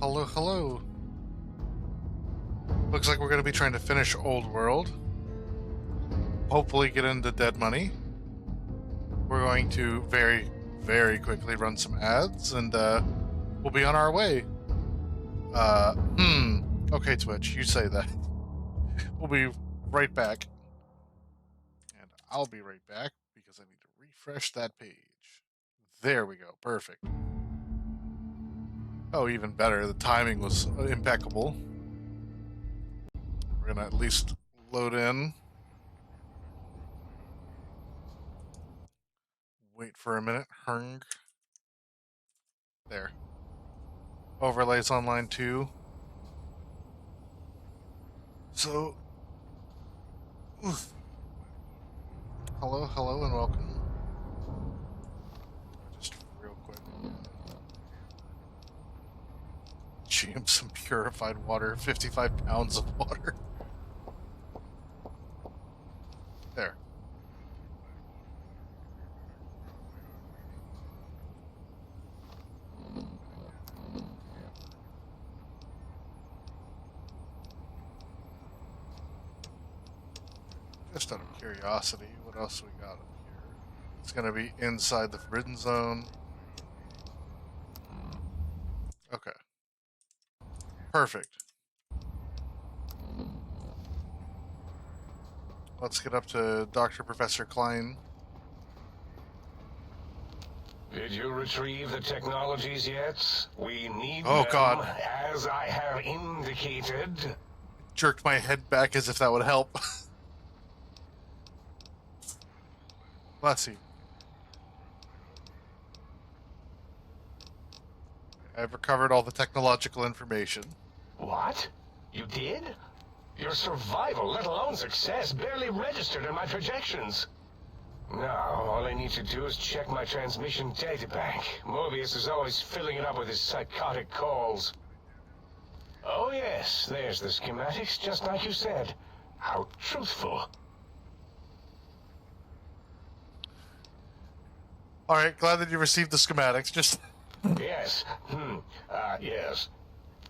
Hello, hello. Looks like we're going to be trying to finish Old World. Hopefully get into Dead Money. We're going to very, very quickly run some ads and we'll be on our way. Okay, Twitch, you say that. We'll be right back. And I'll be right back because I need to refresh that page. There we go. Perfect. Oh, even better. The timing was impeccable. We're going to at least load in. Wait for a minute. Hung. There. Overlays online too. So, hello, hello, and welcome. Just real quick. GM some purified water, 55 pounds of water. There. Just out of curiosity, what else we got up here? It's going to be inside the Forbidden Zone. Okay. Perfect. Let's get up to Dr. Professor Klein. Did you retrieve the technologies yet? We need Oh, them, God. as I have indicated. Jerked my head back as if that would help. Bless you. I've recovered all the technological information. What? You did? Your survival, let alone success, barely registered in my projections. Now, all I need to do is check my transmission databank. Mobius is always filling it up with his psychotic calls. Oh yes, there's the schematics, just like you said. How truthful. Alright, glad that you received the schematics. Just... Yes. Yes.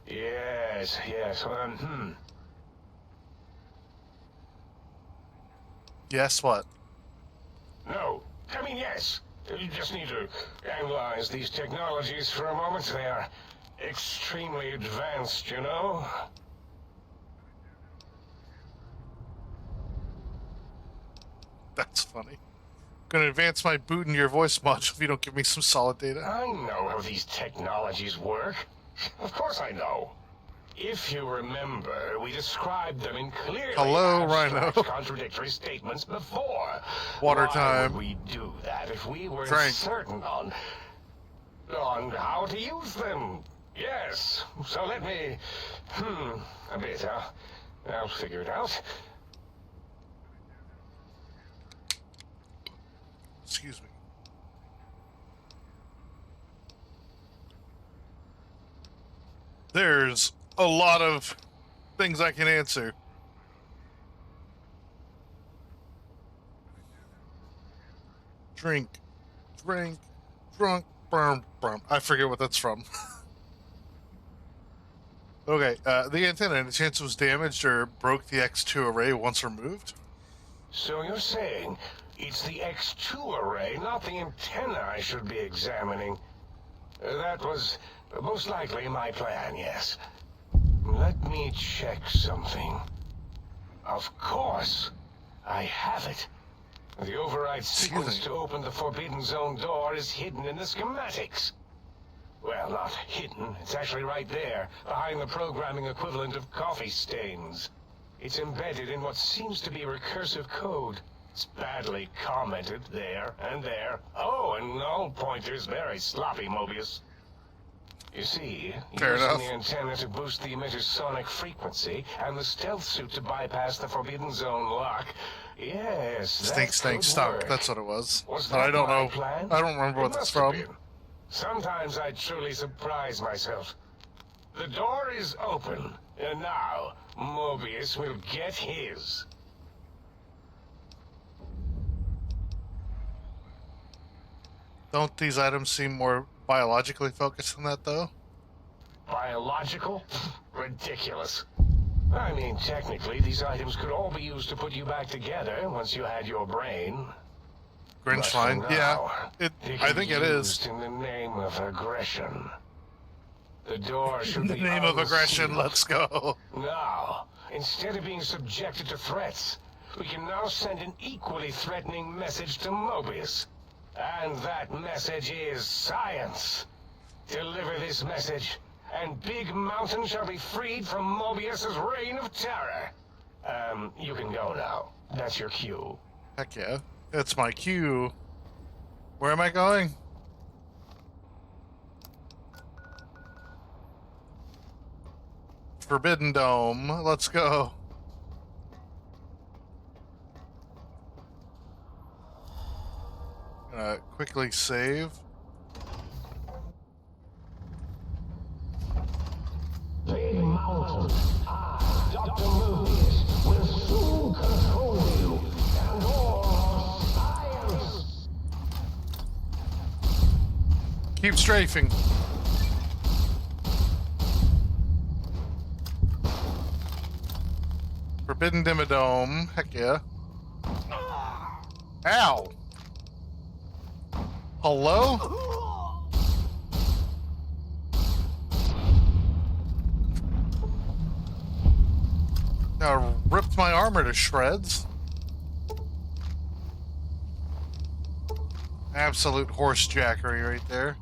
Yes. Yes, what? No. I mean, yes. You just need to analyze these technologies for a moment. They are extremely advanced, you know? That's funny. I'm gonna advance my boot into your voice module if you don't give me some solid data. I know how these technologies work. Of course I know. If you remember, we described them in clearly abstract, contradictory statements before. Water Why time. would we do that if we were Drink. certain on how to use them? Yes. So let me... a bit, I'll figure it out. Excuse me. There's a lot of things I can answer. Drink, drunk, I forget what that's from. Okay, the antenna, any chance it was damaged or broke the X2 array once removed? So you're saying it's the X2 array, not the antenna I should be examining. That was most likely my plan, yes. Let me check something. Of course, I have it. The override sequence to open the Forbidden Zone door is hidden in the schematics. Well, not hidden. It's actually right there, behind the programming equivalent of coffee stains. It's embedded in what seems to be recursive code. It's badly commented there and there. Oh, and null pointers very sloppy, Mobius. You see, Fair using enough. the antenna to boost the emitter's sonic frequency, and the stealth suit to bypass the Forbidden Zone lock. Yes, Stink, that could stunk. work. That's what it was. Was But I that don't my know. plan? I don't remember It what that's must have from. been. Sometimes I truly surprise myself. The door is open, and now Mobius will get his. Don't these items seem more biologically focused than that, though? Biological? Ridiculous. I mean, technically, these items could all be used to put you back together once you had your brain. Grinch line. Yeah, I think it is. In the name of aggression. The door should In the be name of aggression, unsealed. let's go. Now, instead of being subjected to threats, we can now send an equally threatening message to Mobius. And that message is science. Deliver this message, and Big Mountain shall be freed from Mobius's reign of terror. You can go now. That's your cue. Heck yeah. It's my cue. Where am I going? Forbidden Dome. Let's go. Quickly save. Big Mountain, I, Dr. Mobius, will soon control you and all of science. Keep strafing. Forbidden Dimmadome. Heck yeah. Ow! Hello? Ripped my armor to shreds. Absolute horse jackery right there.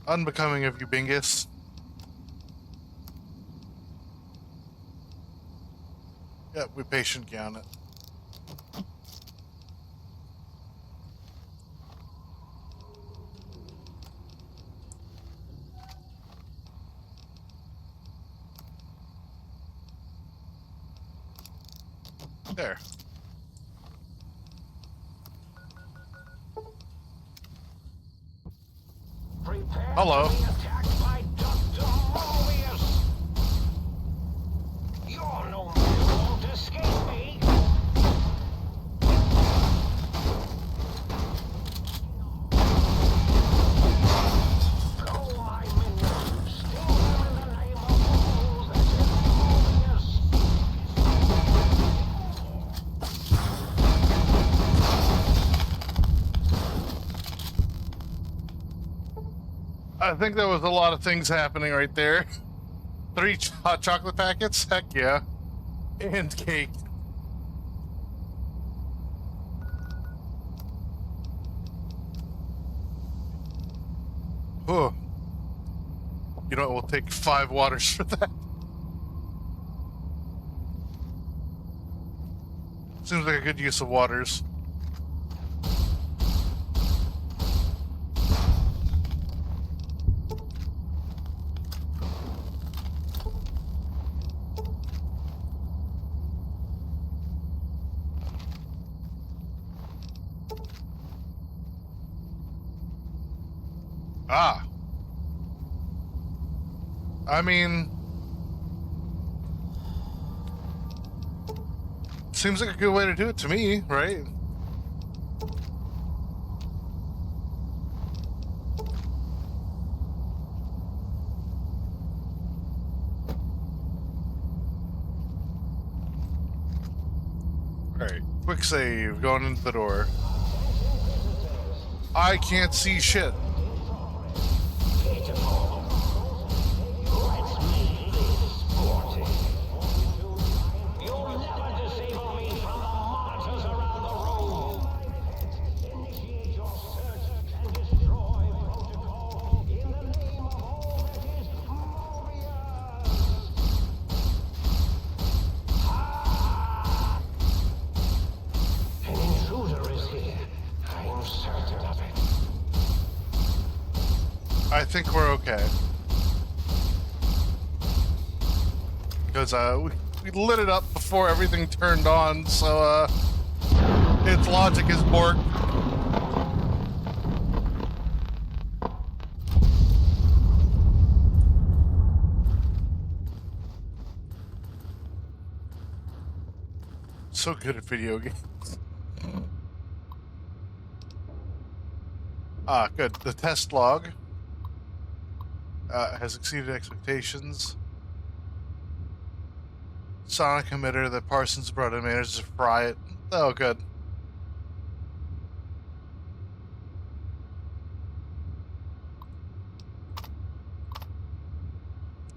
Unbecoming of you, Bingus. Yep, we patient gown it. There. Prepare Hello. to be attacked by Dr. Mobius. You're no man won't escape me. Go, my minions. Sting them in the name of all that is Mobius. I think there was a lot of things happening right there. 3 hot chocolate packets? Heck yeah. And cake. Oh. You know, it will take 5 waters for that. Seems like a good use of waters. Ah. I mean, seems like a good way to do it to me, right? Alright, quick save, going into the door. I can't see shit. I think we're okay. Because we lit it up before everything turned on, so its logic is borked. So good at video games. Ah, good. The test log has exceeded expectations. Sonic emitter that Parsons brought in managed to fry it. Oh, good.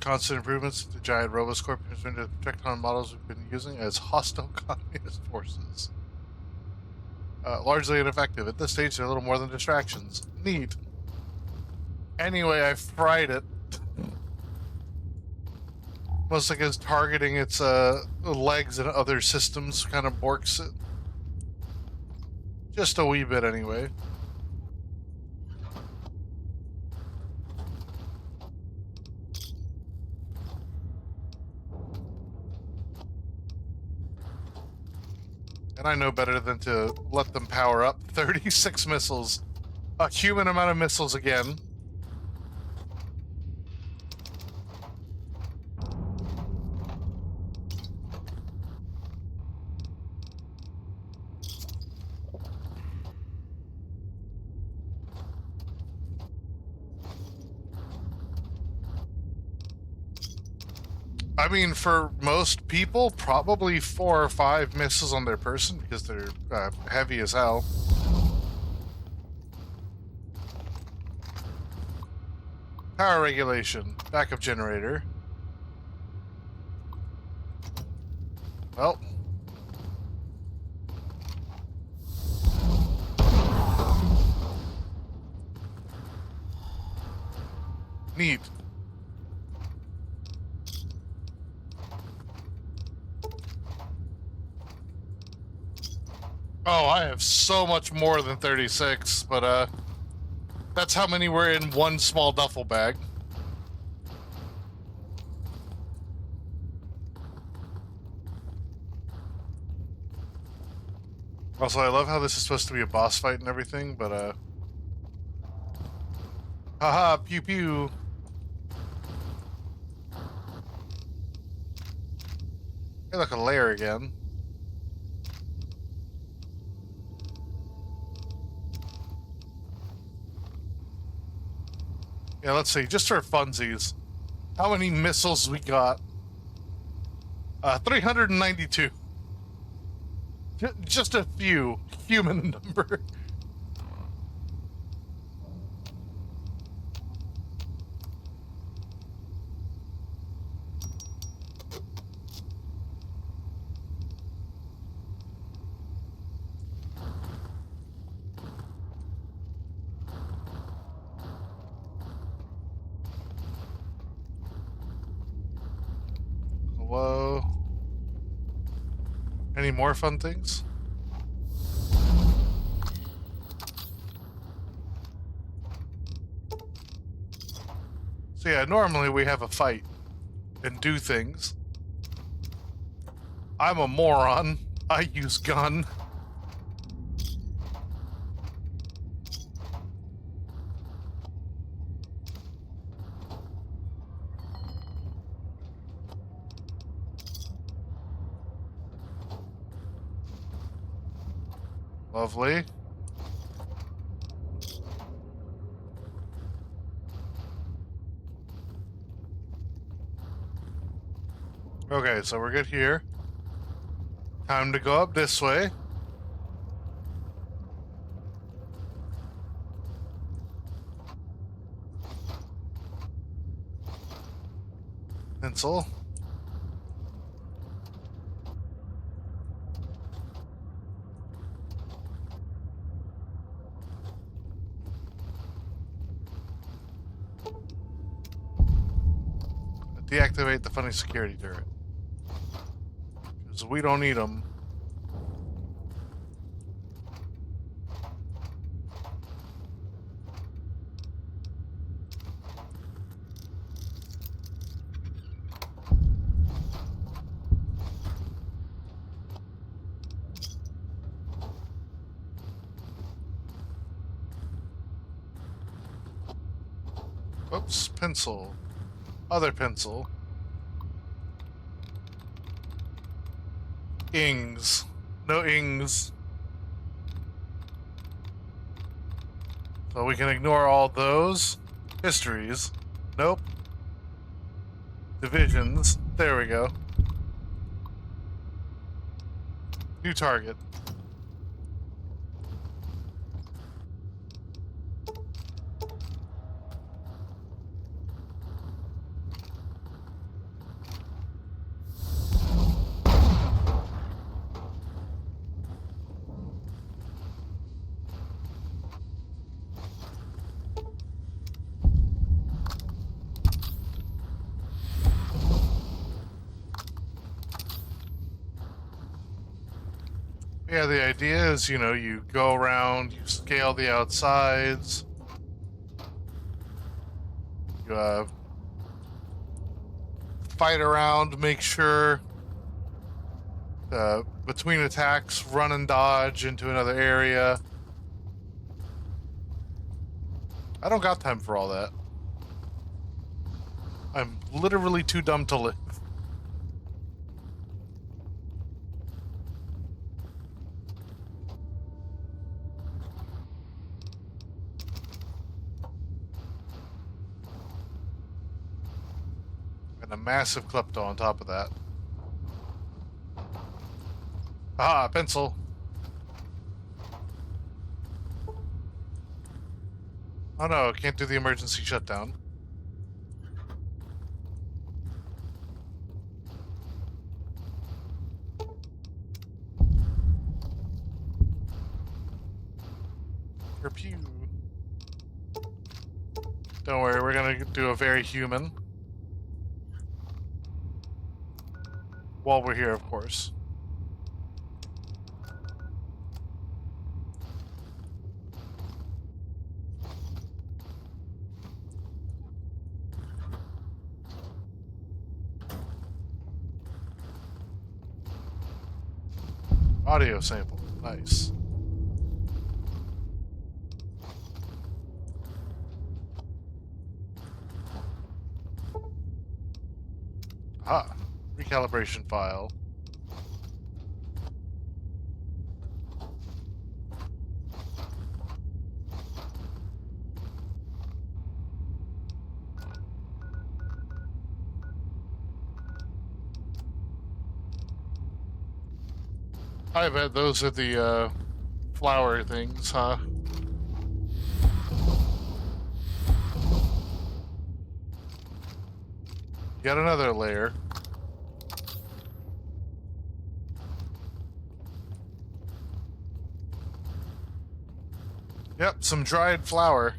Constant improvements to giant RoboScorpion has been to projectile models we've been using as hostile communist forces. Largely ineffective. At this stage, they're a little more than distractions. Neat. Anyway, I fried it. Most like it's targeting its legs and other systems kind of borks it. Just a wee bit anyway. And I know better than to let them power up. 36 missiles. A human amount of missiles again. I mean, for most people, probably 4 or 5 missiles on their person because they're heavy as hell. Power regulation. Backup generator. Well. Neat. Oh, I have so much more than 36, but that's how many were in one small duffel bag. Also, I love how this is supposed to be a boss fight and everything, but haha, pew pew. Hey, look, a lair again. Yeah, let's see, just for funsies, how many missiles we got? 392. Just a few, human number. Hello? Any more fun things? So yeah, normally we have a fight and do things. I'm a moron. I use gun. Lovely. Okay, so we're good here. Time to go up this way. Pencil. Deactivate the funny security turret. Because we don't need them. Oops, pencil. Other pencil. Ings. No ings. So we can ignore all those histories. Nope. Divisions. There we go. New target. Yeah, the idea is, you go around, you scale the outsides, you fight around, make sure between attacks, run and dodge into another area. I don't got time for all that. I'm literally too dumb to live. And a massive klepto on top of that. Ah, pencil. Oh no, can't do the emergency shutdown. Pew. Don't worry, we're gonna do a very human. While we're here, of course. Audio sample. Nice. Ah, recalibration file. I bet those are the flower things, huh? Yet another layer. Yep, some dried flower.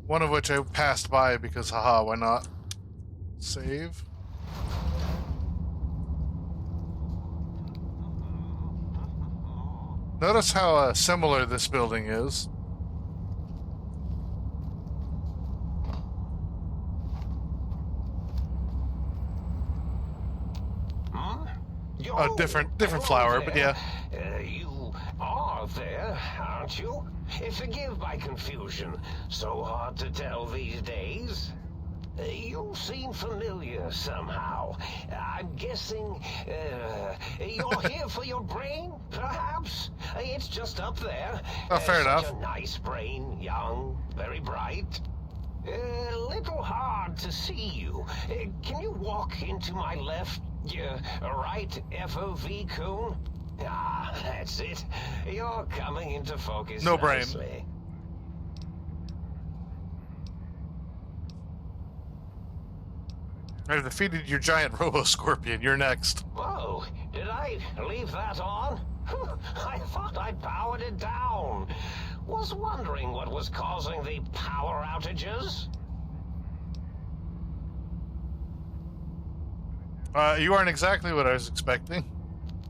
One of which I passed by because, haha, why not? Save. Notice how similar this building is. A different flower, but yeah. You are there, aren't you? Forgive my confusion. So hard to tell these days. You seem familiar somehow. I'm guessing you're here for your brain, perhaps? It's just up there. Oh, fair enough. Such a nice brain, young, very bright. A little hard to see you. Can you walk into my left, right FOV cone? Ah, that's it. You're coming into focus. No brain. Nicely. I've defeated your giant robo-scorpion. You're next. Whoa, did I leave that on? I thought I'd powered it down. Was wondering what was causing the power outages. You aren't exactly what I was expecting.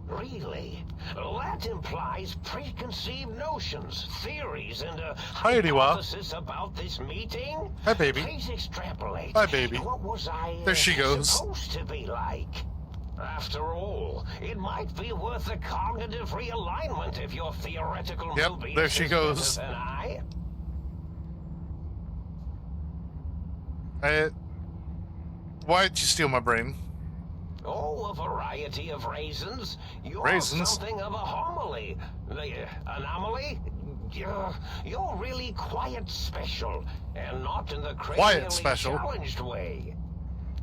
Really? That implies preconceived notions, theories, and a Hi, Adiwa. hypothesis about this meeting? Hi, baby. Please extrapolate. Hi, baby. What was I There she goes. supposed to be like? After all, it might be worth a cognitive realignment if your theoretical Yep, movies there she is goes. better than Why'd you steal my brain? Oh, a variety of raisins. You're Raisins? something of a homily. Anomaly? You're really quite special, and not in the Quiet crazily special. challenged way.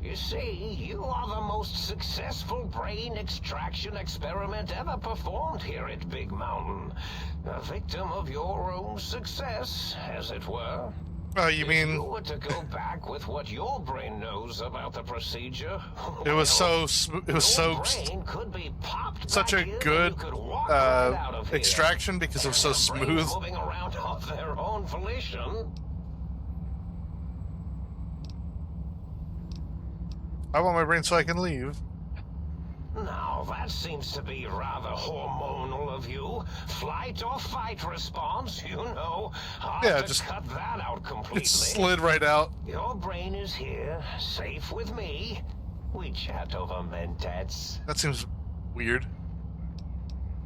You see, you are the most successful brain extraction experiment ever performed here at Big Mountain. A victim of your own success, as it were. You If mean you were to go back with what your brain knows about the procedure, it was well, it was your so brain could be popped such back a in and good you could walk right out of here. extraction because it was so And the brains smooth. moving around of their own volition. I want my brain so I can leave. Now, that seems to be rather hormonal of you. Flight or fight response, you know. Hard Yeah, to just cut that out completely. It slid right out. Your brain is here, safe with me. We chat over mentats. That seems weird.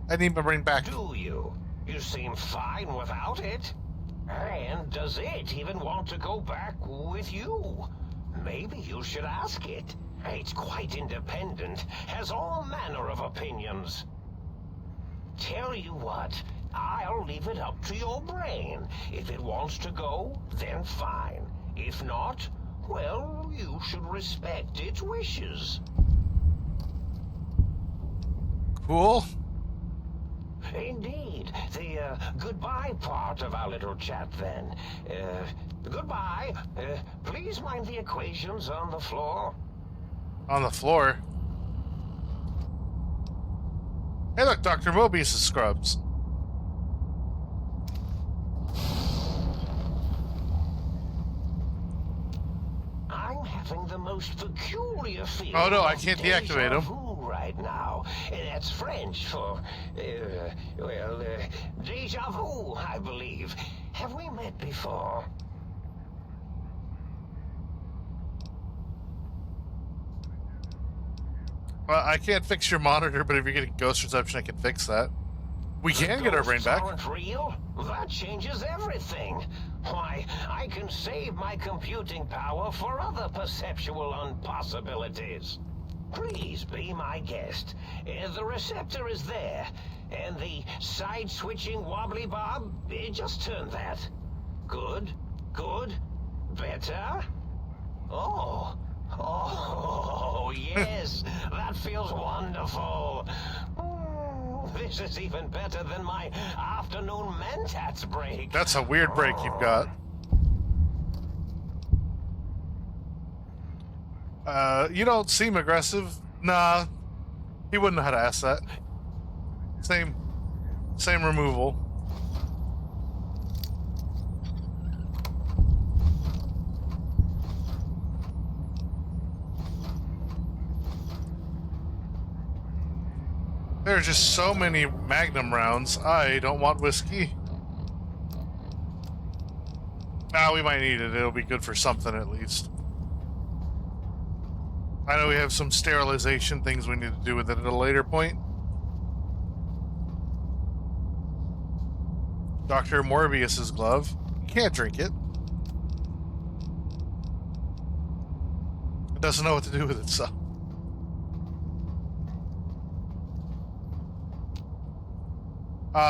I need my brain back. Do you? You seem fine without it. And does it even want to go back with you? Maybe you should ask it. It's quite independent, has all manner of opinions. Tell you what, I'll leave it up to your brain. If it wants to go, then fine. If not, well, you should respect its wishes. Cool. Indeed. The goodbye part of our little chat, then. Goodbye. Please mind the equations on the floor. On the floor. Hey, look, Dr. Mobius' scrubs. I'm having the most peculiar feeling. Oh, no, I of can't deactivate déjà them. vu right now. That's French for, déjà vu, I believe. Have we met before? Well, I can't fix your monitor, but if you're getting ghost reception, I can fix that. We can get our brain Ghosts back. aren't real? That changes everything. Why, I can save my computing power for other perceptual impossibilities. Please be my guest. The receptor is there, and the side-switching wobbly bob, just turn that. Good, good, better. Oh, yes, that feels wonderful. This is even better than my afternoon mentats break. That's a weird break you've got. You don't seem aggressive. Nah, he wouldn't know how to ask that. Same removal. There are just so many Magnum rounds. I don't want whiskey. We might need it. It'll be good for something at least. I know we have some sterilization things we need to do with it at a later point. Dr. Morbius's glove. You can't drink it. It doesn't know what to do with itself.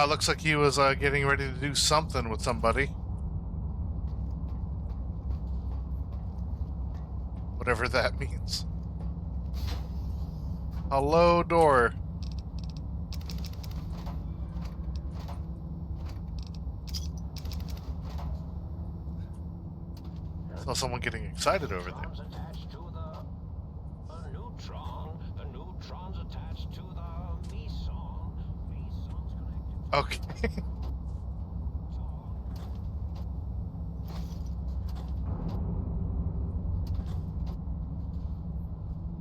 Looks like he was getting ready to do something with somebody. Whatever that means. Hello, door. Saw someone getting excited over there. Okay.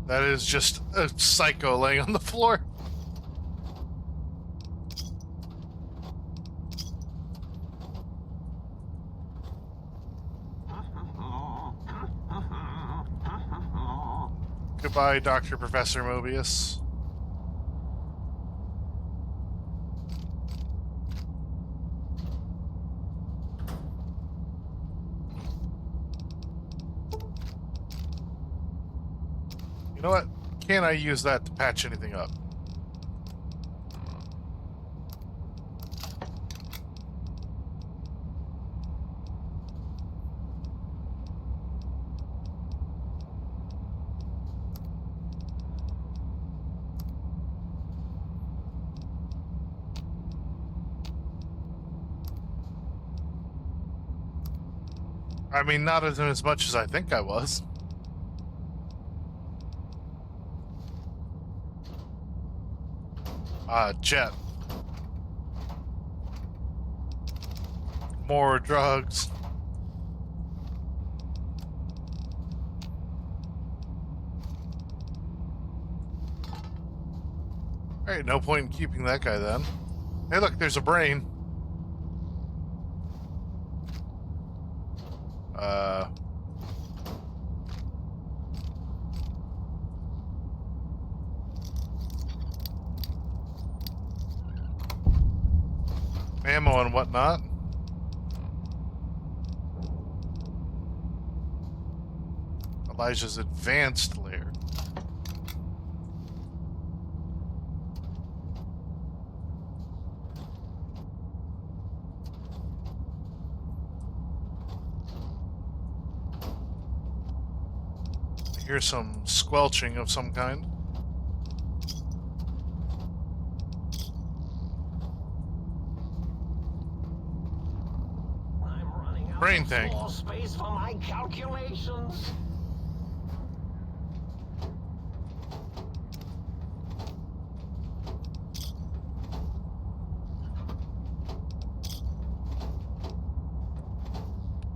That is just a psycho laying on the floor. Goodbye, Dr. Professor Mobius. You know what? Can I use that to patch anything up? I mean, not as much as I think I was. Jet. More drugs. Alright, no point in keeping that guy then. Hey look, there's a brain. Ammo and whatnot. Elijah's advanced lair. I hear some squelching of some kind. I'm running out Brain of tank. floor space for my calculations.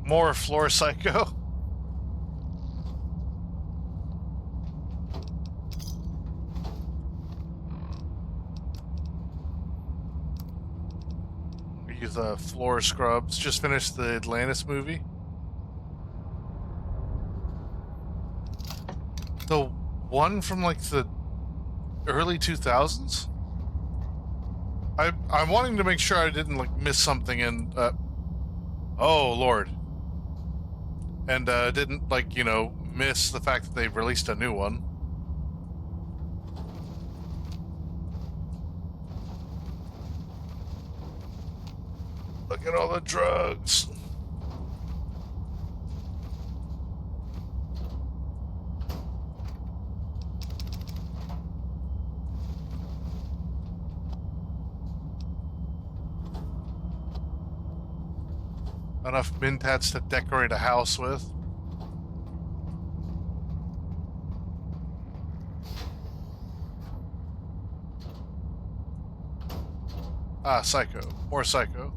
More floor psycho. We use floor scrubs. Just finished the Atlantis movie. The one from like the early 2000s? I'm wanting to make sure I didn't like miss something and oh lord. And didn't like, you know, miss the fact that they released a new one. Look at all the drugs. Enough mintats to decorate a house with. Ah, psycho. More psycho.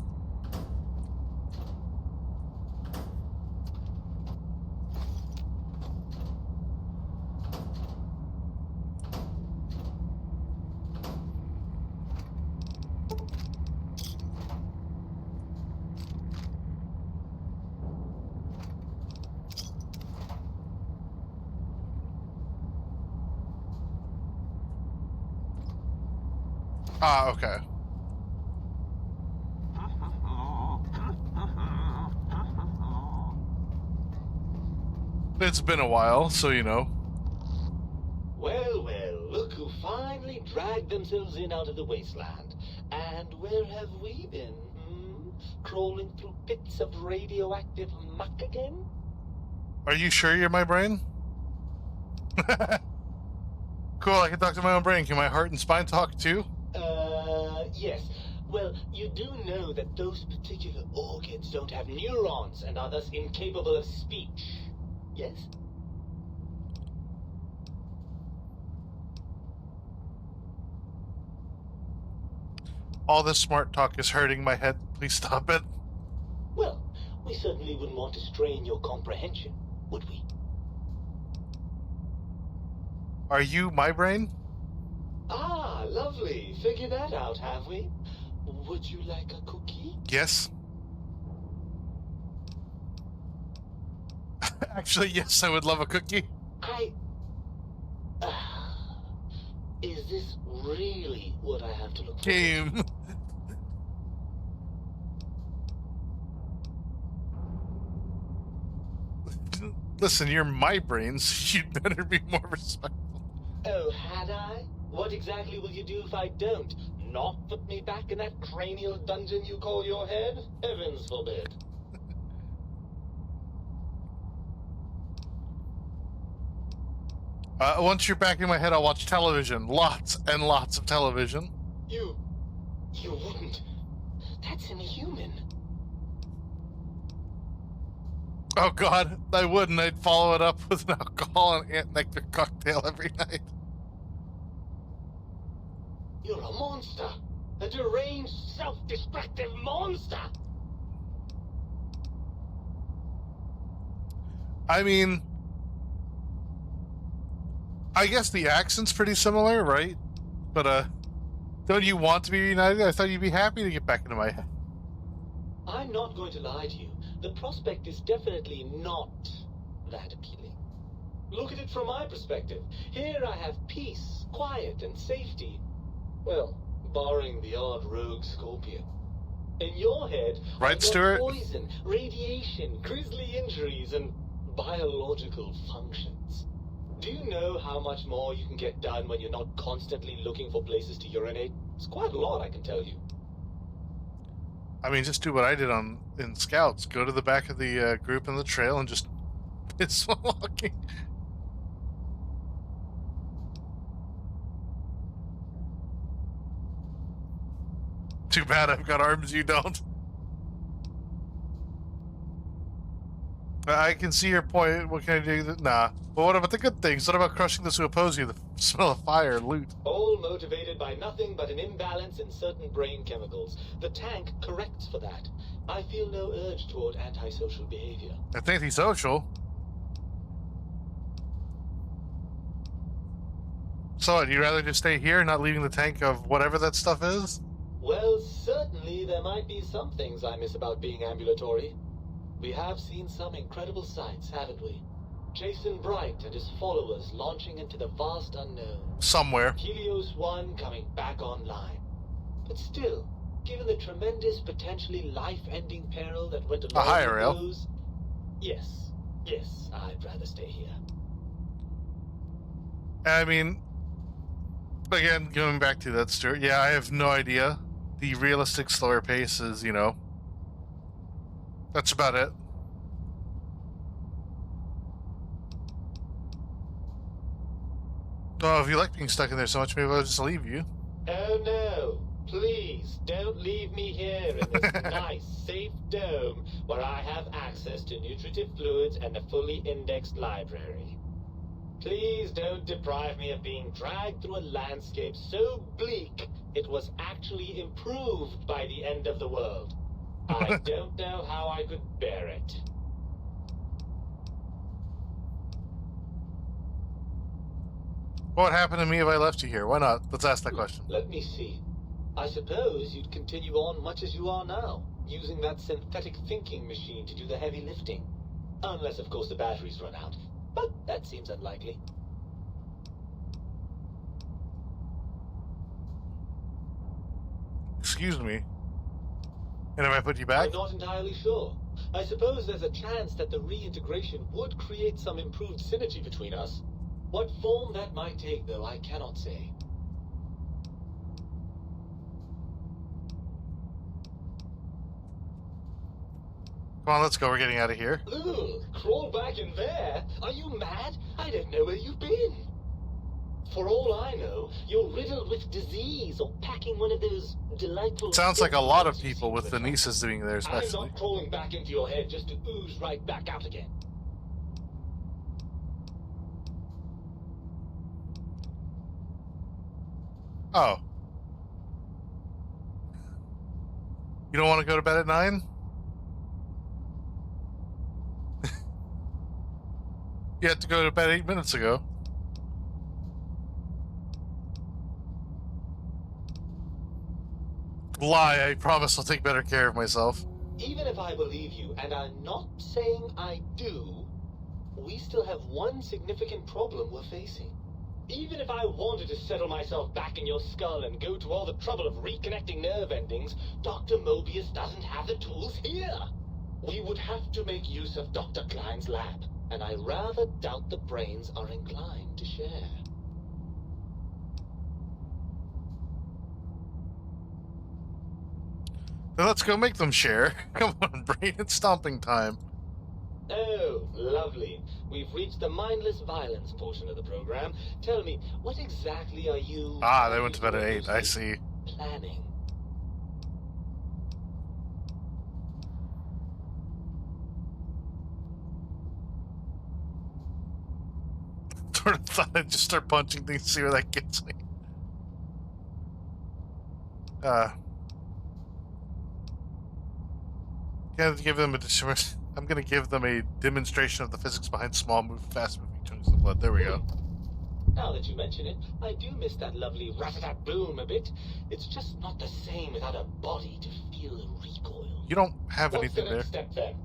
Ah, okay. It's been a while, so you know. Well, well, look who finally dragged themselves in out of the wasteland. And where have we been, hmm? Crawling through pits of radioactive muck again? Are you sure you're my brain? Cool, I can talk to my own brain. Can my heart and spine talk too? Yes. Well, you do know that those particular organs don't have neurons and are thus incapable of speech. Yes? All this smart talk is hurting my head. Please stop it. Well, we certainly wouldn't want to strain your comprehension, would we? Are you my brain? Ah, lovely. Figured that out, have we? Would you like a cookie? Yes. Actually, yes, I would love a cookie. Is this really what I have to look for? Game. Listen, you're my brain, so you'd better be more respectful. Oh, had I? What exactly will you do if I don't? Not put me back in that cranial dungeon you call your head? Heavens forbid. Once you're back in my head, I'll watch television. Lots and lots of television. You wouldn't. That's inhuman. Oh god, I wouldn't. I'd follow it up with an alcohol and ant nectar cocktail every night. You're a monster. A deranged, self-destructive monster. I mean, I guess the accent's pretty similar, right? But, don't you want to be reunited? I thought you'd be happy to get back into my head. I'm not going to lie to you. The prospect is definitely not that appealing. Look at it from my perspective. Here I have peace, quiet, and safety. Well, barring the odd rogue scorpion. In your head, Right, I've got Stuart? poison, radiation, grisly injuries, and biological functions. Do you know how much more you can get done when you're not constantly looking for places to urinate? It's quite a lot, I can tell you. I mean, just do what I did in Scouts. Go to the back of the group in the trail and just piss while walking. Too bad I've got arms you don't. I can see your point. What can I do? Nah. But what about the good things? What about crushing those who oppose you? The smell of fire and loot. All motivated by nothing but an imbalance in certain brain chemicals. The tank corrects for that. I feel no urge toward antisocial behavior. That's antisocial. So what, you'd rather just stay here, not leaving the tank of whatever that stuff is? Well, certainly there might be some things I miss about being ambulatory. We have seen some incredible sights, haven't we? Jason Bright and his followers launching into the vast unknown. Somewhere. Helios 1 coming back online. But still, given the tremendous, potentially life-ending peril that went along higher with rail. those... Yes, I'd rather stay here. I mean, again, going back to that, Stuart, yeah, I have no idea. The realistic slower pace is, that's about it. Oh, if you like being stuck in there so much, maybe I'll just leave you. Oh no, please don't leave me here in this nice, safe dome where I have access to nutritive fluids and a fully indexed library. Please don't deprive me of being dragged through a landscape so bleak it was actually improved by the end of the world. I don't know how I could bear it. What would happen to me if I left you here? Why not? Let's ask that question. Let me see. I suppose you'd continue on much as you are now, using that synthetic thinking machine to do the heavy lifting. Unless, of course, the batteries run out. But that seems unlikely. Excuse me. And if I put you back? I'm not entirely sure. I suppose there's a chance that the reintegration would create some improved synergy between us. What form that might take, though, I cannot say. Come on, let's go. We're getting out of here. Ugh, crawl back in there? Are you mad? I don't know where you've been. For all I know, you're riddled with disease or packing one of those delightful... Sounds like a lot of people with the nieces doing there, I'm especially. not crawling back into your head just to ooze right back out again. Oh. You don't want to go to bed at 9? You had to go to bed 8 minutes ago. Lie, I promise I'll take better care of myself. Even if I believe you, and I'm not saying I do, we still have one significant problem we're facing. Even if I wanted to settle myself back in your skull and go to all the trouble of reconnecting nerve endings, Dr. Mobius doesn't have the tools here. We would have to make use of Dr. Klein's lab, and I rather doubt the brains are inclined to share. Then let's go make them share. Come on, brain, it's stomping time. Oh, lovely. We've reached the mindless violence portion of the program. Tell me, what exactly are you... Ah, they went to bed at 8, I see. ...planning? sort of thought I'd just start punching things, see where that gets me. Gonna give them I'm gonna give them a demonstration of the physics behind fast-moving chunks of blood. There we go. Now that you mention it, I do miss that lovely rat-a-tat-boom a bit. It's just not the same without a body to feel the recoil. You don't have What's anything the there. next step then?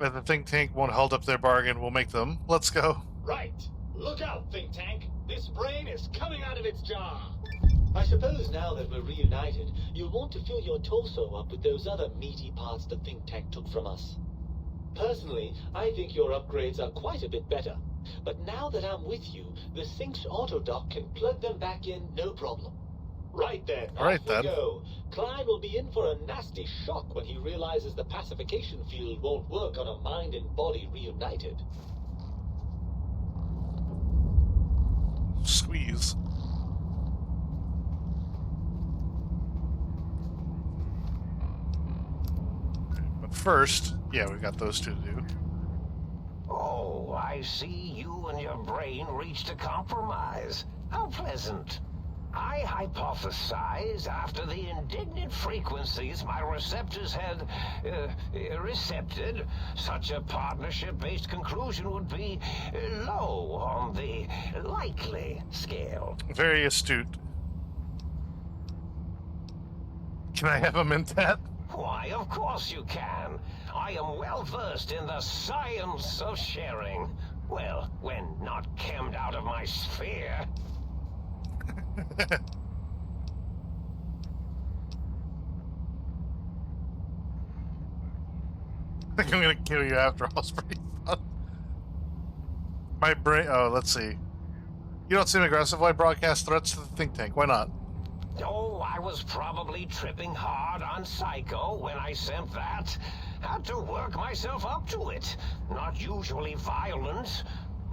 If the think tank won't hold up their bargain, we'll make them. Let's go. Right. Look out, think tank. This brain is coming out of its jar. I suppose now that we're reunited, you'll want to fill your torso up with those other meaty parts the think tank took from us. Personally, I think your upgrades are quite a bit better. But now that I'm with you, the Sync's autodock can plug them back in no problem. Right then, Right off then. we go. Klein will be in for a nasty shock when he realizes the pacification field won't work on a mind and body reunited. Squeeze. But first, yeah, we got those two to do. Oh, I see you and your brain reached a compromise. How pleasant. I hypothesize after the indignant frequencies my receptors had recepted, such a partnership-based conclusion would be low on the likely scale. Very astute. Can I have a mentat? Why, of course you can. I am well versed in the science of sharing. Well, when not chemmed out of my sphere. I think I'm gonna kill you after all. It's pretty fun. My brain. Oh, let's see. You don't seem aggressive. Why broadcast threats to the think tank? Why not? Oh, I was probably tripping hard on Psycho when I sent that. Had to work myself up to it. Not usually violent,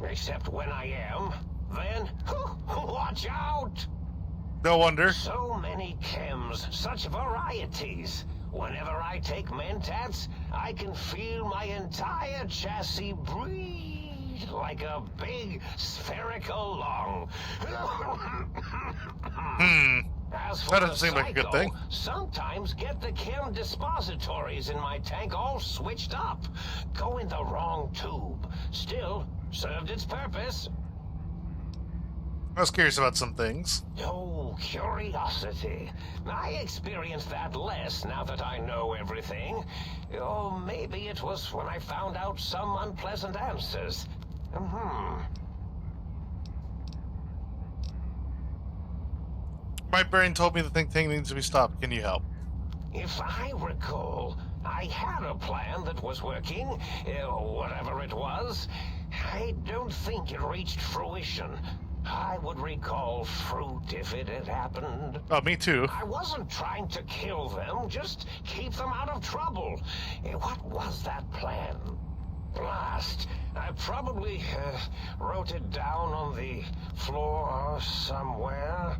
except when I am. Then, watch out! No wonder. So many chems, such varieties. Whenever I take mentats, I can feel my entire chassis breathe like a big spherical lung. As for That the doesn't seem like a good Psycho, thing. sometimes get the chem dispositories in my tank all switched up. Go in the wrong tube. Still, served its purpose. I was curious about some things. Oh, curiosity. I experience that less now that I know everything. Oh, maybe it was when I found out some unpleasant answers. My brain told me the think tank needs to be stopped. Can you help? If I recall, I had a plan that was working, whatever it was. I don't think it reached fruition. I would recall fruit if it had happened. Oh, me too. I wasn't trying to kill them, just keep them out of trouble. What was that plan? Blast. I probably wrote it down on the floor somewhere.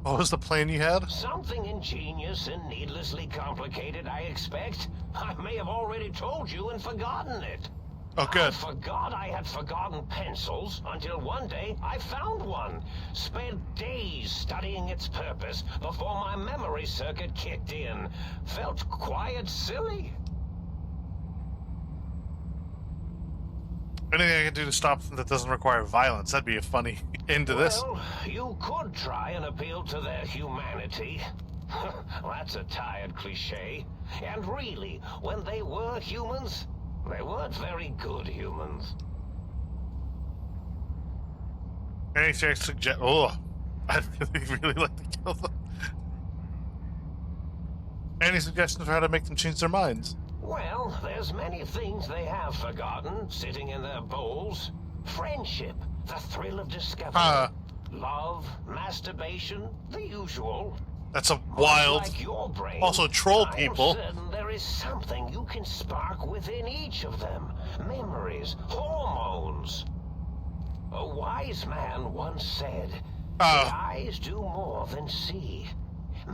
What was the plan you had? Something ingenious and needlessly complicated, I expect. I may have already told you and forgotten it. Oh, I good. forgot I had forgotten pencils until one day I found one. Spent days studying its purpose before my memory circuit kicked in. Felt quite silly. Anything I can do to stop them that doesn't require violence? That'd be a funny end to this. Well, you could try and appeal to their humanity. That's a tired cliche. And really, when they were humans, they weren't very good humans. Anything I suggest? Oh, I'd really like to kill them. Any suggestions for how to make them change their minds? Well, there's many things they have forgotten, sitting in their bowls. Friendship, the thrill of discovery. Love, masturbation, the usual. That's a wild. Like your brain, Also troll I'm people. certain there is something you can spark within each of them. Memories, hormones. A wise man once said, "The eyes do more than see."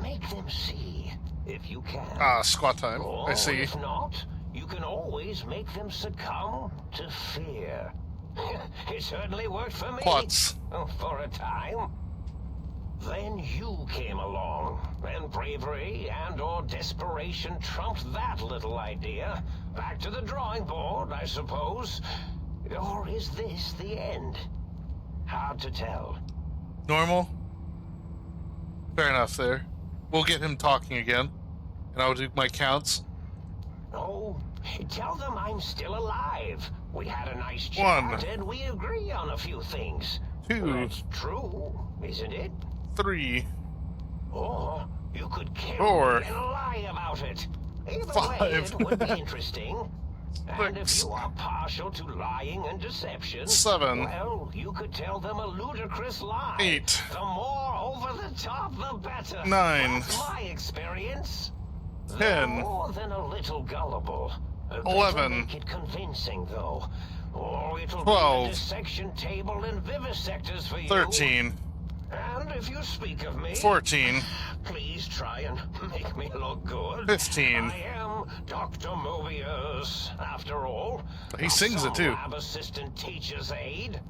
make them see, if you can. Ah, squat time. Or I see. if not, you can always make them succumb to fear. It certainly worked for me. Quads. For a time. Then you came along, and bravery and/or desperation trumped that little idea. Back to the drawing board, I suppose. Or is this the end? Hard to tell. Normal? Fair enough there. We'll get him talking again, and I'll do my counts. Oh, tell them I'm still alive. We had a nice chat, 1, and we agree on a few things. 2, That's true, isn't it? 3, Or you could kill 4, me and lie about it. Either 5, way, it would be interesting. And if 6, you are partial to lying and deception, 7, well, you could tell them a ludicrous lie. 8, The more over the top, the better. 9, That's my experience. 10, They're more than a little gullible. 11, Make it convincing, though. Or it'll 12, be a dissection table and vivisectors for you. 13, And if you speak of me, 14, please try and make me look good. 15. I am Dr. Mobius, after all. He Not sings some it too. lab assistant teacher's aide.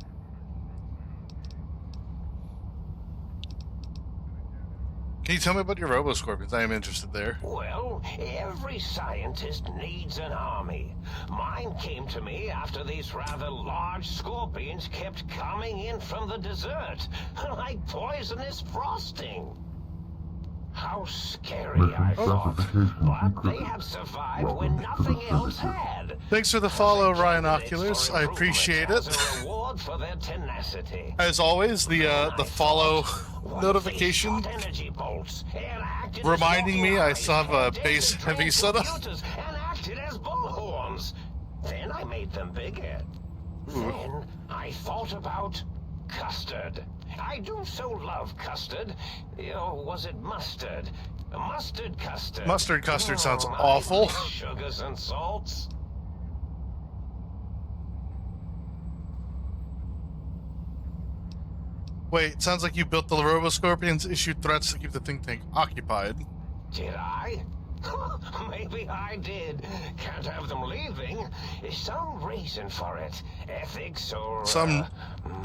Can you tell me about your Robo-Scorpions? I am interested there. Well, every scientist needs an army. Mine came to me after these rather large scorpions kept coming in from the desert, like poisonous frosting. How scary, I thought. But they have survived when nothing else had. Thanks for the follow, Ryan Candidates Oculus. for I improvement appreciate as it. a reward for their tenacity. As always, the follow notification Energy bolts and acted reminding as me I eyes, still have a head base and heavy setup. computers, and acted as bullhorns. Then I made them bigger. Then I thought about custard. I do so love custard. Oh, was it mustard? Mustard custard. Mustard custard sounds I awful. miss sugars and salts. Wait, sounds like you built the Robo-Scorpions, issued threats to keep the think tank occupied. Did I? Maybe I did. Can't have them leaving. Some reason for it. Ethics or...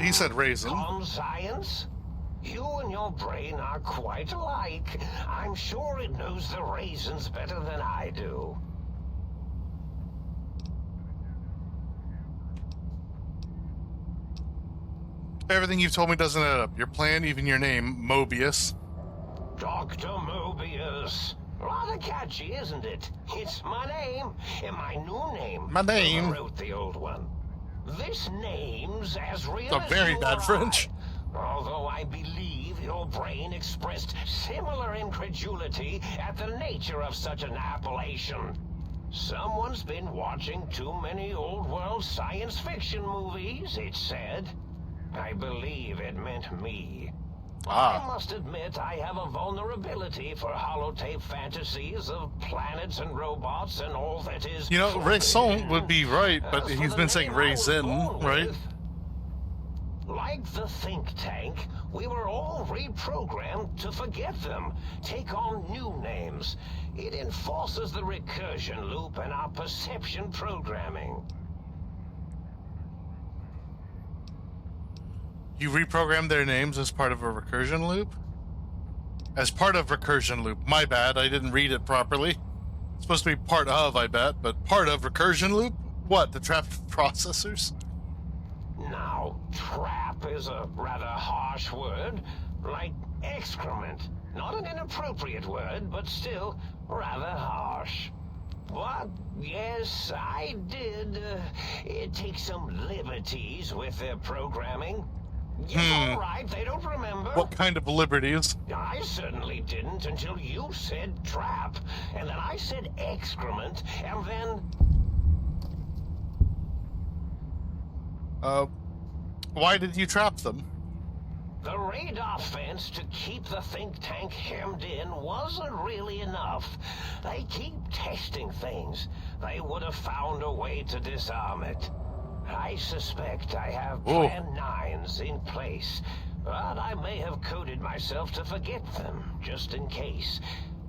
He said raisin. science? You and your brain are quite alike. I'm sure it knows the raisins better than I do. Everything you've told me doesn't add up. Your plan, even your name, Mobius. Dr. Mobius. Rather catchy, isn't it? It's my name, and my new name. My name. I wrote the old one. This name's as real It's a as very you bad or French. I. Although I believe your brain expressed similar incredulity at the nature of such an appellation. Someone's been watching too many old world science fiction movies, it said. I believe it meant me. I must admit I have a vulnerability for holotape fantasies of planets and robots and all that is... You know, raison would be right, but As he's for been the saying name I was raisin, born right? with, like the think tank, we were all reprogrammed to forget them, take on new names. It enforces the recursion loop in our perception programming. You reprogrammed their names as part of a recursion loop? As part of recursion loop. My bad, I didn't read it properly. It's supposed to be part of, I bet, but part of recursion loop? What, the trapped processors? Now, trap is a rather harsh word, like excrement. Not an inappropriate word, but still rather harsh. But, yes, I did take some liberties with their programming. It's all right, they don't remember. What kind of liberties? I certainly didn't until you said trap, and then I said excrement, and then... Why did you trap them? The radar fence to keep the think tank hemmed in wasn't really enough. They keep testing things. They would have found a way to disarm it. I suspect I have Plan 9s in place. But I may have coded myself to forget them, just in case.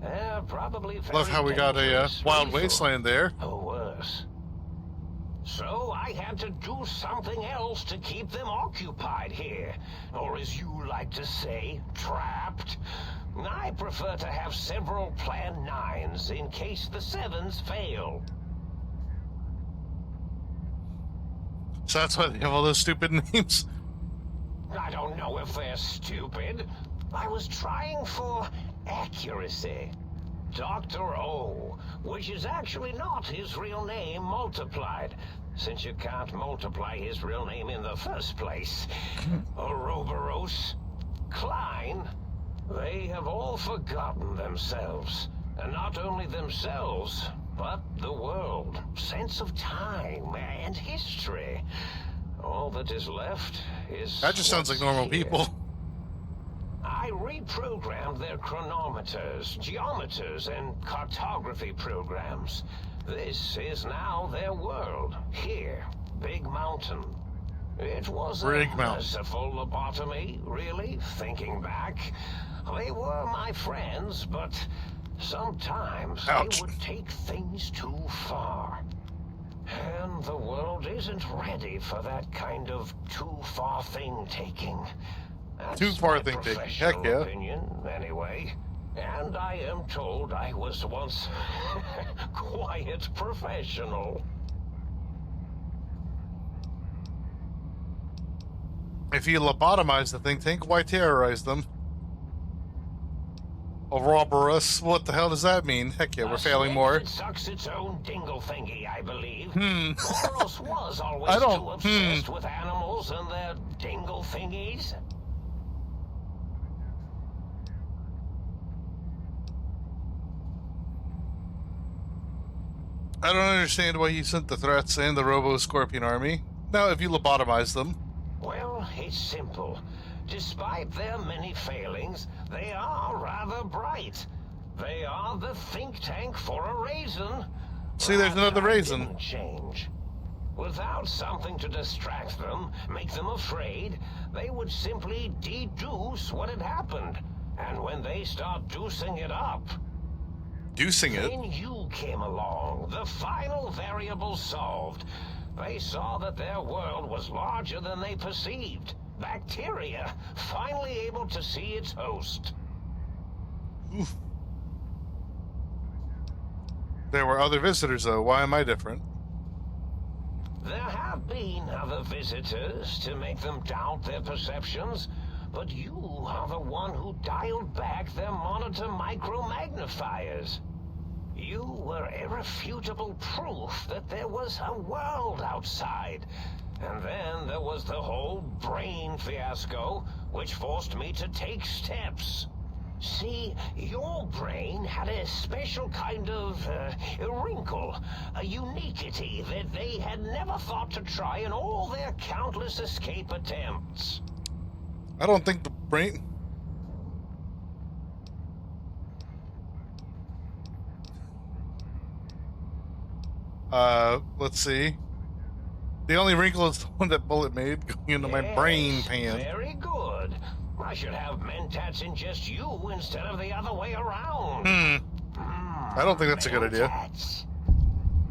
They're probably very Love how we got a dangerous, wild lethal, wasteland there. or worse. So I had to do something else to keep them occupied here. Or as you like to say, trapped. I prefer to have several Plan 9s in case the 7s fail. So that's why they have all those stupid names. I don't know if they're stupid. I was trying for accuracy. Dr. O, which is actually not his real name multiplied, since you can't multiply his real name in the first place. Ouroboros, Klein, they have all forgotten themselves. And not only themselves, but the world, sense of time, and history. All that is left is... That just sounds like normal here. people. I reprogrammed their chronometers, geometers, and cartography programs. This is now their world, here, Big Mountain. It was Big a Mountain. merciful lobotomy, really, thinking back. They were my friends, but sometimes Ouch. they would take things too far. And the world isn't ready for that kind of too-far thing-taking. That's Too far my thing-taking. professional Heck yeah. opinion, anyway. And I am told I was once quiet professional. If you lobotomize the think tank, why terrorize them? Ouroboros, what the hell does that mean? Heck yeah, we're A failing snake more. that sucks its own dingle thingy, I believe. Hmm. Ouroboros was always I don't- too obsessed with animals and their dingle thingies. I don't understand why you sent the threats and the Robo-Scorpion army. Now, if you lobotomize them, Well, it's simple. Despite their many failings, they are rather bright. They are the think tank for a reason. See, there's But another I reason. didn't change. Without something to distract them, make them afraid, they would simply deduce what had happened. And when they start deucing it up, deucing it. then you came along, the final variable solved. They saw that their world was larger than they perceived. Bacteria, finally able to see its host. Oof. There were other visitors, though. Why am I different? There have been other visitors to make them doubt their perceptions, but you are the one who dialed back their monitor micromagnifiers. You were irrefutable proof that there was a world outside. And then there was the whole brain fiasco, which forced me to take steps. See, your brain had a special kind of wrinkle, a uniquity that they had never thought to try in all their countless escape attempts. I don't think the brain... let's see. The only wrinkle is the one that Bullet made going into my brain pan. Very good. I should have mentats in just you instead of the other way around. I don't think that's a good idea. Mentats.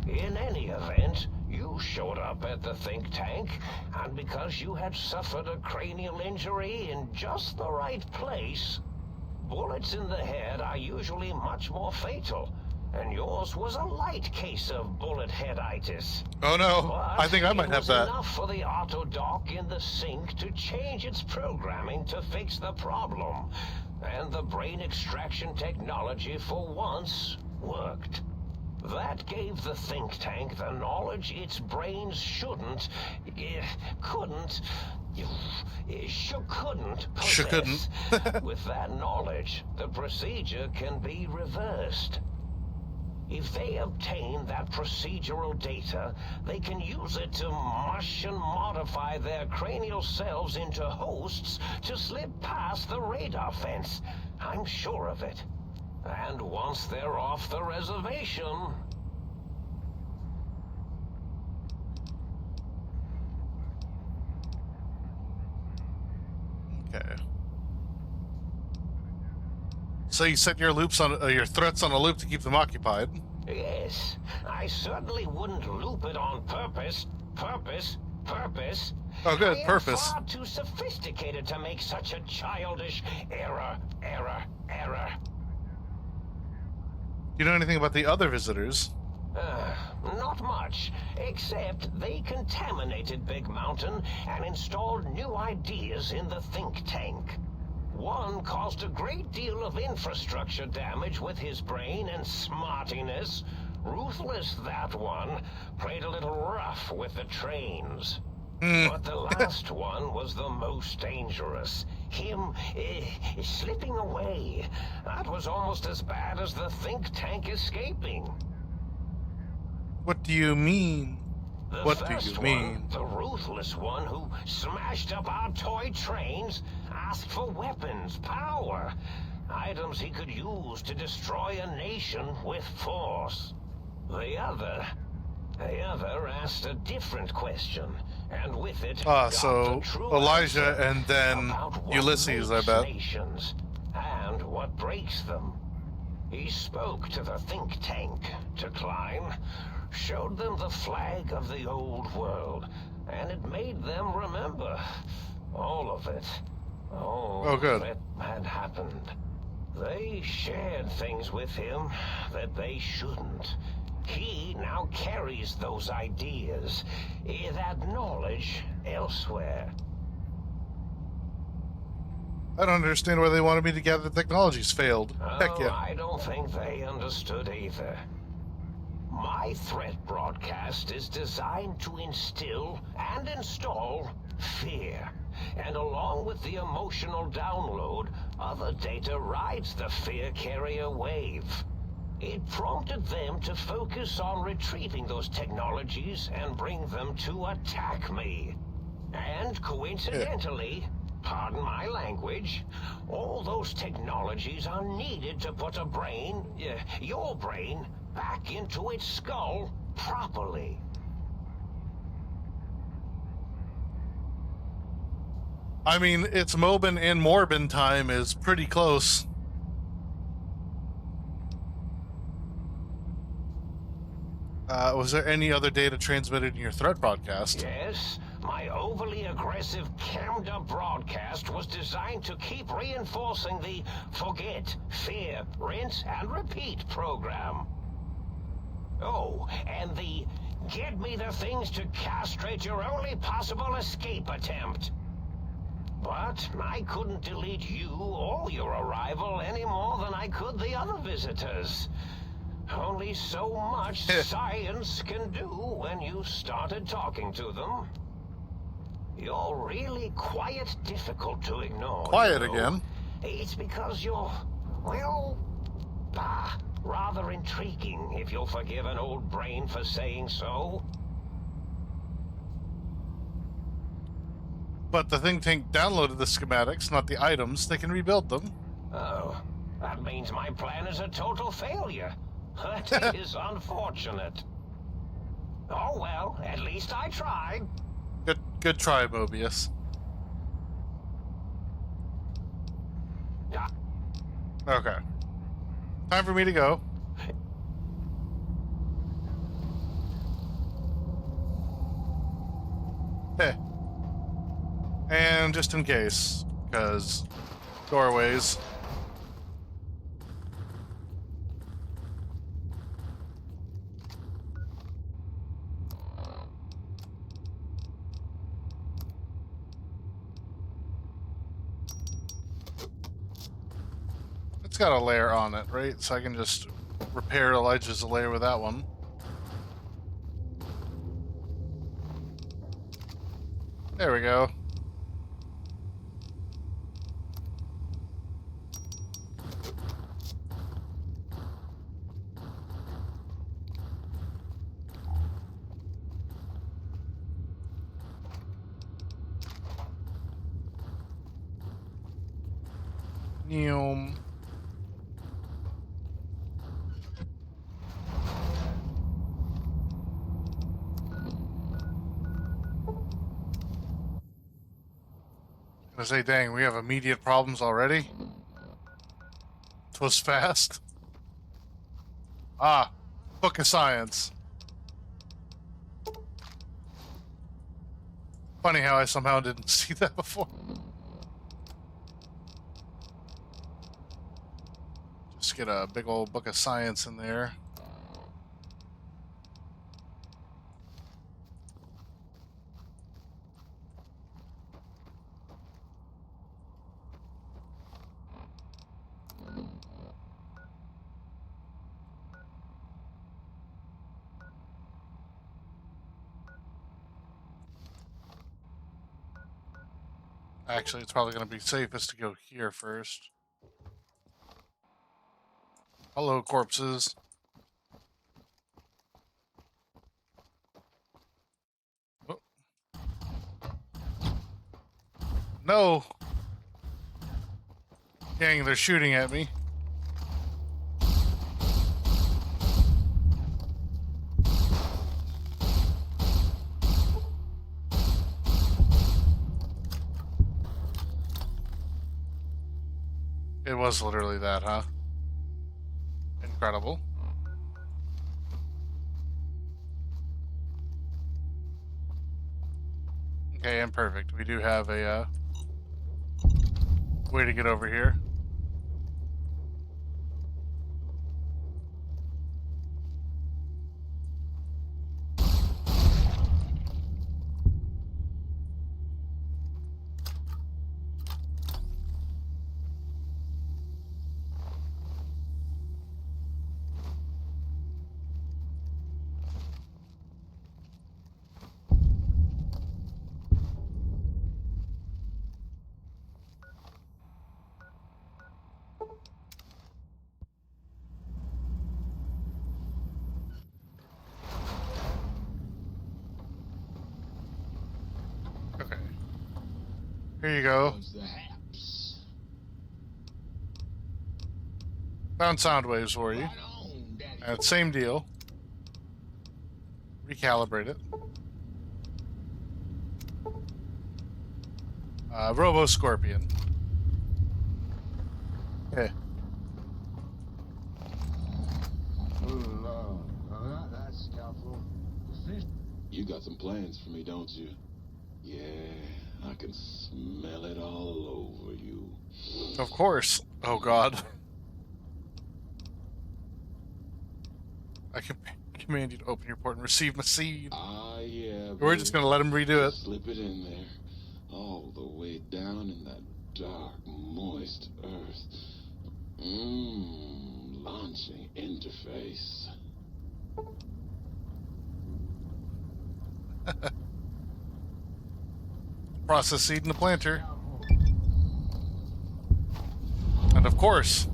In any event, you showed up at the think tank, and because you had suffered a cranial injury in just the right place, bullets in the head are usually much more fatal, and yours was a light case of bullet headitis. Oh no, But I think I might it have was that. enough for the auto dock in the sink to change its programming to fix the problem, and the brain extraction technology for once worked. That gave the think tank the knowledge its brains couldn't possess. With that knowledge, the procedure can be reversed. If they obtain that procedural data, they can use it to mush and modify their cranial cells into hosts to slip past the radar fence. I'm sure of it. And once they're off the reservation... Okay. So you set your loops on your threats on a loop to keep them occupied. Yes, I certainly wouldn't loop it on purpose. Purpose. Oh, good. I am Purpose. far too sophisticated to make such a childish error. Do you know anything about the other visitors? Not much, except they contaminated Big Mountain and installed new ideas in the think tank. One caused a great deal of infrastructure damage with his brain and smartiness. Ruthless, that one. Played a little rough with the trains. But the last one was the most dangerous. Him slipping away. That was almost as bad as the think tank escaping. What do you mean? The What do first you mean? one, the ruthless one who smashed up our toy trains, asked for weapons, power, items he could use to destroy a nation with force. The other asked a different question, and with it, got So the true Elijah answer and then about what Ulysses, I makes bet. nations and what breaks them. He spoke to the think tank to climb, showed them the flag of the old world, and it made them remember all of it. Oh, good. That had happened. They shared things with him that they shouldn't. He now carries those ideas, that knowledge elsewhere. I don't understand why they wanted me to gather technologies failed. Heck yeah. I don't think they understood either. My threat broadcast is designed to instill and install fear. And along with the emotional download, other data rides the fear carrier wave. It prompted them to focus on retrieving those technologies and bring them to attack me. And coincidentally, pardon my language, all those technologies are needed to put a brain, your brain, back into its skull properly. I mean, it's Mobin and Morbin time is pretty close. Was there any other data transmitted in your threat broadcast? Yes, my overly aggressive cammed-up broadcast was designed to keep reinforcing the forget, fear, rinse, and repeat program. Oh, and the get me the things to castrate your only possible escape attempt. But I couldn't delete you or your arrival any more than I could the other visitors. Only so much science can do when you started talking to them. You're really quite difficult to ignore. Quiet you know. again. It's because you're, well, rather intriguing, if you'll forgive an old brain for saying so. But the think tank downloaded the schematics, not the items. They can rebuild them. Oh, that means my plan is a total failure. That is unfortunate. Oh well, at least I tried. Good try, Mobius. Yeah. Okay. Time for me to go. Hey. And just in case, because doorways. It's got a layer on it, right? So I can just repair Elijah's layer with that one. There we go. Neom. I say, dang, we have immediate problems already. Twas fast. Ah, Book of Science. Funny how I somehow didn't see that before. Just get a big old Book of Science in there. Actually, it's probably going to be safest to go here first. Hello, corpses. Oh. No! Dang, they're shooting at me. It was literally that, huh? Incredible. Okay, and perfect. We do have a way to get over here. Okay. Here you go. Found sound waves for you. And same deal. Recalibrate it. Robo Scorpion. Okay. That's doubtful. You got some plans for me, don't you? Yeah, I can smell it all over you. Of course. Oh god. I can command you to open your port and receive my seed. Ah, yeah. We're just gonna let him redo it. Slip it in there, all the way down in that dark, moist earth. Launching interface. Process seed in the planter. And of course.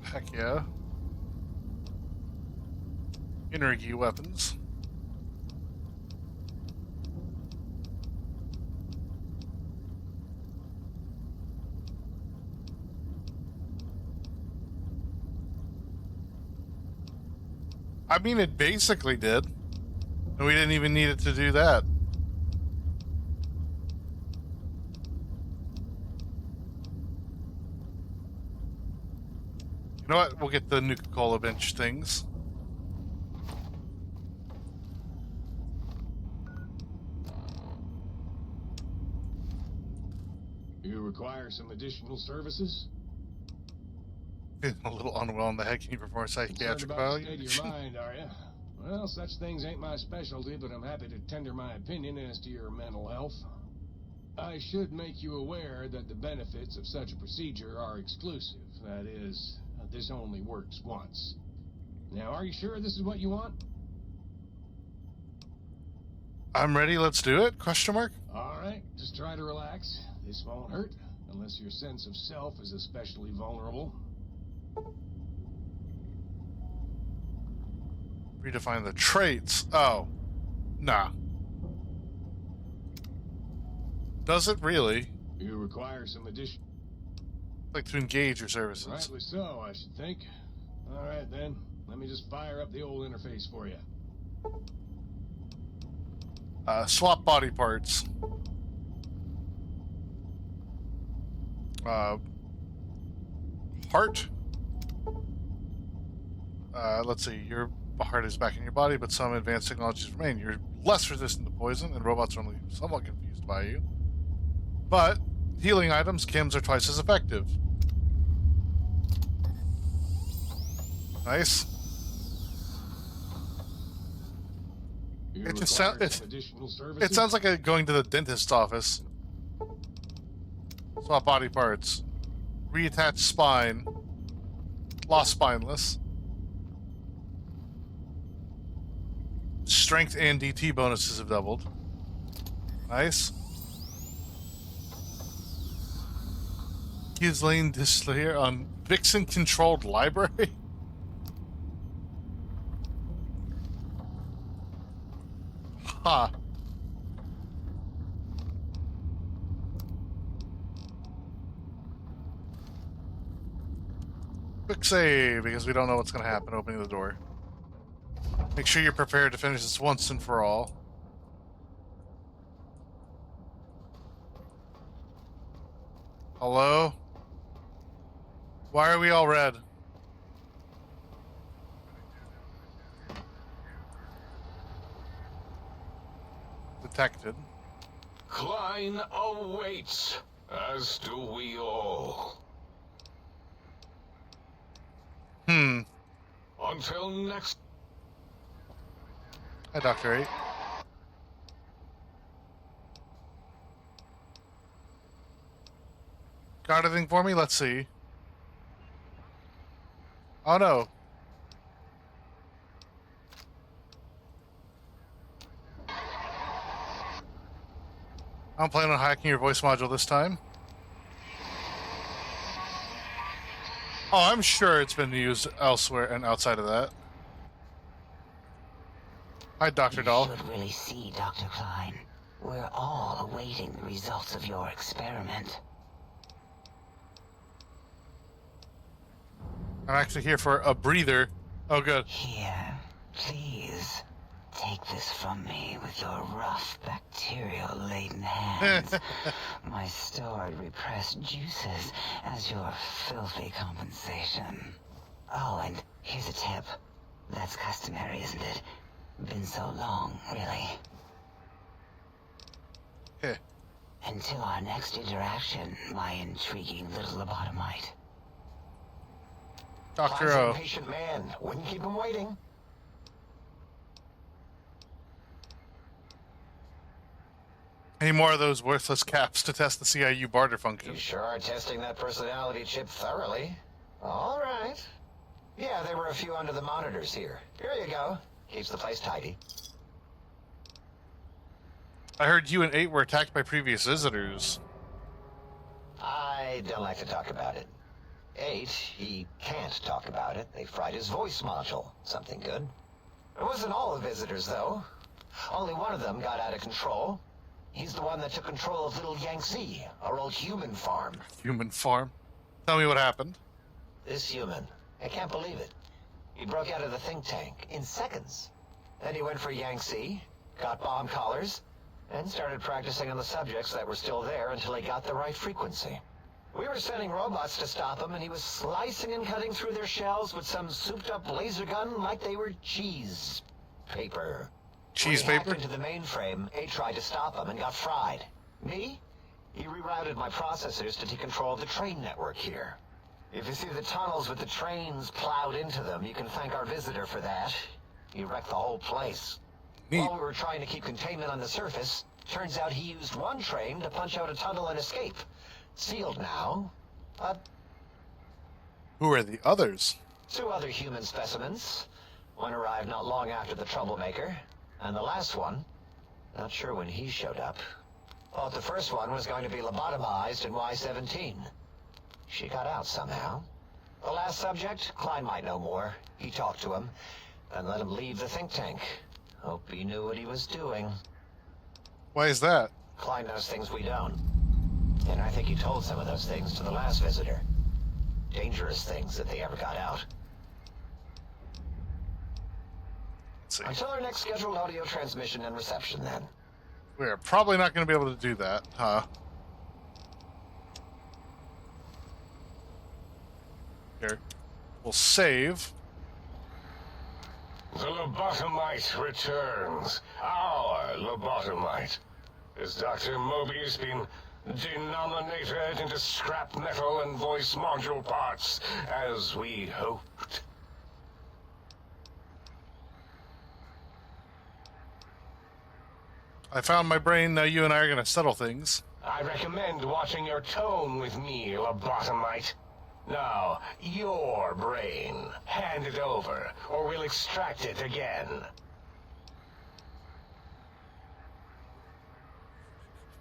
Heck yeah. Energy weapons. I mean, it basically did. And we didn't even need it to do that. You know what? We'll get the Nuka-Cola bench things. You require some additional services? Feeling a little unwell in the head. Can you perform psychiatric Concerned about the state of your evaluation? mind, are you? Well, such things ain't my specialty, but I'm happy to tender my opinion as to your mental health. I should make you aware that the benefits of such a procedure are exclusive. That is, this only works once. Now, are you sure this is what you want? I'm ready. Let's do it? Question mark? All right, just try to relax. This won't hurt, unless your sense of self is especially vulnerable. Redefine the traits. Oh. Nah. Does it really? You require some addition. Like to engage your services. Rightly so, I should think. All right, then. Let me just fire up the old interface for you. Swap body parts. Heart. Let's see. Your heart is back in your body, but some advanced technologies remain. You're less resistant to poison, and robots are only somewhat confused by you. But healing items, chems, are twice as effective. Nice. You It just require sounds some additional services? it sounds like going to the dentist's office. Swap body parts. Reattach spine. Lost spineless. Strength and DT bonuses have doubled. Nice. He's laying this here on Vixen controlled library. Ha. Quick save, because we don't know what's going to happen opening the door. Make sure you're prepared to finish this once and for all. Hello? Why are we all red? Detected. Klein awaits, as do we all. Until next. Hi, Dr. 8. Got anything for me? Let's see. Oh no. I'm planning on hacking your voice module this time. Oh, I'm sure it's been used elsewhere and outside of that. Hi, Dr. Doll. You should really see, Dr. Klein. We're all awaiting the results of your experiment. I'm actually here for a breather. Oh, good. Here, please. Take this from me with your rough, bacterial-laden hands. My stored, repressed juices as your filthy compensation. Oh, and here's a tip. That's customary, isn't it? Been so long, really. Heh. Until our next interaction, my intriguing little lobotomite. Dr. Klein's an O. impatient man. Wouldn't keep him waiting. Any more of those worthless caps to test the CIU barter function? You sure are testing that personality chip thoroughly. All right. Yeah, there were a few under the monitors here. Here you go. Keeps the place tidy. I heard you and 8 were attacked by previous visitors. I don't like to talk about it. 8, he can't talk about it. They fried his voice module. Something good. It wasn't all the visitors, though. Only one of them got out of control. He's the one that took control of Little Yangtze, our old human farm. Human farm. Tell me what happened. This human, I can't believe it. He broke out of the think tank in seconds. Then he went for Yangtze, got bomb collars, and started practicing on the subjects that were still there until he got the right frequency. We were sending robots to stop him, and he was slicing and cutting through their shells with some souped-up laser gun like they were cheese paper. Cheese When he paper? hacked into the mainframe, A tried to stop him and got fried. Me? He rerouted my processors to take control of the train network here. If you see the tunnels with the trains plowed into them, you can thank our visitor for that. He wrecked the whole place. Neat. While we were trying to keep containment on the surface, turns out he used one train to punch out a tunnel and escape. Sealed now. But Who are the others? 2 other human specimens. One arrived not long after the troublemaker. And the last one, not sure when he showed up. Thought the first one was going to be lobotomized in Y-17. She got out somehow. The last subject, Klein might know more. He talked to him, and let him leave the think tank. Hope he knew what he was doing. Why is that? Klein knows things we don't. And I think he told some of those things to the last visitor. dangerous things if they ever got out. Let's see. Until our next scheduled audio transmission and reception, then. We're probably not going to be able to do that, huh? Here. We'll save. The lobotomite returns. Our lobotomite. Has Dr. Mobius been denominated into scrap metal and voice module parts, as we hoped? I found my brain. Now you and I are going to settle things. I recommend watching your tone with me, lobotomite. Now, your brain. Hand it over, or we'll extract it again.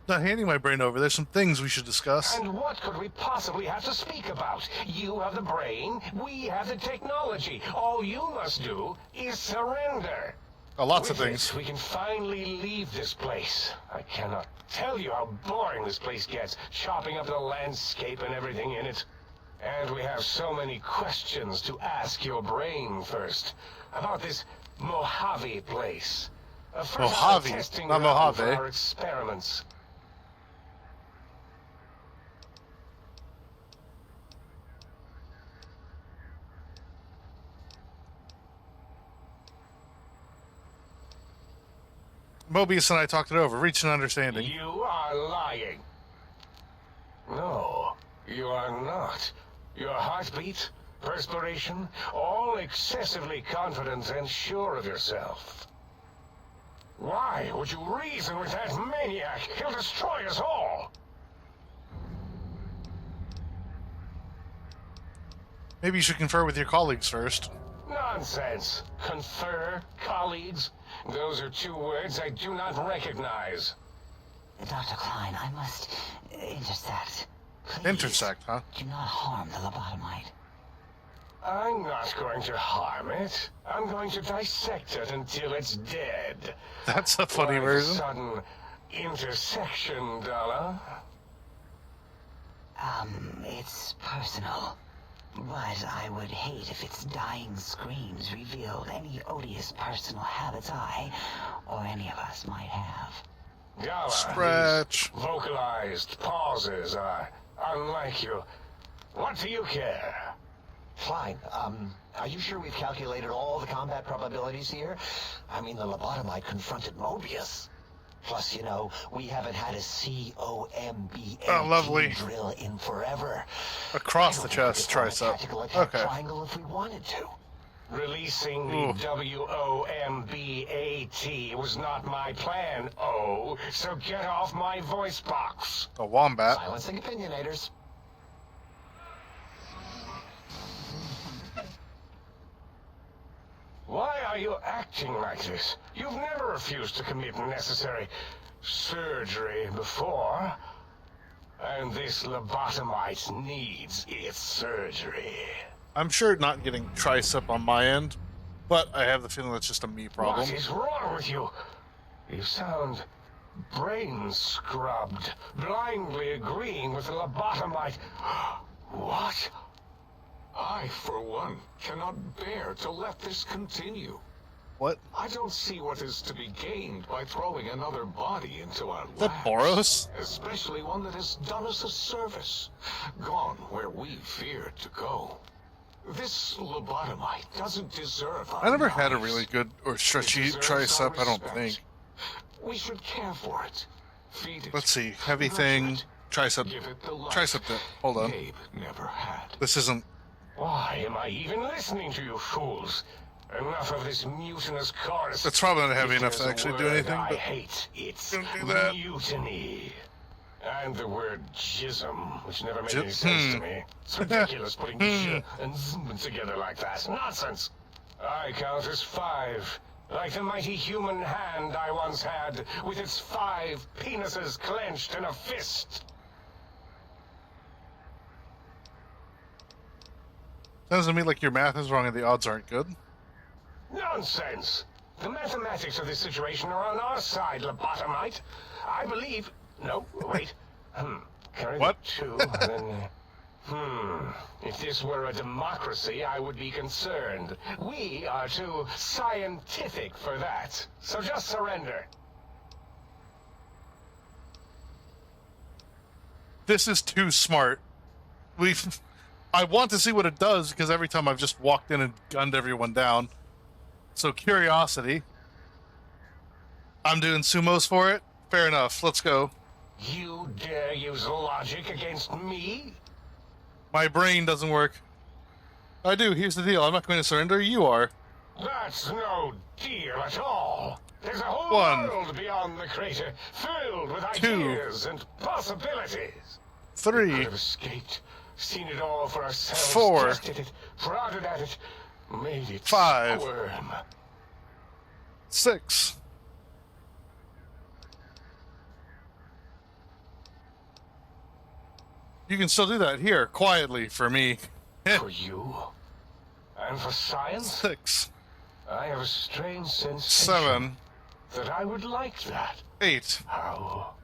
Not handing my brain over. There's some things we should discuss. And what could we possibly have to speak about? You have the brain, we have the technology. All you must do is surrender. Lots of With things. this, we can finally leave this place. I cannot tell you how boring this place gets, chopping up the landscape and everything in it. And we have so many questions to ask your brain first. About this Mojave place. A fertile Mojave, testing not ground for Mojave. our experiments. Mobius and I talked it over. Reached an understanding. You are lying. No, you are not. Your heartbeat, perspiration, all excessively confident and sure of yourself. Why would you reason with that maniac? He'll destroy us all. Maybe you should confer with your colleagues first. Nonsense. Confer, colleagues. Those are two words I do not recognize. Dr. Klein, I must intersect. Please, Intersect, huh? do not harm the lobotomite. I'm not going to harm it. I'm going to dissect it until it's dead. That's a funny Why version. the sudden intersection, Dalla? It's personal. But I would hate if its dying screams revealed any odious personal habits I, or any of us, might have. Dalla, Stretch. these vocalized pauses are unlike you. What do you care? Klein, are you sure we've calculated all the combat probabilities here? I mean, the lobotomite confronted Mobius. Plus, you know, we haven't had a COMBA Oh, lovely. drill in forever. Across the I don't think chest, we could form a tricep. tactical attack Okay. triangle if we wanted to. Releasing Ooh. the WOMBAT was not my plan, oh, so get off my voice box. A wombat. Silencing opinionators. Why are you acting like this? You've never refused to commit necessary surgery before. And this lobotomite needs its surgery. I'm sure not getting tricep on my end, but I have the feeling that's just a me problem. What is wrong with you? You sound brain scrubbed, blindly agreeing with the lobotomite. What? I, for one, cannot bear to let this continue. What? I don't see what is to be gained by throwing another body into our The laps. Boros? Especially one that has done us a service, gone where we feared to go. This lobotomite doesn't deserve our I never had a knives. really good or It stretchy deserves our tricep, I don't respect. think. We should care for it. Feed it. Let's see. Heavy nurture thing. it, Tricep. Give it the life Tricep dip. Hold on. Gabe never had. This isn't. Why am I even listening to you fools? Enough of this mutinous chorus. That's probably not heavy If enough to there's a actually do word anything, I but hate. It's don't do that. mutiny. And the word jism, which never made any Jis- sense to me. It's ridiculous putting j and zm together like that. Nonsense. I count as 5. Like the mighty human hand I once had, with its 5 penises clenched in a fist. Sounds to me like your math is wrong and the odds aren't good. Nonsense! The mathematics of this situation are on our side, lobotomite. I believe... No, wait. Carry What? the 2, and then If this were a democracy, I would be concerned. We are too scientific for that. So just surrender. This is too smart. I want to see what it does because every time I've just walked in and gunned everyone down. So curiosity. I'm doing sumos for it. Fair enough. Let's go. You dare use logic against me? My brain doesn't work. I do. Here's the deal. I'm not going to surrender. You are. That's no deal at all. There's a whole world beyond the crater, filled with ideas and possibilities. 3. We could have escaped, seen it all for ourselves, 4. tested it, prodded at it, made it 5. squirm. 6. You can still do that here, quietly, for me. For you? And for science? 6. I have a strange sensation 7. that I would like that. 8. How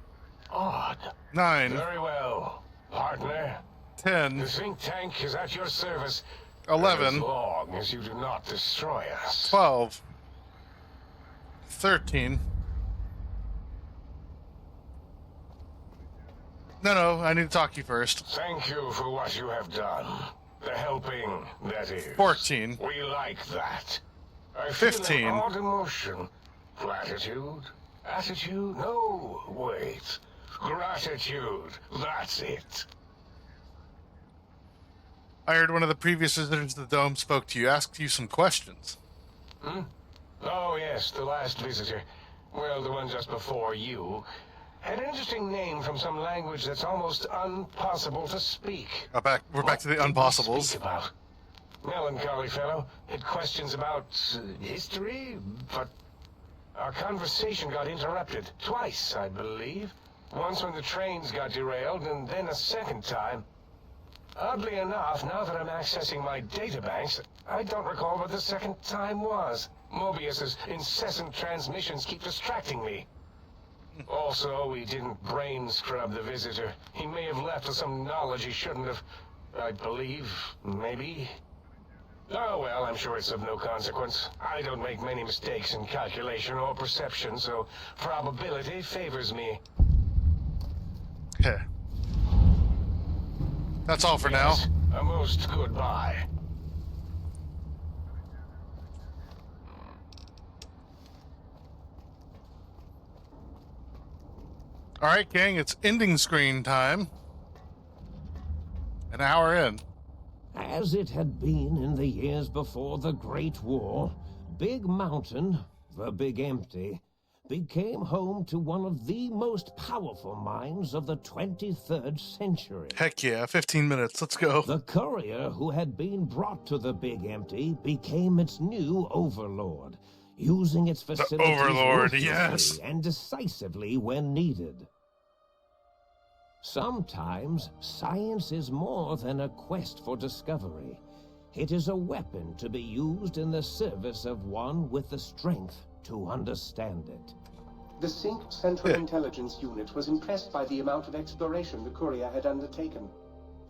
odd. 9. Very well, partner. 10. The think tank is at your service. 11. As long as you do not destroy us. 12. 13. No, I need to talk to you first. Thank you for what you have done. The helping, that is. 14. We like that. I 15. feel an odd emotion. Platitude? Attitude? No, wait. Gratitude. That's it. I heard one of the previous visitors to the dome spoke to you, asked you some questions. Oh, yes, the last visitor. Well, the one just before you. Had an interesting name from some language that's almost impossible to speak. We're back to the What did we unpossibles. speak about? Melancholy fellow. Had questions about history, but our conversation got interrupted twice, I believe. Once when the trains got derailed, and then a second time. Oddly enough, now that I'm accessing my databanks, I don't recall what the second time was. Mobius's incessant transmissions keep distracting me. Also, we didn't brain scrub the visitor. He may have left with some knowledge he shouldn't have. I believe, maybe. Oh, well, I'm sure it's of no consequence. I don't make many mistakes in calculation or perception, so probability favors me. Heh. That's all for Yes, now. a most goodbye. Alright, gang, it's ending screen time. An hour in. As it had been in the years before the Great War, Big Mountain, the Big Empty, became home to one of the most powerful minds of the 23rd century. Heck yeah, 15 minutes. Let's go. The courier who had been brought to the Big Empty became its new overlord, using its facilities overlord, ruthlessly yes. and decisively when needed. Sometimes, science is more than a quest for discovery. It is a weapon to be used in the service of one with the strength to understand it. The Sync Central Intelligence Unit was impressed by the amount of exploration the courier had undertaken.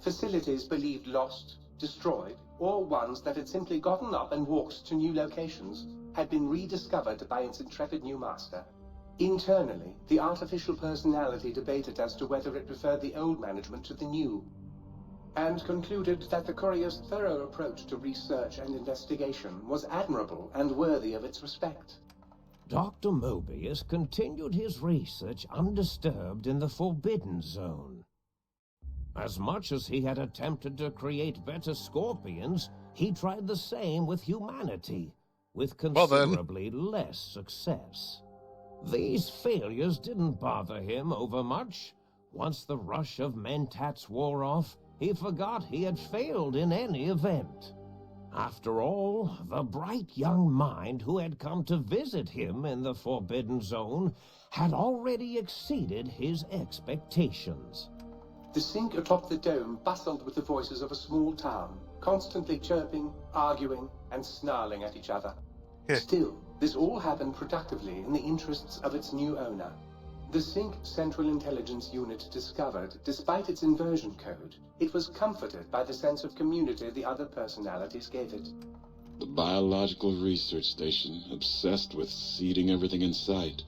Facilities believed lost, destroyed, or ones that had simply gotten up and walked to new locations had been rediscovered by its intrepid new master. Internally, the artificial personality debated as to whether it preferred the old management to the new, and concluded that the courier's thorough approach to research and investigation was admirable and worthy of its respect. Dr. Mobius continued his research undisturbed in the Forbidden Zone. As much as he had attempted to create better scorpions, he tried the same with humanity, with considerably less success. These failures didn't bother him overmuch. Once the rush of mentats wore off, he forgot he had failed in any event. After all, the bright young mind who had come to visit him in the Forbidden Zone had already exceeded his expectations. The Sync atop the dome bustled with the voices of a small town, constantly chirping, arguing, and snarling at each other. Still, this all happened productively in the interests of its new owner. The Sync Central Intelligence Unit discovered, despite its inversion code, it was comforted by the sense of community the other personalities gave it. The Biological Research Station, obsessed with seeding everything in sight,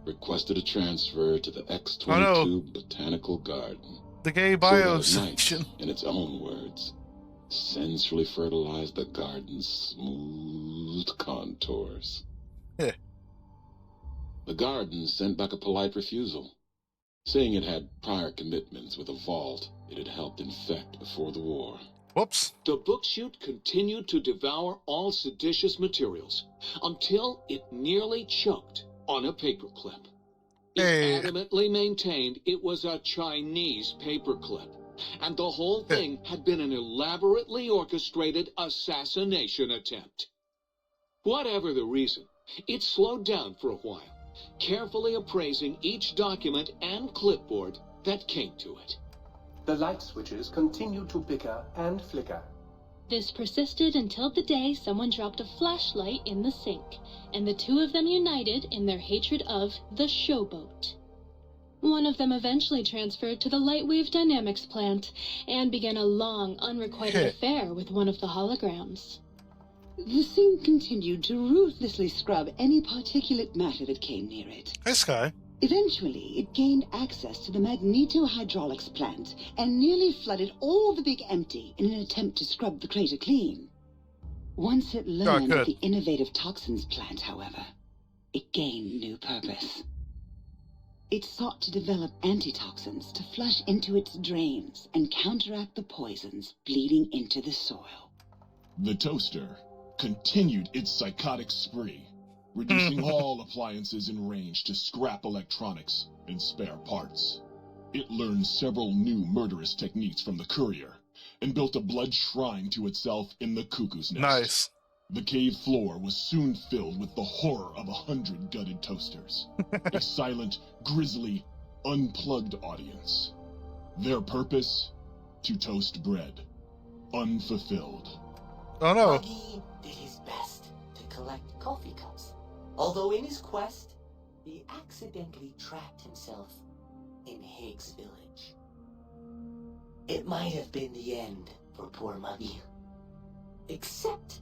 requested a transfer to the X-22 Botanical Garden. The gay So bio that at night, section. in its own words, sensually fertilized the garden's smooth contours. The garden sent back a polite refusal, saying it had prior commitments with a vault it had helped infect before the war. Whoops. The book chute continued to devour all seditious materials until it nearly choked on a paperclip. Hey. It adamantly maintained it was a Chinese paperclip, and the whole thing had been an elaborately orchestrated assassination attempt. Whatever the reason, it slowed down for a while, carefully appraising each document and clipboard that came to it. The light switches continued to bicker and flicker. This persisted until the day someone dropped a flashlight in the sink, and the two of them united in their hatred of the showboat. One of them eventually transferred to the Lightwave Dynamics plant and began a long, unrequited affair with one of the holograms. The sink continued to ruthlessly scrub any particulate matter that came near it. Hey, Sky. Eventually, it gained access to the magneto-hydraulics plant and nearly flooded all the Big Empty in an attempt to scrub the crater clean. Once it learned of the innovative toxins plant, however, it gained new purpose. It sought to develop antitoxins to flush into its drains and counteract the poisons bleeding into the soil. The toaster continued its psychotic spree, reducing all appliances in range to scrap electronics and spare parts. It learned several new murderous techniques from the courier and built a blood shrine to itself in the cuckoo's nest. Nice. The cave floor was soon filled with the horror of 100 gutted toasters. A silent, grisly, unplugged audience. Their purpose? To toast bread. Unfulfilled. Oh no. Muggy did his best to collect coffee cups. Although in his quest, he accidentally trapped himself in Higgs village. It might have been the end for poor Muggy. Except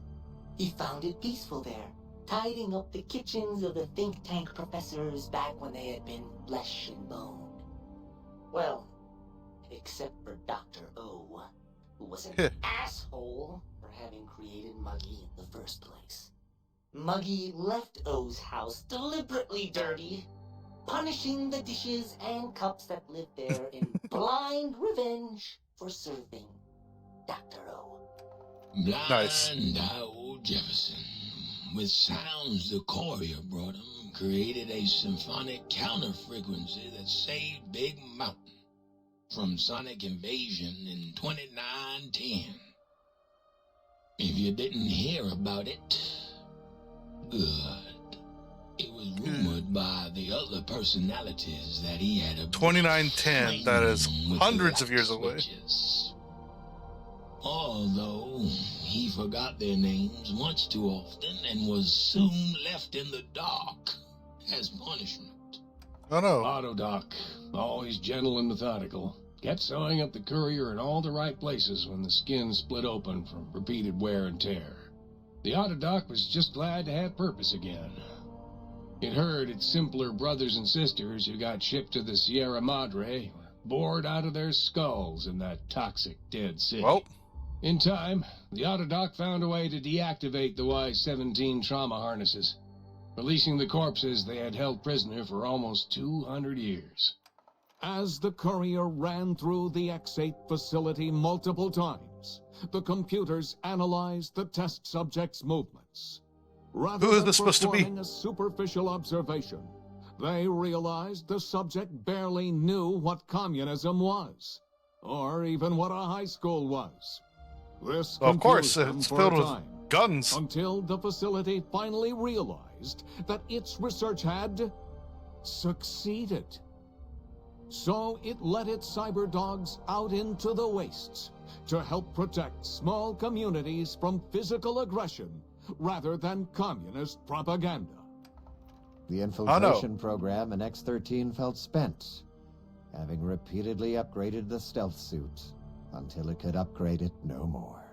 he found it peaceful there, tidying up the kitchens of the think tank professors back when they had been flesh and bone. Well, except for Dr. O, who was an asshole for having created Muggy in the first place. Muggy left O's house deliberately dirty, punishing the dishes and cups that lived there in blind revenge for serving Dr. O. Blind old Jefferson, with sounds the courier brought him, created a symphonic counter-frequency that saved Big Mountain from sonic invasion in 2910. If you didn't hear about it, good. It was rumored by the other personalities that he had a 2910, that is hundreds of years away. Although he forgot their names much too often and was soon left in the dark as punishment. Oh no. Autodoc, always gentle and methodical, kept sewing up the courier in all the right places when the skin split open from repeated wear and tear. The Autodoc was just glad to have purpose again. It heard its simpler brothers and sisters who got shipped to the Sierra Madre were bored out of their skulls in that toxic dead city. Well, in time, the Autodoc found a way to deactivate the Y-17 trauma harnesses, releasing the corpses they had held prisoner for almost 200 years. As the courier ran through the X-8 facility multiple times, the computers analyzed the test subject's movements. Rather Who is than this supposed to be? performing a superficial observation, they realized the subject barely knew what communism was, or even what a high school was. This of course, confused them it's for filled a with time, guns. until the facility finally realized that its research had succeeded. So it let its cyber dogs out into the wastes to help protect small communities from physical aggression rather than communist propaganda. The infiltration program in X-13 felt spent, having repeatedly upgraded the stealth suit until it could upgrade it no more.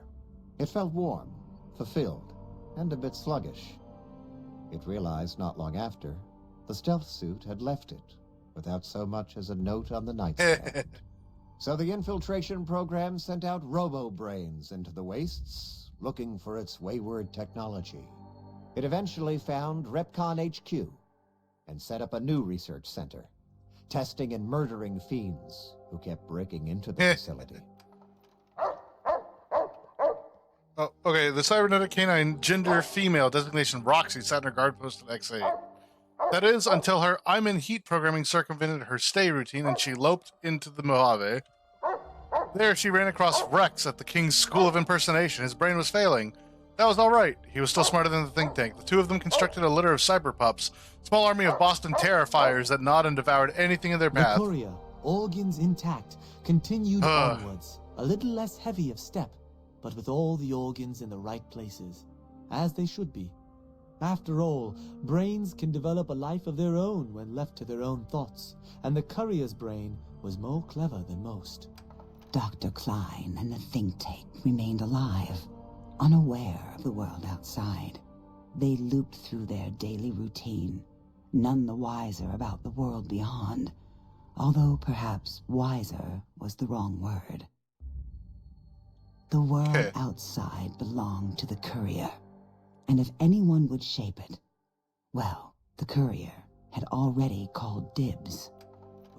It felt warm, fulfilled, and a bit sluggish. It realized not long after, the stealth suit had left it without so much as a note on the nightstand. So the infiltration program sent out robo-brains into the wastes, looking for its wayward technology. It eventually found Repcon HQ and set up a new research center, testing and murdering fiends who kept breaking into the facility. Oh, okay, the cybernetic canine, gender female, designation Roxy, sat in her guard post at X8. That is, until her I'm in heat programming circumvented her stay routine and she loped into the Mojave. There, she ran across Rex at the King's School of Impersonation. His brain was failing. That was all right. He was still smarter than the think tank. The two of them constructed a litter of cyber pups, small army of Boston Terrifiers that gnawed and devoured anything in their path. The courier, organs intact, continued onwards, a little less heavy of step, but with all the organs in the right places, as they should be. After all, brains can develop a life of their own when left to their own thoughts, and the courier's brain was more clever than most. Dr. Klein and the think tank remained alive, unaware of the world outside. They looped through their daily routine, none the wiser about the world beyond, although perhaps wiser was the wrong word. The world outside belonged to the courier, and if anyone would shape it, well, the courier had already called dibs.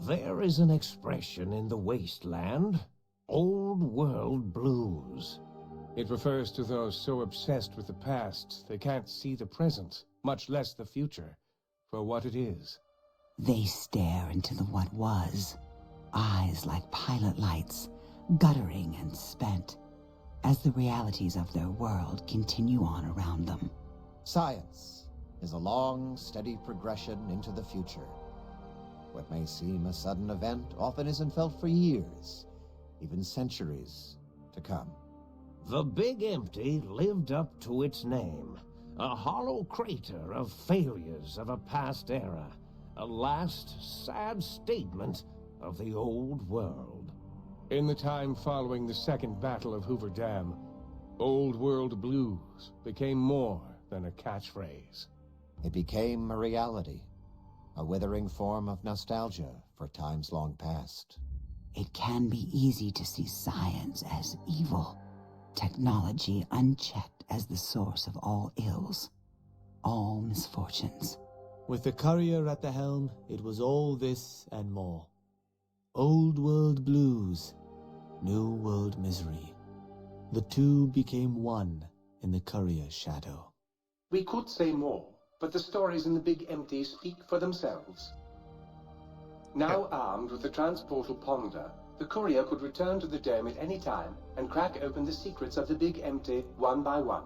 There is an expression in the wasteland, old world blues. It refers to those so obsessed with the past they can't see the present, much less the future, for what it is. They stare into the what was, eyes like pilot lights, guttering and spent, as the realities of their world continue on around them. Science is a long, steady progression into the future. What may seem a sudden event often isn't felt for years, even centuries to come. The Big Empty lived up to its name. A hollow crater of failures of a past era. A last, sad statement of the old world. In the time following the Second Battle of Hoover Dam, Old World Blues became more than a catchphrase. It became a reality, a withering form of nostalgia for times long past. It can be easy to see science as evil, technology unchecked as the source of all ills, all misfortunes. With the courier at the helm, it was all this and more. Old world blues, new world misery. The two became one in the courier's shadow. We could say more, but the stories in the Big Empty speak for themselves. Now armed with the transportal Ponder, the courier could return to the dome at any time and crack open the secrets of the Big Empty one by one.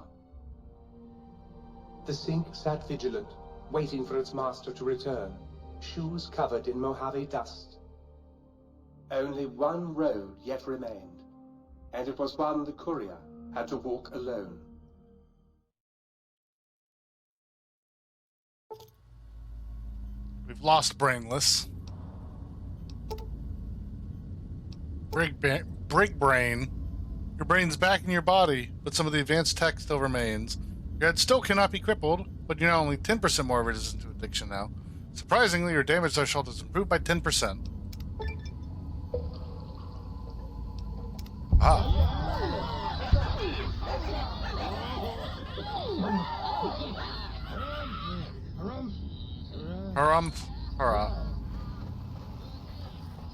The sink sat vigilant, waiting for its master to return, shoes covered in Mojave dust. Only one road yet remained, and it was one the courier had to walk alone. We've lost Brainless. Break brain. Your brain's back in your body, but some of the advanced tech still remains. Your head still cannot be crippled, but you're now only 10% more resistant to addiction now. Surprisingly, your damage threshold has improved by 10%. Hurrah.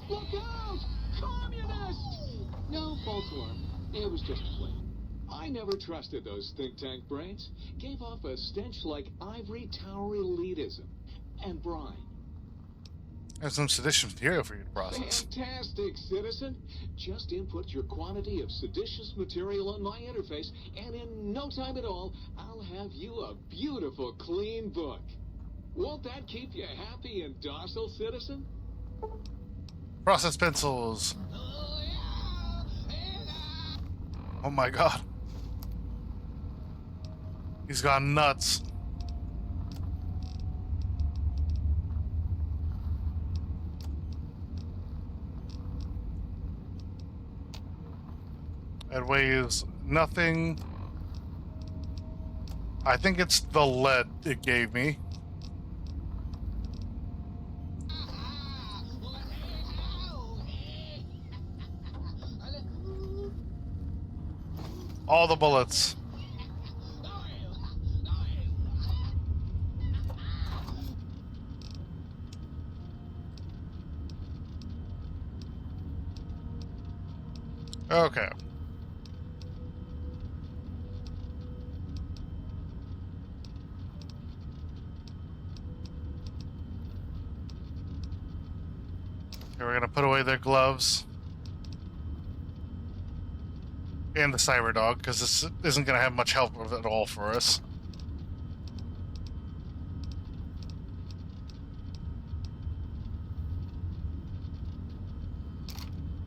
Look out! Communists! No, false alarm. It was just a fling. I never trusted those think tank brains. Gave off a stench like ivory tower elitism. And brine. There's some seditious material for you to process. Fantastic, citizen. Just input your quantity of seditious material on my interface, and in no time at all, I'll have you a beautiful, clean book. Won't that keep you happy and docile, citizen? Process pencils. Oh my god. He's gone nuts. It weighs nothing. I think it's the lead it gave me. All the bullets. Okay. Okay, we're gonna put away their gloves. And the cyber dog, because this isn't gonna have much help at all for us.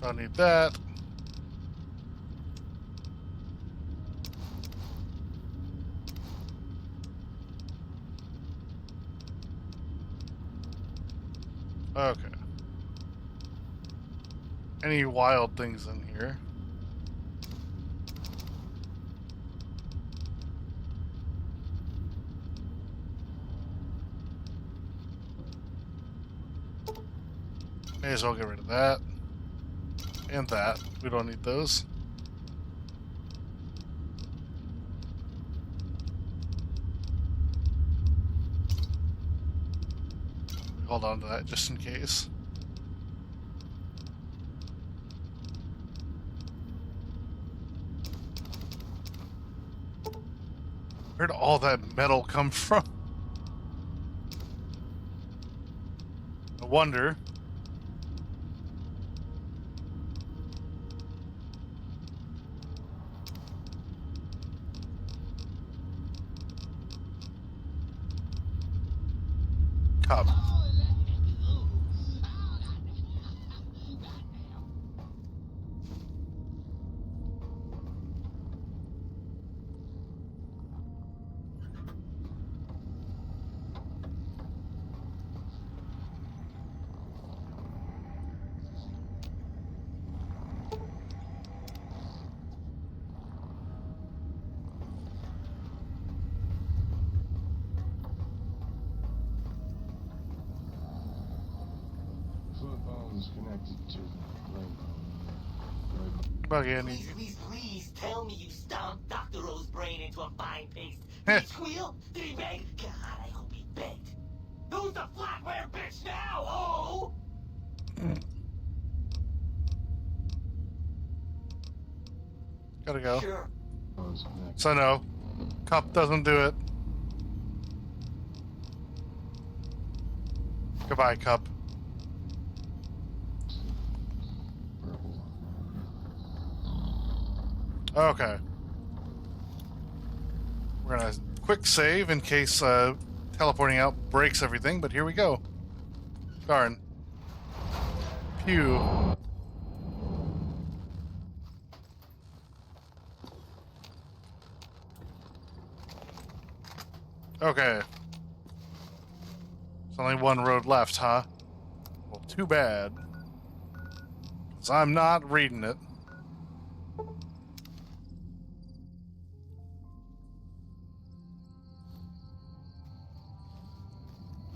Don't need that. Okay. Any wild things in here? May as well get rid of that. And that. We don't need those. Hold on to that just in case. Where'd all that metal come from? I wonder. Cup. Connected to the brain. Please tell me you stomped Dr. O's brain into a fine paste. Did he squeal? Did he beg? God, I hope he begged. Who's the flatware bitch now, oh? Gotta go. Sure. So no. Cup doesn't do it. Goodbye, Cup. Okay. We're gonna quick save in case teleporting out breaks everything, but here we go. Darn. Pew. Okay. There's only one road left, huh? Well, too bad. 'Cause I'm not reading it.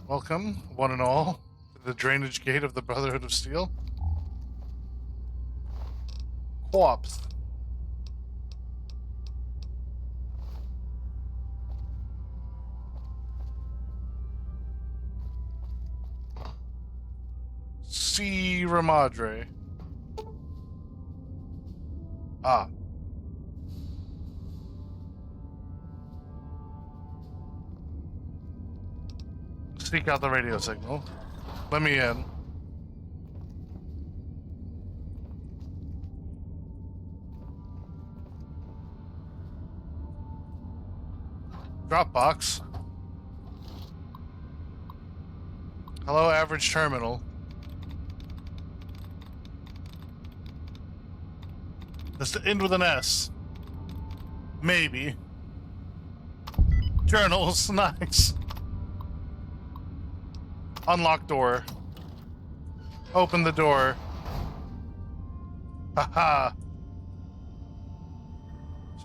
Welcome, one and all, to the drainage gate of the Brotherhood of Steel. Co-ops. Sierra Madre. Ah. Seek out the radio signal. Let me in. Dropbox. Hello, average terminal. Does it end with an S? Maybe. Journals, nice. Unlock door. Open the door. Haha.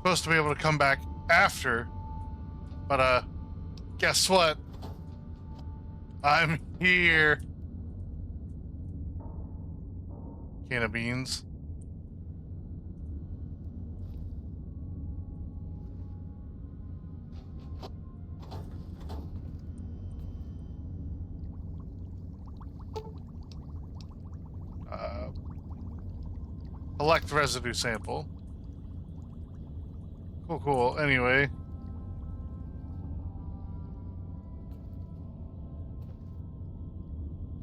Supposed to be able to come back after, but guess what? I'm here. Can of beans. Collect residue sample. Cool. Anyway.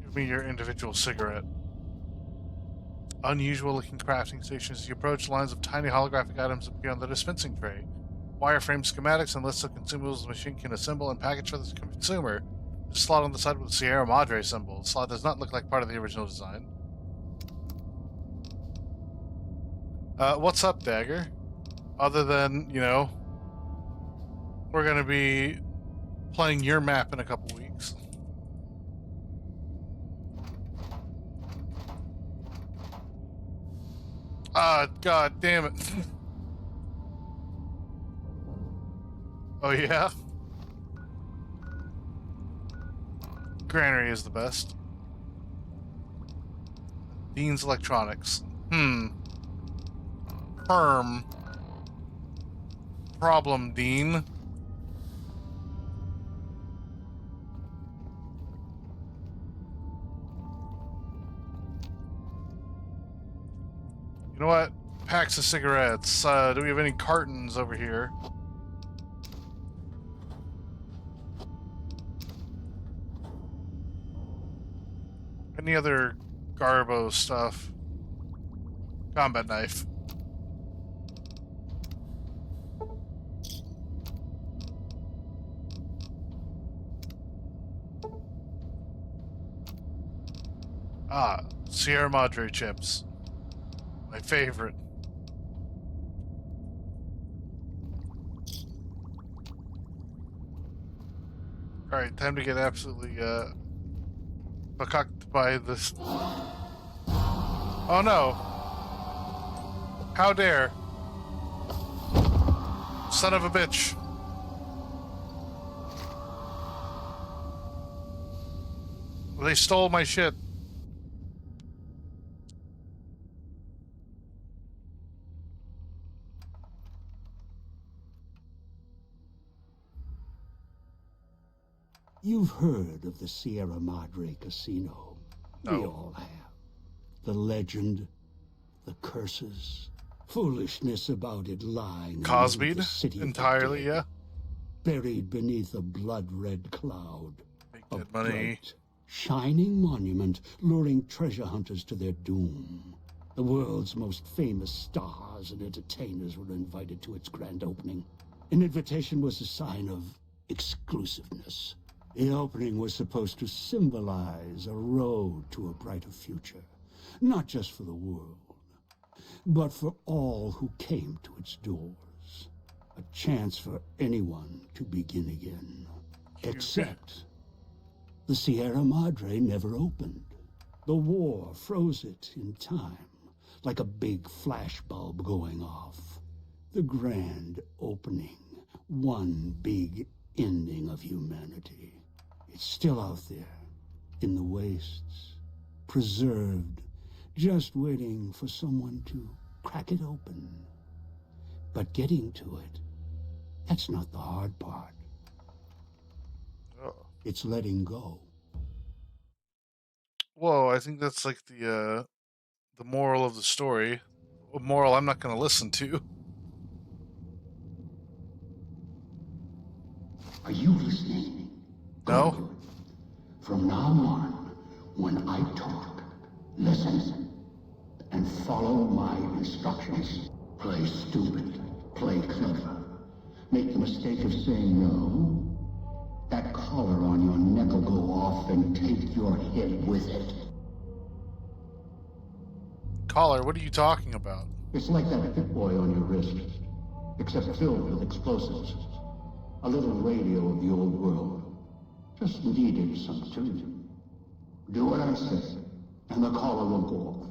Give me your individual cigarette. Unusual looking crafting station as you approach, lines of tiny holographic items appear on the dispensing tray. Wireframe schematics and lists of consumables the machine can assemble and package for the consumer. There's a slot on the side with the Sierra Madre symbol. The slot does not look like part of the original design. What's up, Dagger? Other than, you know, we're gonna be playing your map in a couple weeks. God damn it. Oh, yeah? Granary is the best. Dean's Electronics. Problem, Dean. You know what? Packs of cigarettes. Do we have any cartons over here? Any other Garbo stuff? Combat knife. Sierra Madre chips. My favorite. Alright, time to get absolutely, fucked by this. Oh no! How dare! Son of a bitch! They stole my shit. You've heard of the Sierra Madre Casino. No. We all have. The legend, the curses, foolishness about it lying Cosby'd in the city entirely, yeah. Buried beneath a blood-red cloud. Big dead money. Bright, shining monument luring treasure hunters to their doom. The world's most famous stars and entertainers were invited to its grand opening. An invitation was a sign of exclusiveness. The opening was supposed to symbolize a road to a brighter future, not just for the world, but for all who came to its doors. A chance for anyone to begin again. Except the Sierra Madre never opened. The war froze it in time, like a big flashbulb going off. The grand opening, one big ending of humanity. It's still out there, in the wastes, preserved, just waiting for someone to crack it open. But getting to it, that's not the hard part. Oh. It's letting go. Whoa, I think that's like the moral of the story. A moral I'm not going to listen to. Are you listening? No? Good. From now on, when I talk, listen and follow my instructions. Play stupid, play clever. Make the mistake of saying no. That collar on your neck will go off and take your head with it. Collar, what are you talking about? It's like that Pip Boy on your wrist, except filled with explosives. A little radio of the old world. Just needed some tuning. Do what I say, and the collar will go off.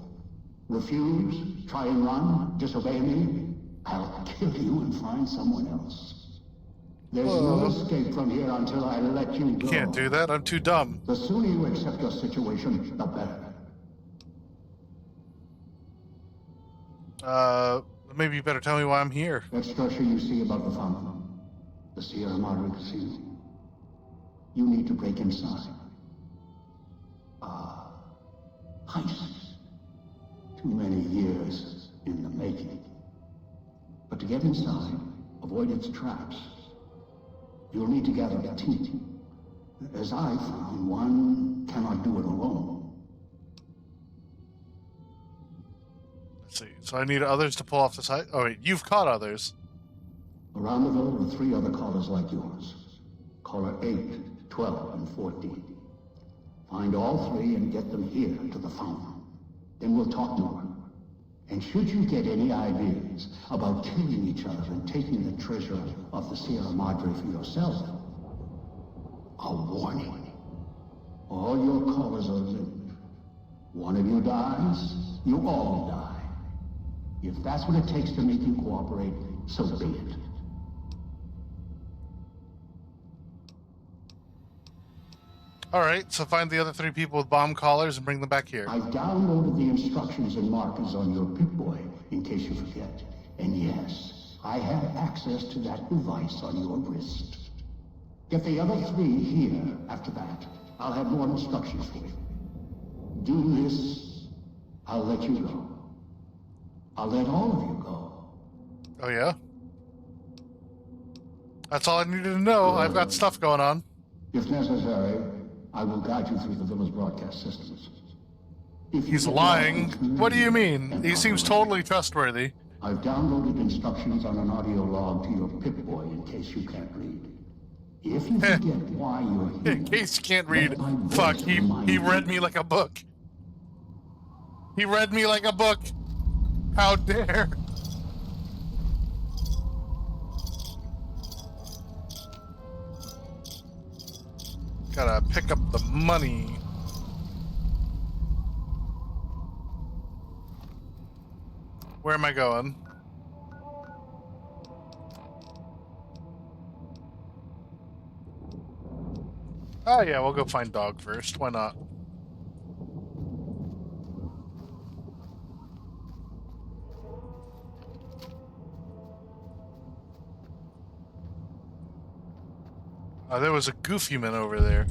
Refuse, try and run, disobey me, I'll kill you and find someone else. There's no escape from here until I let you go. Can't do that. I'm too dumb. The sooner you accept your situation, the better. Maybe you better tell me why I'm here. That structure you see above the fountain, the Sierra Madre Casino. You need to break inside. Heist. Too many years in the making. But to get inside, avoid its traps, you'll need to gather a team. As I found, one cannot do it alone. Let's see. So I need others to pull off the side. Oh wait, you've caught others. Around the villa are 3 other callers like yours. Caller 8, 12, and 14. Find all 3 and get them here to the fountain. Then we'll talk more. And should you get any ideas about killing each other and taking the treasure of the Sierra Madre for yourself, a warning. All your callers are linked. One of you dies, you all die. If that's what it takes to make you cooperate, so be it. Alright, so find the other 3 people with bomb collars and bring them back here. I've downloaded the instructions and markers on your Pip-Boy, in case you forget. And yes, I have access to that device on your wrist. Get the other 3 here. After that, I'll have more instructions for you. Do this, I'll let you go. I'll let all of you go. Oh yeah? That's all I needed to know. I've got stuff going on. If necessary, I will guide you through the villa's broadcast systems. He's lying. What do you mean? He seems totally trustworthy. I've downloaded instructions on an audio log to your Pip-Boy in case you can't read. If you forget why you're here... In case you can't read, fuck, he read me like a book. He read me like a book. How dare. Gotta pick up the money. Where am I going? Oh yeah, we'll go find Dog first. Why not? Oh, there was a goofy man over there.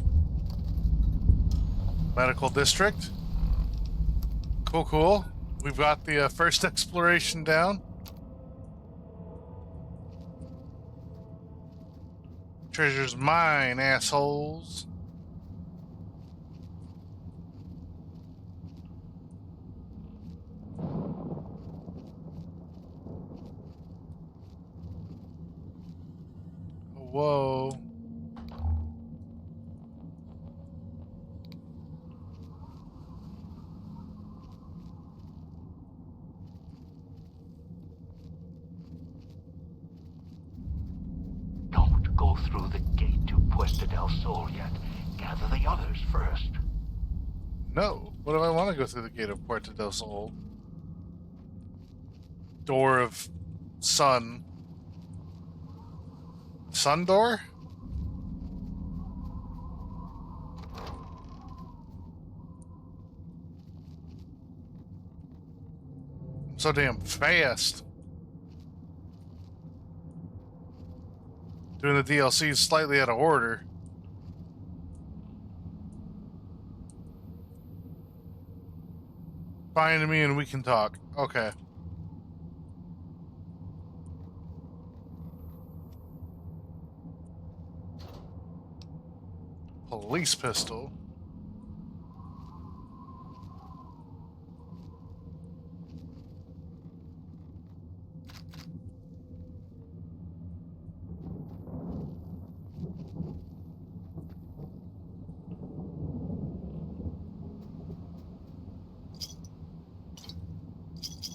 Medical district. Cool, cool. We've got the first exploration down. Treasure's mine, assholes. Whoa. Don't go through the gate to Puerto del Sol yet. Gather the others first. No. What if I want to go through the gate of Puerto del Sol? Door of Sun. Sun door? I'm so damn fast. Doing the DLC is slightly out of order. Find me and we can talk. Okay. Police pistol.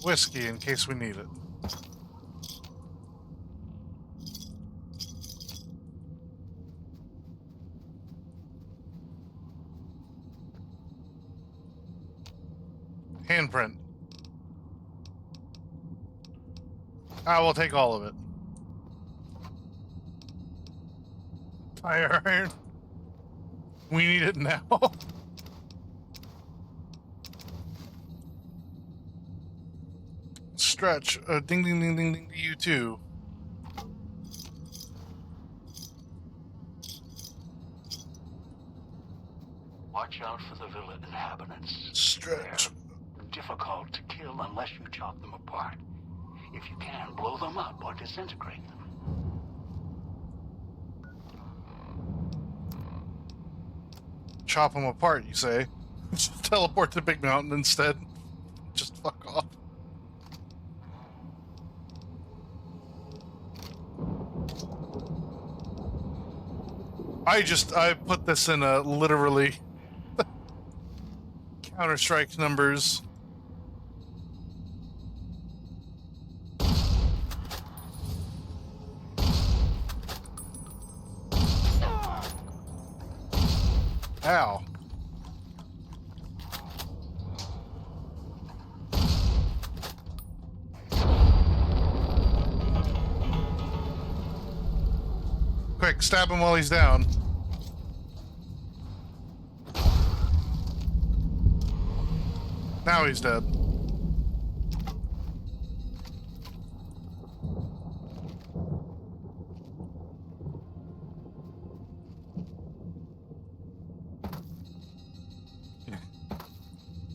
Whiskey in case we need it. Handprint. I will take all of it. Tire iron. We need it now. Stretch. Ding, ding, ding, ding, ding to you too. Watch out for the villa inhabitants. Stretch. They're difficult to kill unless you chop them apart. If you can, blow them up or disintegrate them. Chop them apart, you say? Just teleport to the big mountain instead. Just fuck off. I put this in a literally Counter-Strike numbers. Ow. Quick, stab him while he's down. Now he's dead.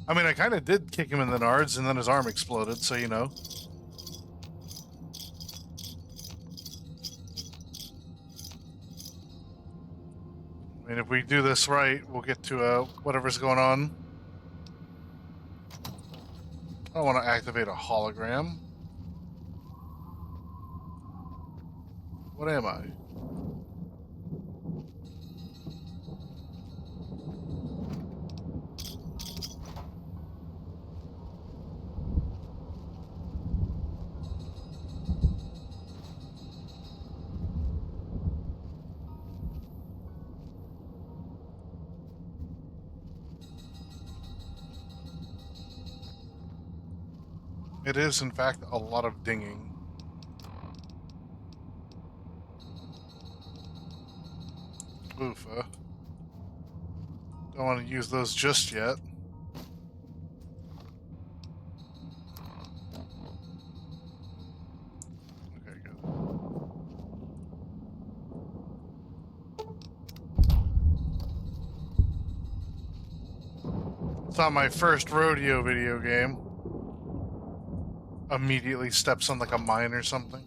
I mean, I kind of did kick him in the nards, and then his arm exploded, so you know. I mean, if we do this right, we'll get to whatever's going on. I don't want to activate a hologram. What am I? It is, in fact, a lot of dinging. Oof. Don't want to use those just yet. Okay, good. It's not my first rodeo video game. Immediately steps on like a mine or something.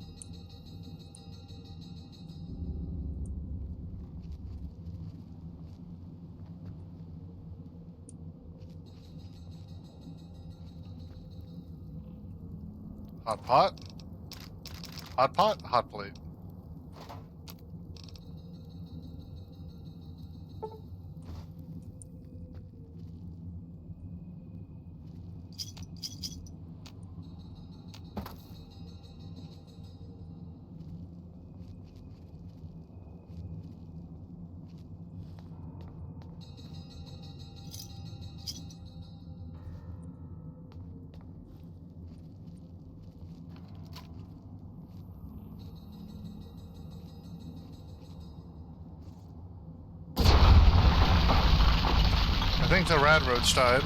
Hot pot? Hot pot? Hot plate. I think the rad roach died.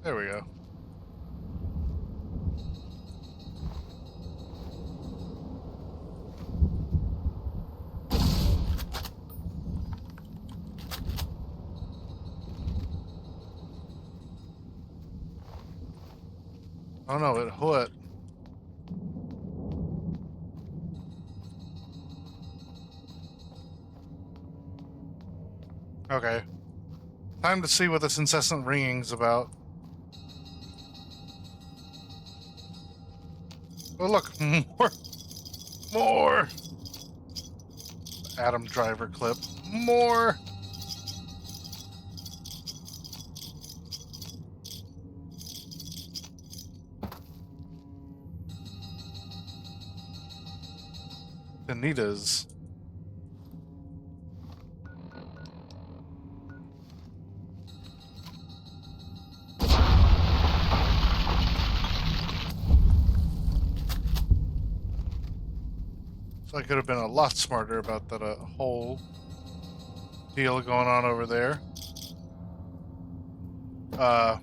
There we go. Oh no, it hit. Okay. Time to see what this incessant ringing's about. Oh look, more! More! Adam Driver clip. More! Anita's. So I could have been a lot smarter about that whole deal going on over there. Uh-oh.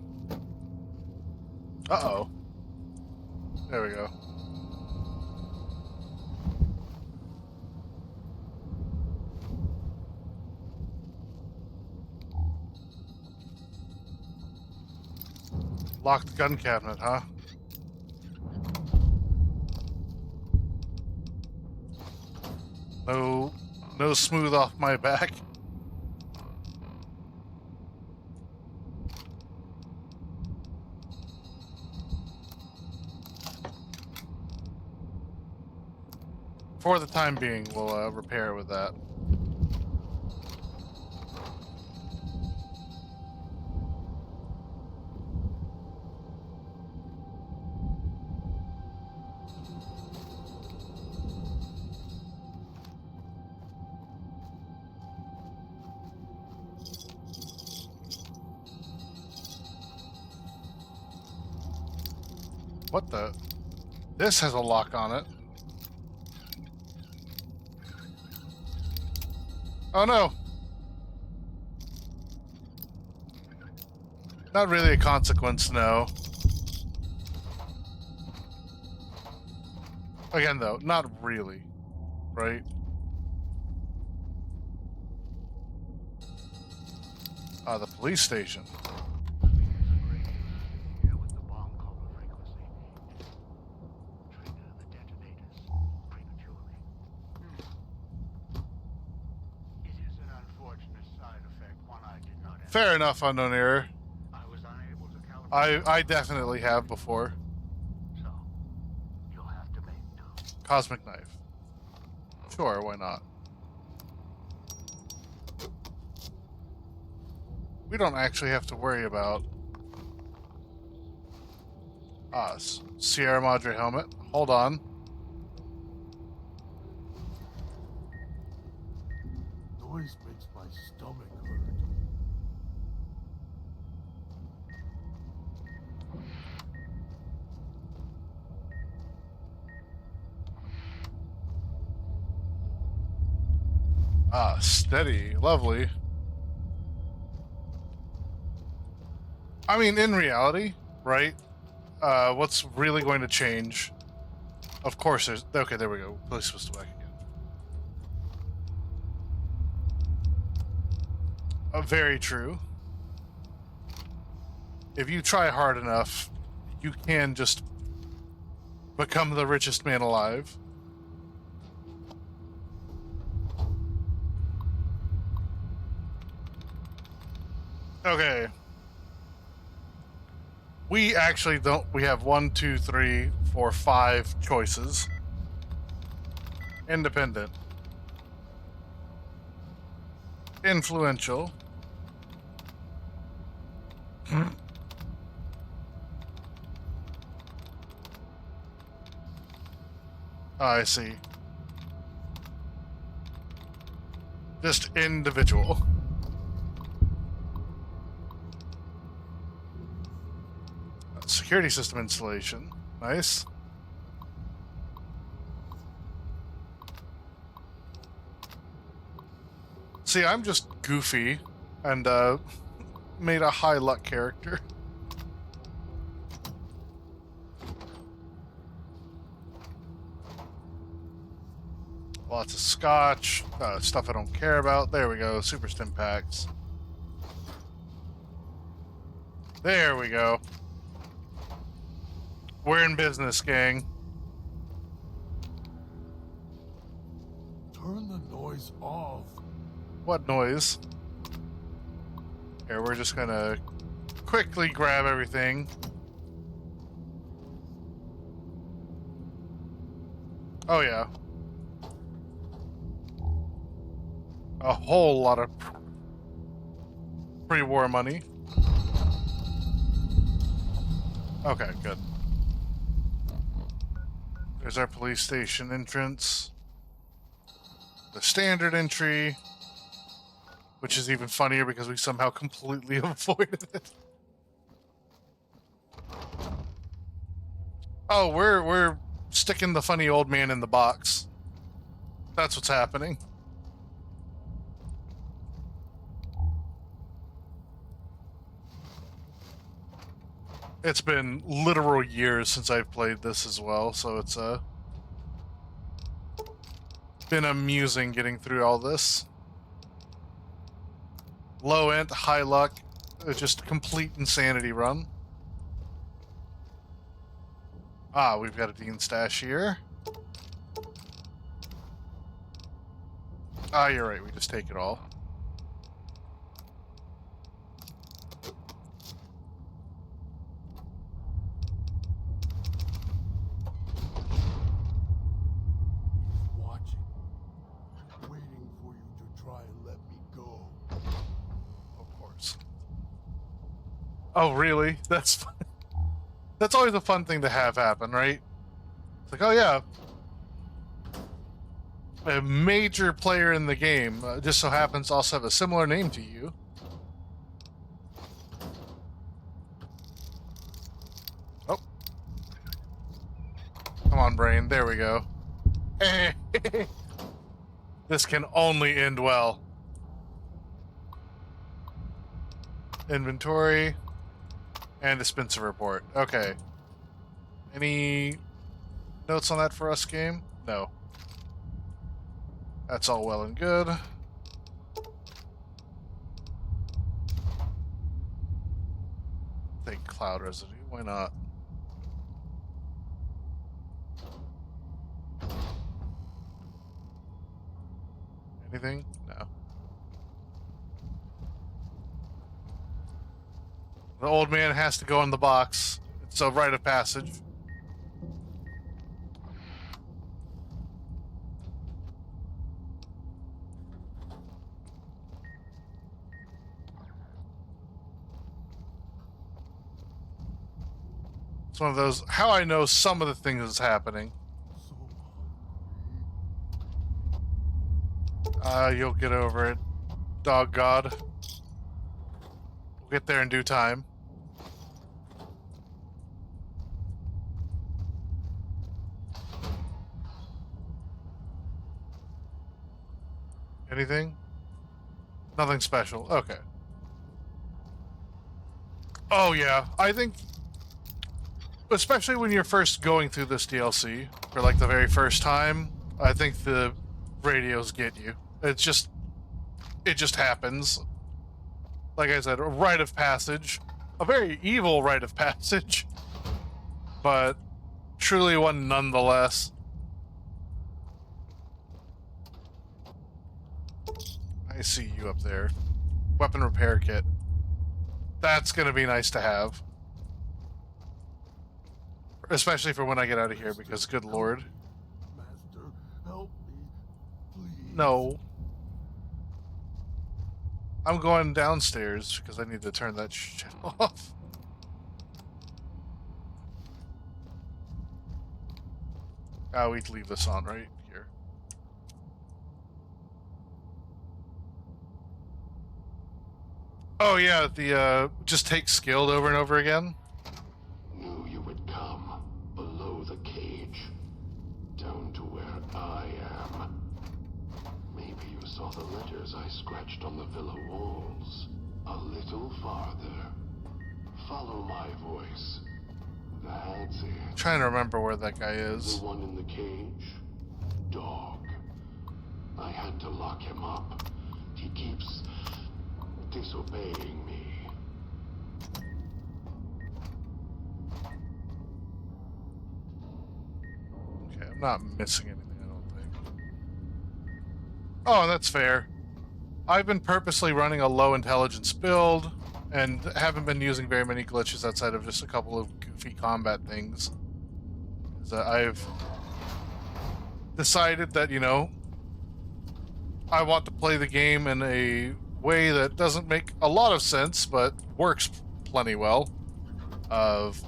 There we go. Locked gun cabinet, huh? No smooth off my back. For the time being, we'll repair with that. What the? This has a lock on it. Oh no! Not really a consequence, no. Again, though, not really, right? The police station. Fair enough, unknown error. I definitely have before. So, you'll have to make do. Cosmic knife. Sure, why not? We don't actually have to worry about us. Sierra Madre helmet. Hold on. Noise makes my stomach hurt. Steady. Lovely. I mean, in reality, right? What's really going to change? Of course, there's... Okay, there we go. Police was back again. Very true. If you try hard enough, you can just become the richest man alive. Okay. We actually don't... We have 1, 2, 3, 4, 5 choices. Independent. Influential. I see. Just individual. Security system installation. Nice. See, I'm just goofy and made a high luck character. Lots of scotch, stuff I don't care about. There we go, super stim packs. There we go. We're in business, gang. Turn the noise off. What noise? Here, we're just gonna quickly grab everything. Oh yeah. A whole lot of pre-war money. Okay, good. There's our police station entrance. the standard entry, which is even funnier because we somehow completely avoided it. Oh, we're sticking the funny old man in the box. That's what's happening. It's been literal years since I've played this as well, so it's been amusing getting through all this. Low ent, high luck, just complete insanity run. Ah, we've got a Dean stash here. Ah, you're right, we just take it all. Oh, really? That's fun. That's always a fun thing to have happen, right? It's like, oh yeah, a major player in the game just so happens to also have a similar name to you. Oh. Come on, brain. There we go. This can only end well. Inventory. And dispenser report. Okay. Any notes on that for us, game? No. That's all well and good. Take cloud residue. Why not? Anything? No. The old man has to go in the box. It's a rite of passage. It's one of those, how I know some of the things that's happening. You'll get over it, dog god. We'll get there in due time. Anything? Nothing special. Okay. Oh yeah, I think, especially when you're first going through this DLC for like the very first time, I think the radios get you. It just happens. Like I said, a rite of passage, a very evil rite of passage, but truly one nonetheless. I see you up there. Weapon repair kit. That's gonna be nice to have. Especially for when I get out of here, because good lord. Master, help me, please. No. I'm going downstairs because I need to turn that shit off. We'd leave this on right here. Oh yeah, the just take skilled over and over again. Knew you would come below the cage, down to where I am. Maybe you saw the letters I scratched on the villa walls. A little farther. Follow my voice. That's it. I'm trying to remember where that guy is. The one in the cage? Dog. I had to lock him up. He keeps disobeying me. Okay, I'm not missing anything, I don't think. Oh, that's fair. I've been purposely running a low intelligence build and haven't been using very many glitches outside of just a couple of goofy combat things. I've decided that, you know, I want to play the game in a way that doesn't make a lot of sense, but works plenty well. Of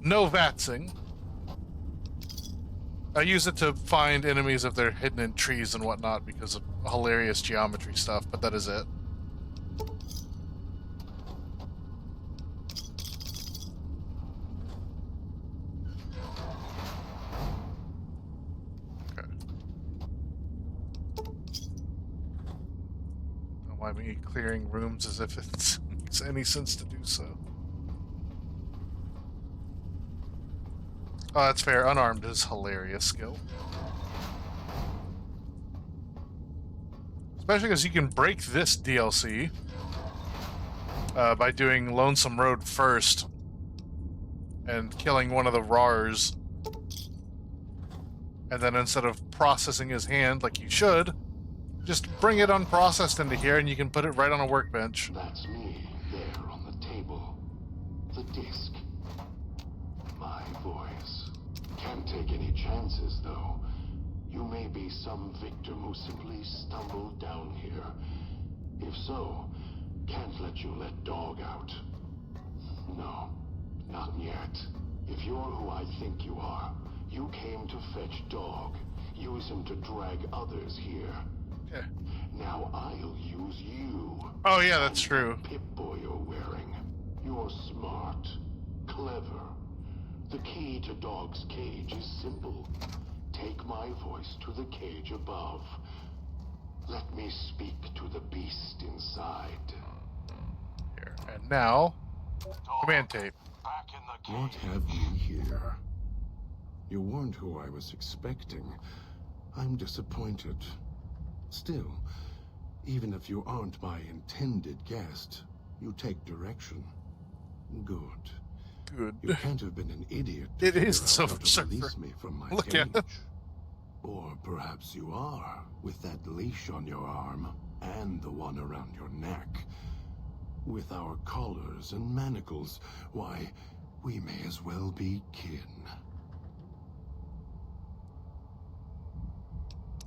no vatsing. I use it to find enemies if they're hidden in trees and whatnot because of hilarious geometry stuff, but that is it. Okay. Don't mind me clearing rooms as if it makes any sense to do so. Oh, that's fair. Unarmed is hilarious skill. Especially because you can break this DLC by doing Lonesome Road first and killing one of the RARs. And then instead of processing his hand like you should, just bring it unprocessed into here and you can put it right on a workbench. That's me, there on the table. The disc. My voice. Can't take any chances, though. You may be some victim who simply stumbled down here. If so, can't let you let Dog out. No, not yet. If you're who I think you are, you came to fetch Dog. Use him to drag others here. Yeah. Now I'll use you. Oh yeah, that's true. Pip-Boy you're wearing. You're smart, clever. The key to Dog's cage is simple. Take my voice to the cage above. Let me speak to the beast inside. Here. And now, command tape. What have we here? You weren't who I was expecting. I'm disappointed. Still, even if you aren't my intended guest, you take direction. Good. Good. You can't have been an idiot. It is the Silver Surfer. Release me from my Look cage. at it. Or perhaps you are, with that leash on your arm and the one around your neck. With our collars and manacles, why, we may as well be kin.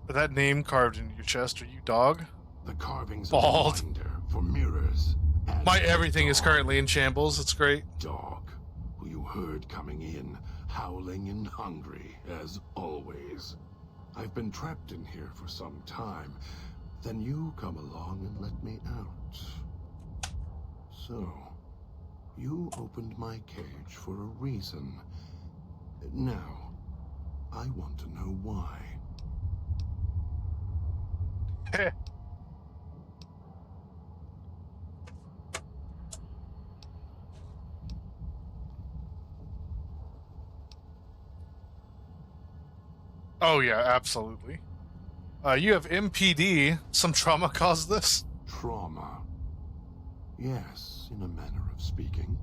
That name carved into your chest, are you Dog? The carvings Bald. are a reminder for mirrors. And My everything is currently in shambles. It's great. Dog, who you heard coming in, howling and hungry, as always. I've been trapped in here for some time. Then you come along and let me out. So, you opened my cage for a reason. Now, I want to know why. Oh yeah, absolutely. You have MPD. Some trauma caused this? Trauma. Yes, in a manner of speaking.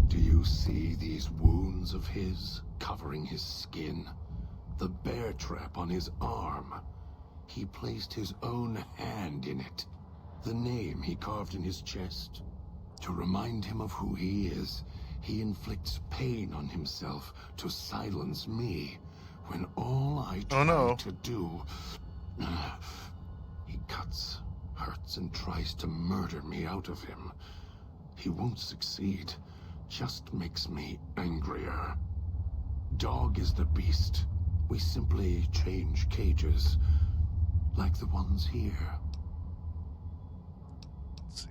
Do you see these wounds of his covering his skin? The bear trap on his arm. He placed his own hand in it. The name he carved in his chest. To remind him of who he is, he inflicts pain on himself to silence me, when all I try to do... He cuts, hurts, and tries to murder me out of him. He won't succeed, just makes me angrier. Dog is the beast. We simply change cages, like the ones here. Let's see.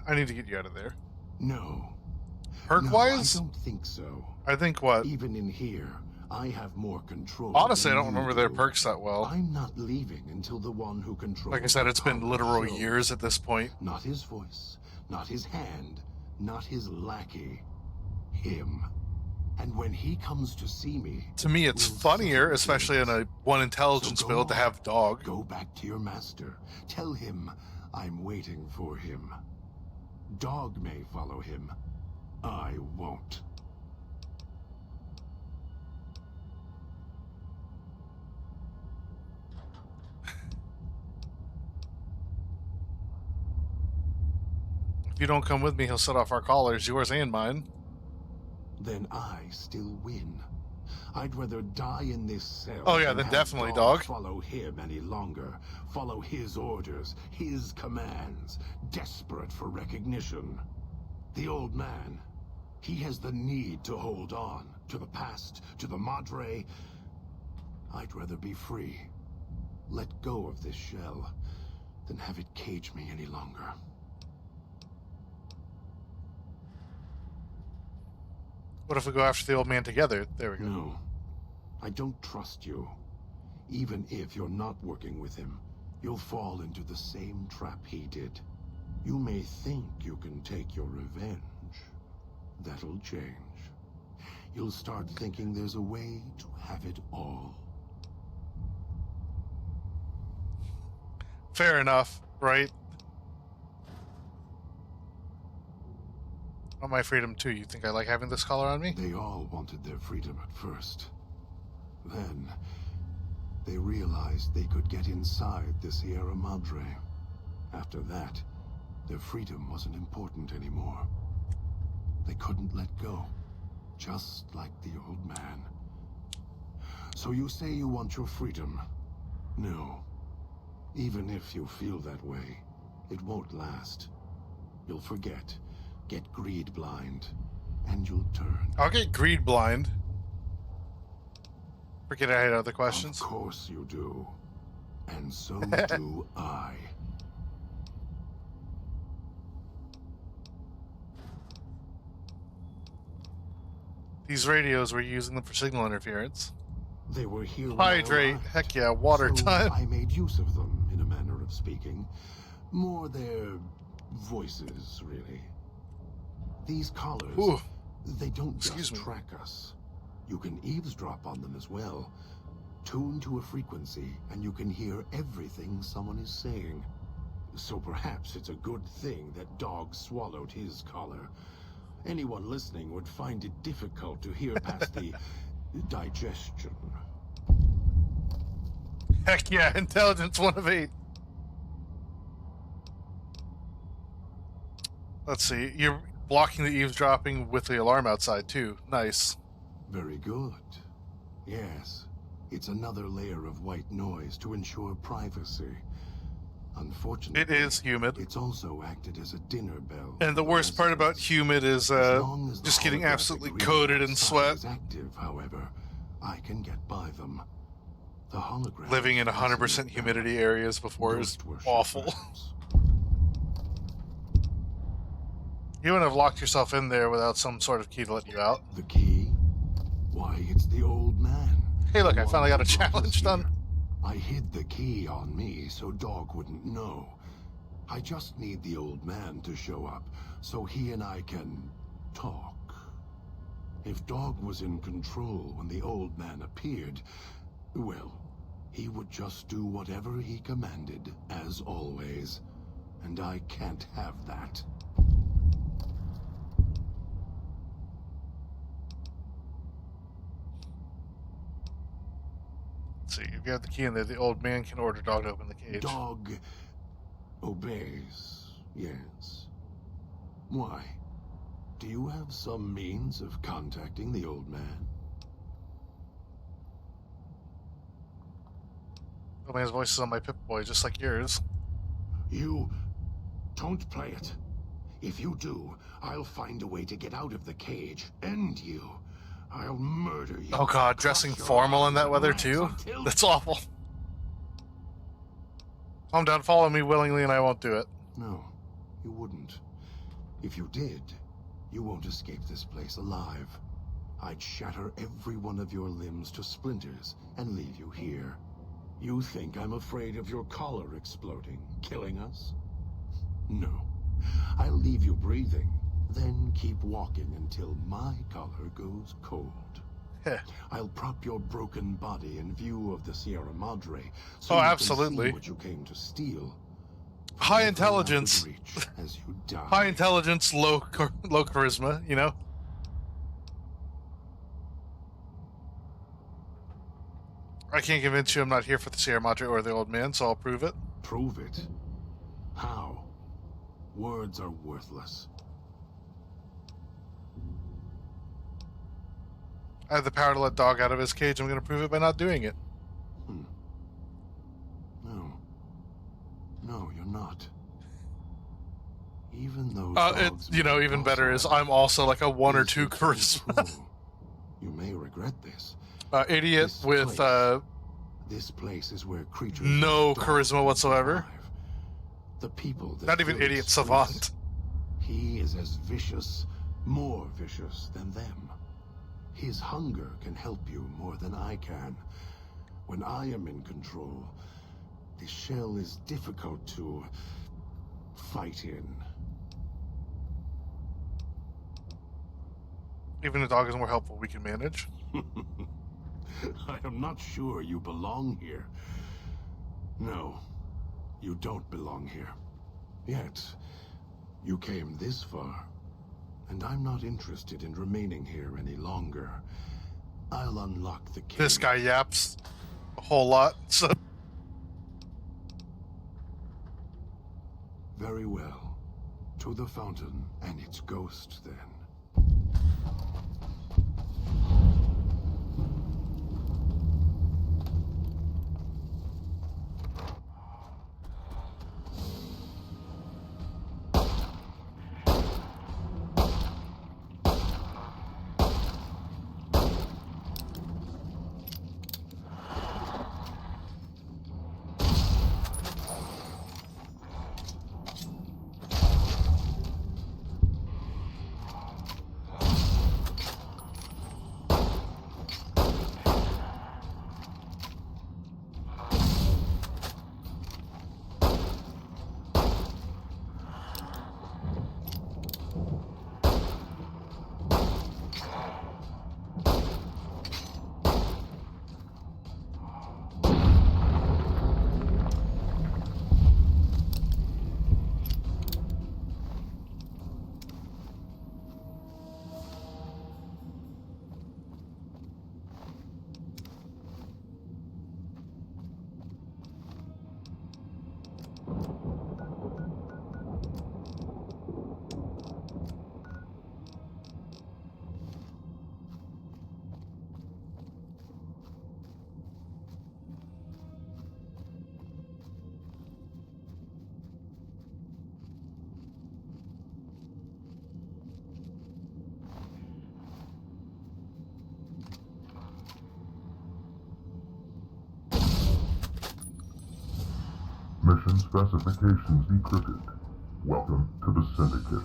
I need to get you out of there. No. Perk-wise? No, I don't think so. I think what? Even in here, I have more control. Honestly, I than don't you remember their do. perks that well. I'm not leaving until the one who controls. Like I said, it's been the literal show. years at this point. Not his voice, not his hand, not his lackey. Him. And when he comes to see me... To me, it's funnier, especially in a one intelligence build, to have Dog. Go back to your master. Tell him I'm waiting for him. Dog may follow him. I won't. If you don't come with me, he'll set off our collars, yours and mine. Then I still win. I'd rather die in this cell. Oh, yeah, than then have definitely, Dog dog. follow him any longer. Follow his orders, his commands, desperate for recognition. The old man, he has the need to hold on to the past, to the Madre. I'd rather be free. Let go of this shell than have it cage me any longer. What if we go after the old man together? There we go. No, I don't trust you. Even if you're not working with him, you'll fall into the same trap he did. You may think you can take your revenge. That'll change. You'll start thinking there's a way to have it all. Fair enough, right? I want my freedom too. You think I like having this collar on me? They all wanted their freedom at first. Then, they realized they could get inside the Sierra Madre. After that, their freedom wasn't important anymore. They couldn't let go, just like the old man. So you say you want your freedom? No. Even if you feel that way, it won't last. You'll forget, get greed blind, and you'll turn. I'll get greed blind. Forget I had other questions. Of course you do. And so do I. These radios, we're using them for signal interference. They were here when Hydrate, I arrived, heck yeah, water so time. I made use of them, in a manner of speaking. More their voices, really. These collars, Ooh. they don't Excuse just me. track us. You can eavesdrop on them as well. Tune to a frequency, and you can hear everything someone is saying. So perhaps it's a good thing that Dog swallowed his collar. Anyone listening would find it difficult to hear past the digestion. Heck yeah, intelligence 1 of 8. Let's see, you're blocking the eavesdropping with the alarm outside too. Nice. Very good. Yes, it's another layer of white noise to ensure privacy. Unfortunately, It is humid. It's also acted as a dinner bell. And the worst part about humid is just getting absolutely coated in sweat. Is active, however, I can get by them. The hologram. Living in 100% humidity areas before is awful. You wouldn't have locked yourself in there without some sort of key to let you out. The key? Why, it's the old man. Hey, look, I finally got a challenge done. I hid the key on me so Dog wouldn't know. I just need the old man to show up so he and I can talk. If Dog was in control when the old man appeared, well, he would just do whatever he commanded, as always. And I can't have that. Let's see, you've got the key in there. The old man can order Dog to open the cage. Dog obeys, yes. Why? Do you have some means of contacting the old man? The old man's voice is on my Pip-Boy, just like yours. You don't play it. If you do, I'll find a way to get out of the cage. End you. I'll murder you. Oh god, dressing formal in that weather too? That's awful. Calm down, follow me willingly and I won't do it. No, you wouldn't. If you did, you won't escape this place alive. I'd shatter every one of your limbs to splinters and leave you here. You think I'm afraid of your collar exploding, killing us? No. I'll leave you breathing, then keep walking until my collar goes cold. I'll prop your broken body in view of the Sierra Madre, so you absolutely. can see what you came to steal. High intelligence. As you die. High intelligence, low charisma, you know? I can't convince you I'm not here for the Sierra Madre or the old man, so I'll prove it. Prove it? How? Words are worthless. I have the power to let dog out of his cage. I'm going to prove it by not doing it. No. No, you're not. Even those dogs, it's, even better is I'm also like a 1 or 2 charisma. You may regret this. Idiot This with place. This place is where creatures no like dogs charisma whatsoever. survive. The people that not even fill idiot its savant. streets. He is as vicious, more vicious than them. His hunger can help you more than I can. When I am in control, the shell is difficult to fight in. Even a dog is more helpful we can manage. I am not sure you belong here. No, you don't belong here. Yet, you came this far, and I'm not interested in remaining here any longer. I'll unlock the cage. This guy yaps a whole lot, so... Very well. To the fountain and its ghost, then. Mission specifications decrypted. Welcome to the Syndicate.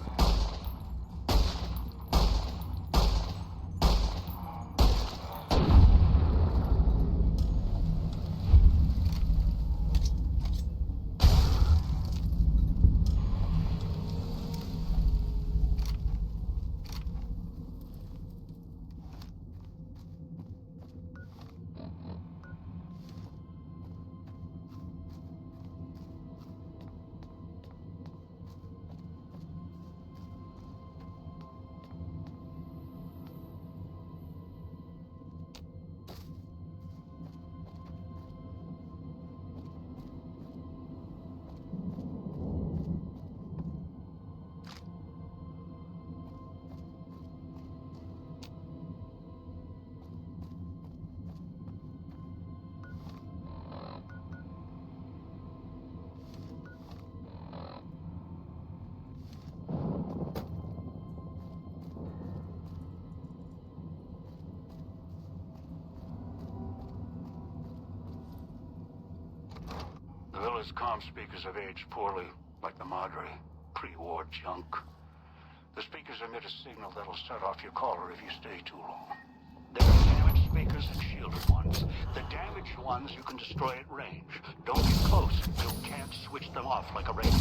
The villa's comm speakers have aged poorly, like the Madre. Pre-war junk. The speakers emit a signal that'll set off your caller if you stay too long. There are damaged speakers and shielded ones. The damaged ones you can destroy at range. Don't get close. You can't switch them off like a radio.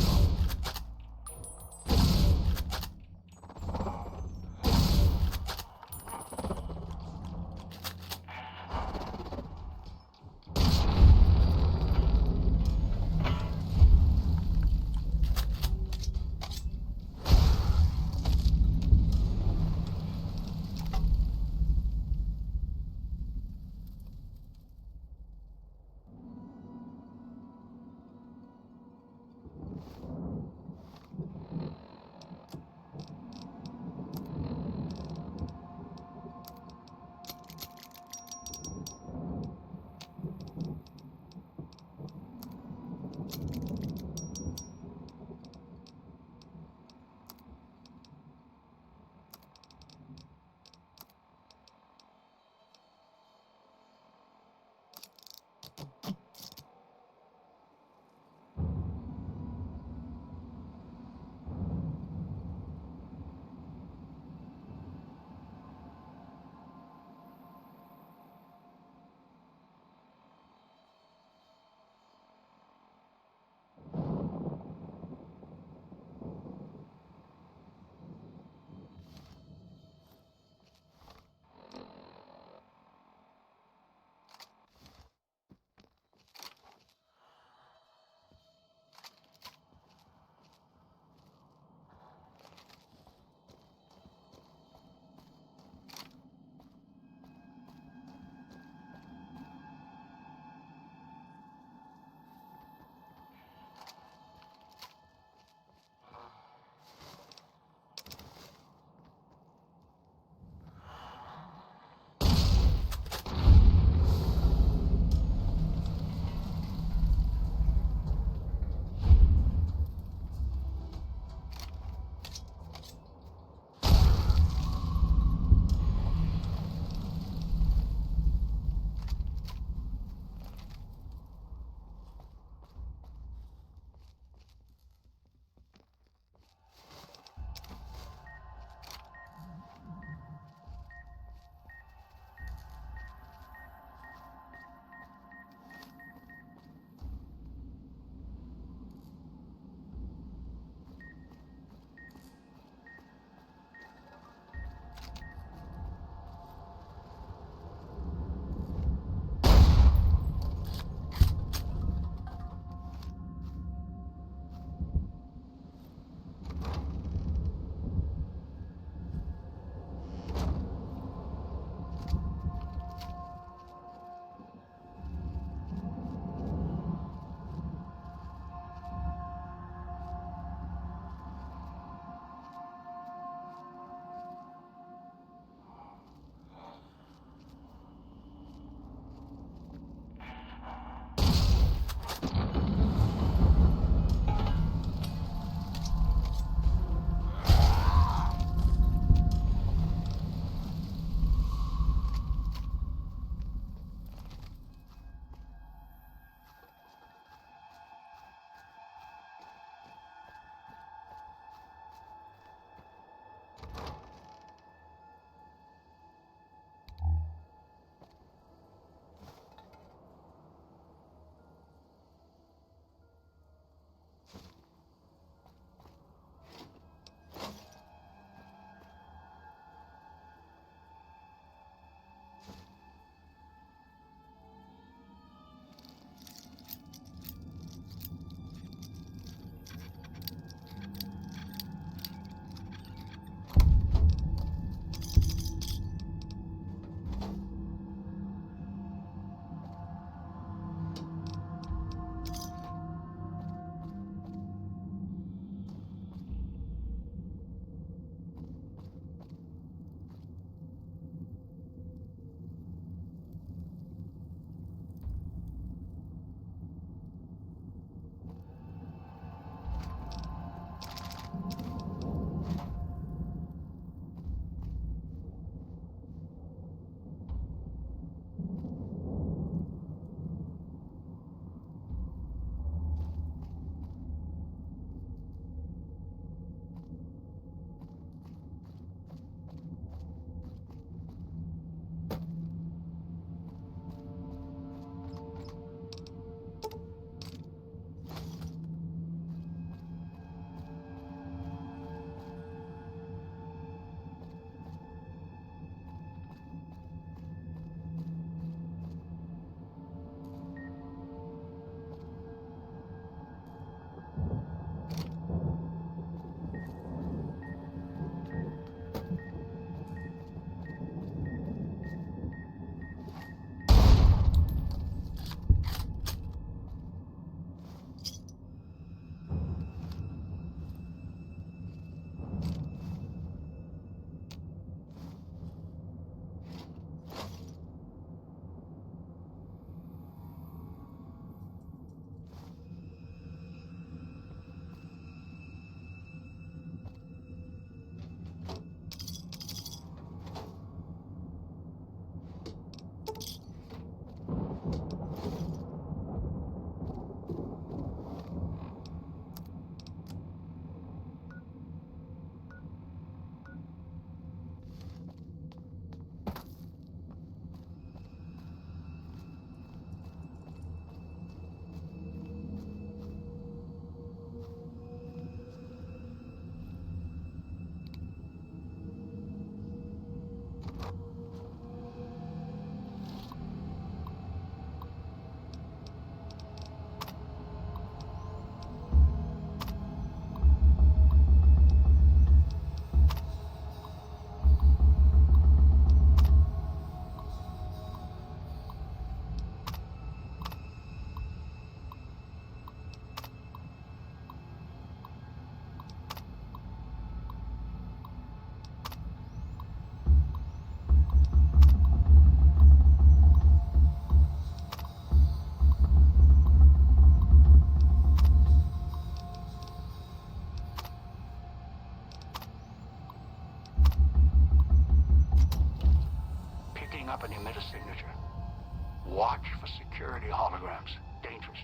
Watch for security holograms. Dangerous.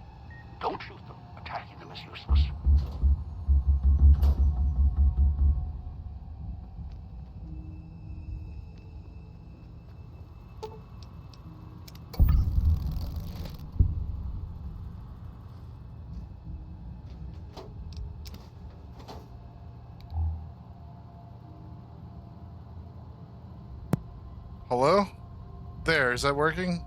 Don't shoot them. Attacking them is useless. Hello? There, is that working?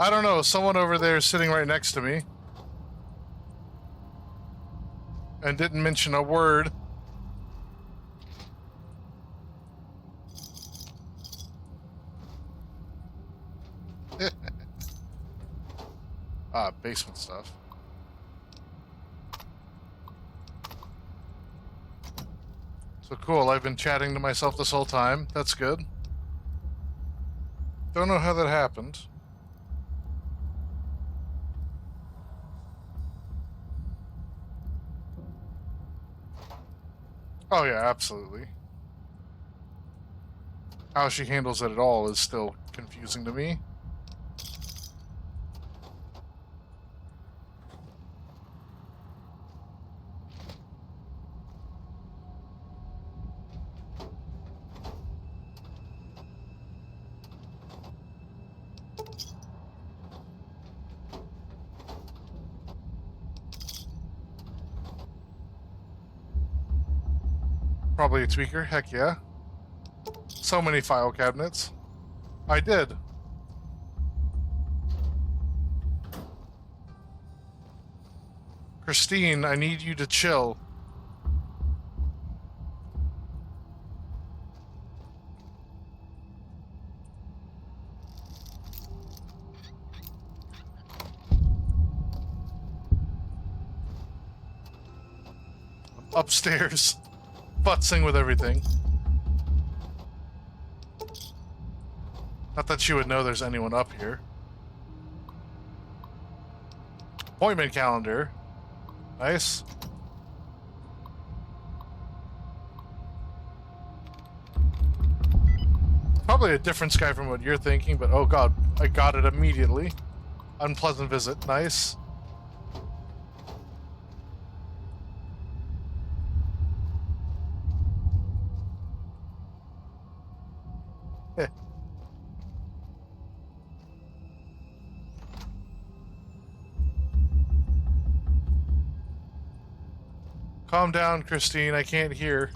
I don't know, someone over there is sitting right next to me. And didn't mention a word. Basement stuff. So cool, I've been chatting to myself this whole time. That's good. Don't know how that happened. Oh yeah, absolutely. How she handles it at all is still confusing to me. Probably a tweaker, heck yeah. So many file cabinets. I did. Christine, I need you to chill. Upstairs, futzing with everything. Not that you would know there's anyone up here. Appointment calendar. Nice. Probably a different sky from what you're thinking, but oh god, I got it immediately. Unpleasant visit. Nice. Calm down, Christine. I can't hear.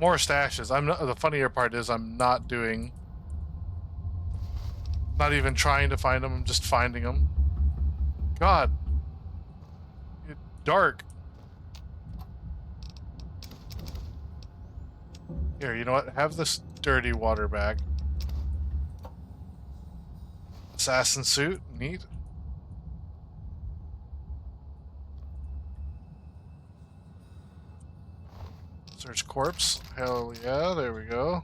More stashes. I'm not, the funnier part is I'm not doing... Not even trying to find them. I'm just finding them. God. It's dark. Here, you know what? Have this dirty water back. Assassin suit. Neat. Search corpse. Hell yeah, there we go.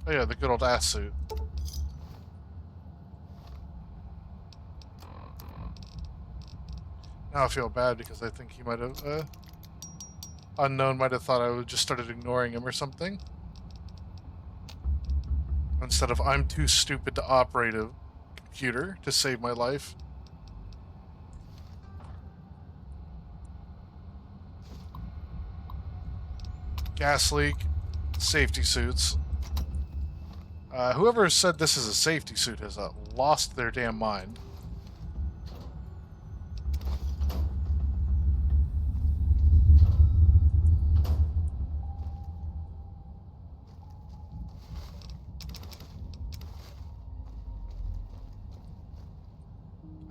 Oh yeah, the good old ass suit. Now I feel bad because I think he might have, Unknown might have thought I would just started ignoring him or something. Instead of, I'm too stupid to operate a computer to save my life. Gas leak, safety suits. Whoever said this is a safety suit has lost their damn mind.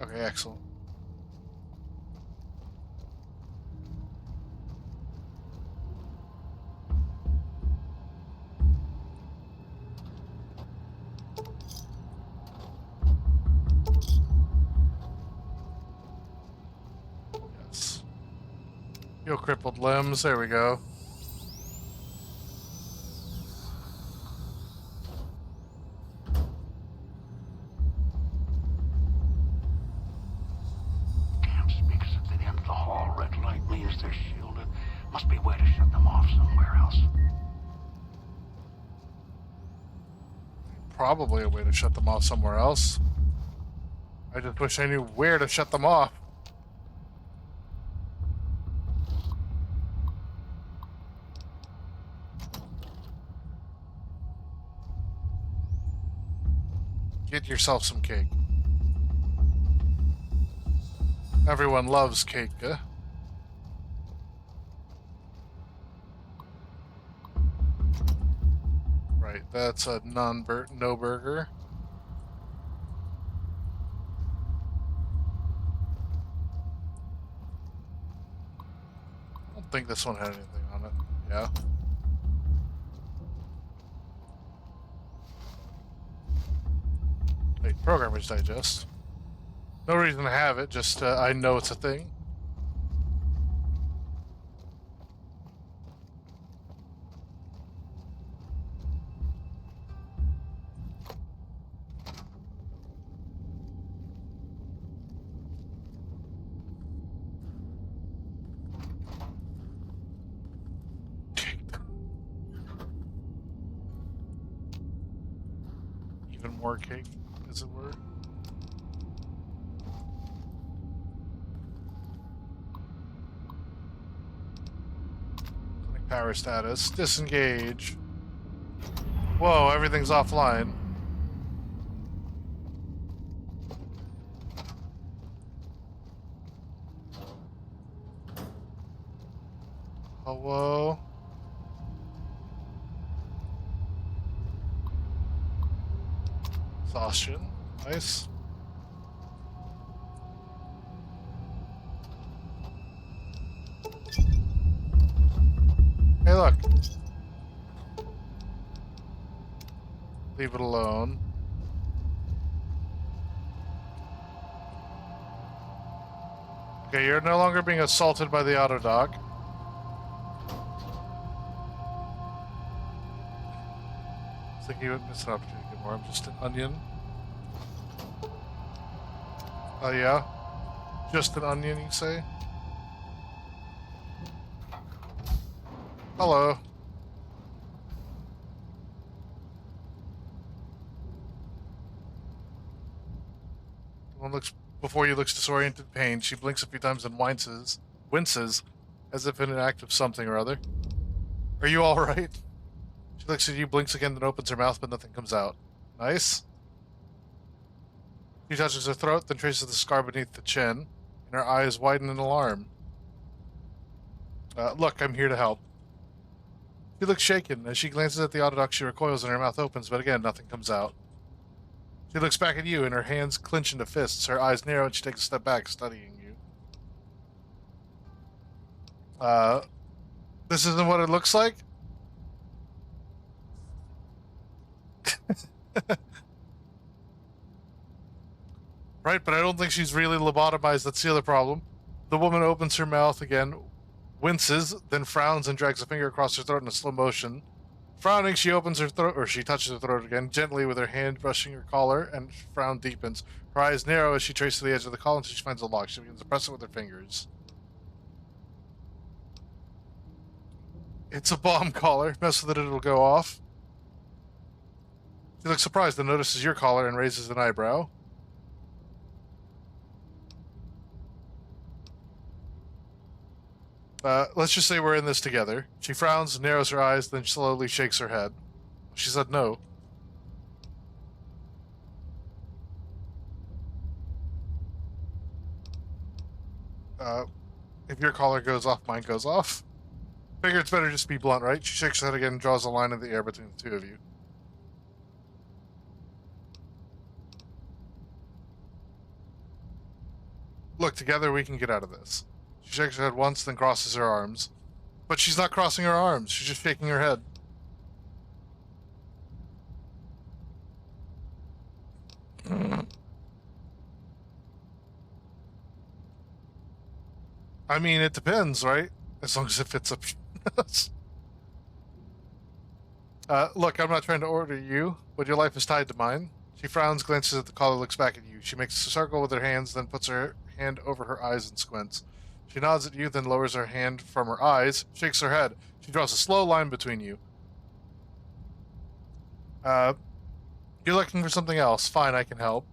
Okay, excellent. Yes. Heal crippled limbs, there we go. Damn speakers at the end of the hall, red use their shield. It must be a way to shut them off somewhere else. Probably a way to shut them off somewhere else. I just wish I knew where to shut them off. Get yourself some cake. Everyone loves cake, Right, that's a no burger. I don't think this one had anything on it. Yeah. Wait, Programmer's Digest. No reason to have it, just I know it's a thing. Even more cake, as it were. Power status. Disengage. Whoa, everything's offline. Hello? Exhaustion. Nice. Hey, look. Leave it alone. Okay, you're no longer being assaulted by the Autodoc. It's like you would miss an opportunity to get more. I'm just an onion. Oh, yeah? Just an onion, you say? Hello. One looks before you looks disoriented pain. She blinks a few times and winces, as if in an act of something or other. Are you all right? She looks at you, blinks again, then opens her mouth, but nothing comes out. Nice. She touches her throat, then traces the scar beneath the chin, and her eyes widen in alarm. Look, I'm here to help. She looks shaken. As she glances at the Autodoc, she recoils and her mouth opens, but again, nothing comes out. She looks back at you, and her hands clench into fists. Her eyes narrow, and she takes a step back, studying you. This isn't what it looks like? Right, but I don't think she's really lobotomized. That's the other problem. The woman opens her mouth again, winces, then frowns and drags a finger across her throat in a slow motion. Frowning, she opens her throat, or she touches her throat again, gently with her hand brushing her collar, and frown deepens. Her eyes narrow as she traces the edge of the collar until she finds a lock. She begins to press it with her fingers. It's a bomb collar. Mess with it, it'll go off. She looks surprised and notices your collar and raises an eyebrow. Let's just say we're in this together. She frowns, narrows her eyes, then slowly shakes her head. She said no. If your collar goes off, mine goes off. Figure it's better just to be blunt, right? She shakes her head again and draws a line in the air between the two of you. Look, together we can get out of this. She shakes her head once, then crosses her arms. But she's not crossing her arms. She's just shaking her head. I mean, it depends, right? As long as it fits up. Look, I'm not trying to order you, but your life is tied to mine. She frowns, glances at the collar, looks back at you. She makes a circle with her hands, then puts her hand over her eyes and squints. She nods at you, then lowers her hand from her eyes, shakes her head. She draws a slow line between you. You're looking for something else. Fine, I can help.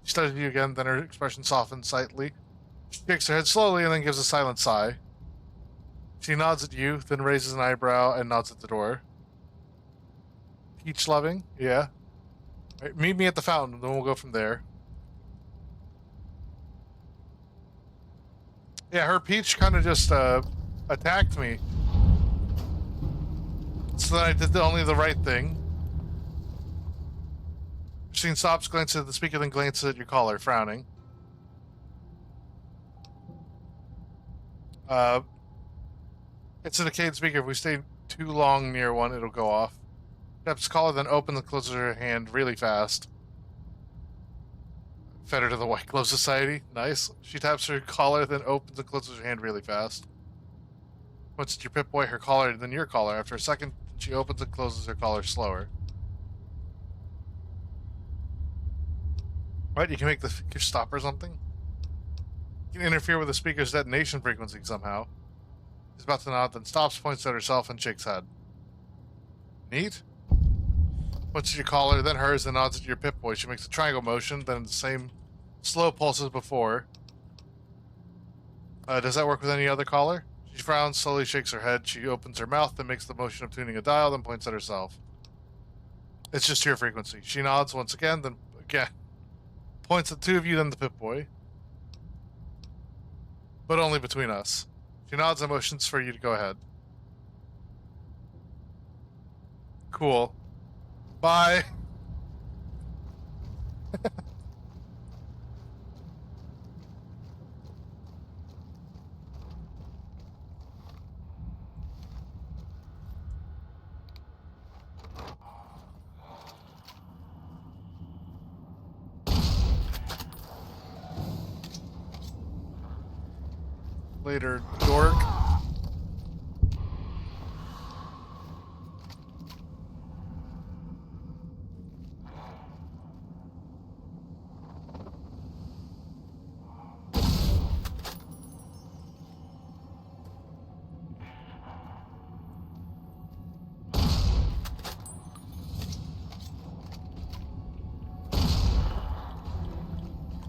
She studies you again, then her expression softens slightly. She shakes her head slowly and then gives a silent sigh. She nods at you, then raises an eyebrow and nods at the door. Peach loving? Yeah. Right, meet me at the fountain, then we'll go from there. Yeah, her Peach kind of just attacked me. So then I did only the right thing. Christine stops, glances at the speaker, then glances at your caller, frowning. It's a decayed speaker. If we stay too long near one, it'll go off. Taps caller, then opens and closes her hand really fast. Fed her to the White Glove Society. Nice. She taps her collar, then opens and closes her hand really fast. Once it's your Pip-Boy, her collar, then your collar. After a second, she opens and closes her collar slower. What? You can make the speaker stop or something? You can interfere with the speaker's detonation frequency somehow. She's about to nod, then stops, points at herself, and shakes head. Neat. Once at your collar, then hers, then nods at your Pip-Boy. She makes a triangle motion, then the same slow pulse as before. Does that work with any other collar? She frowns, slowly shakes her head. She opens her mouth, then makes the motion of tuning a dial, then points at herself. It's just your frequency. She nods once again, then again. Points at the two of you, then the Pip-Boy. But only between us. She nods and motions for you to go ahead. Cool. Bye. Later, dork.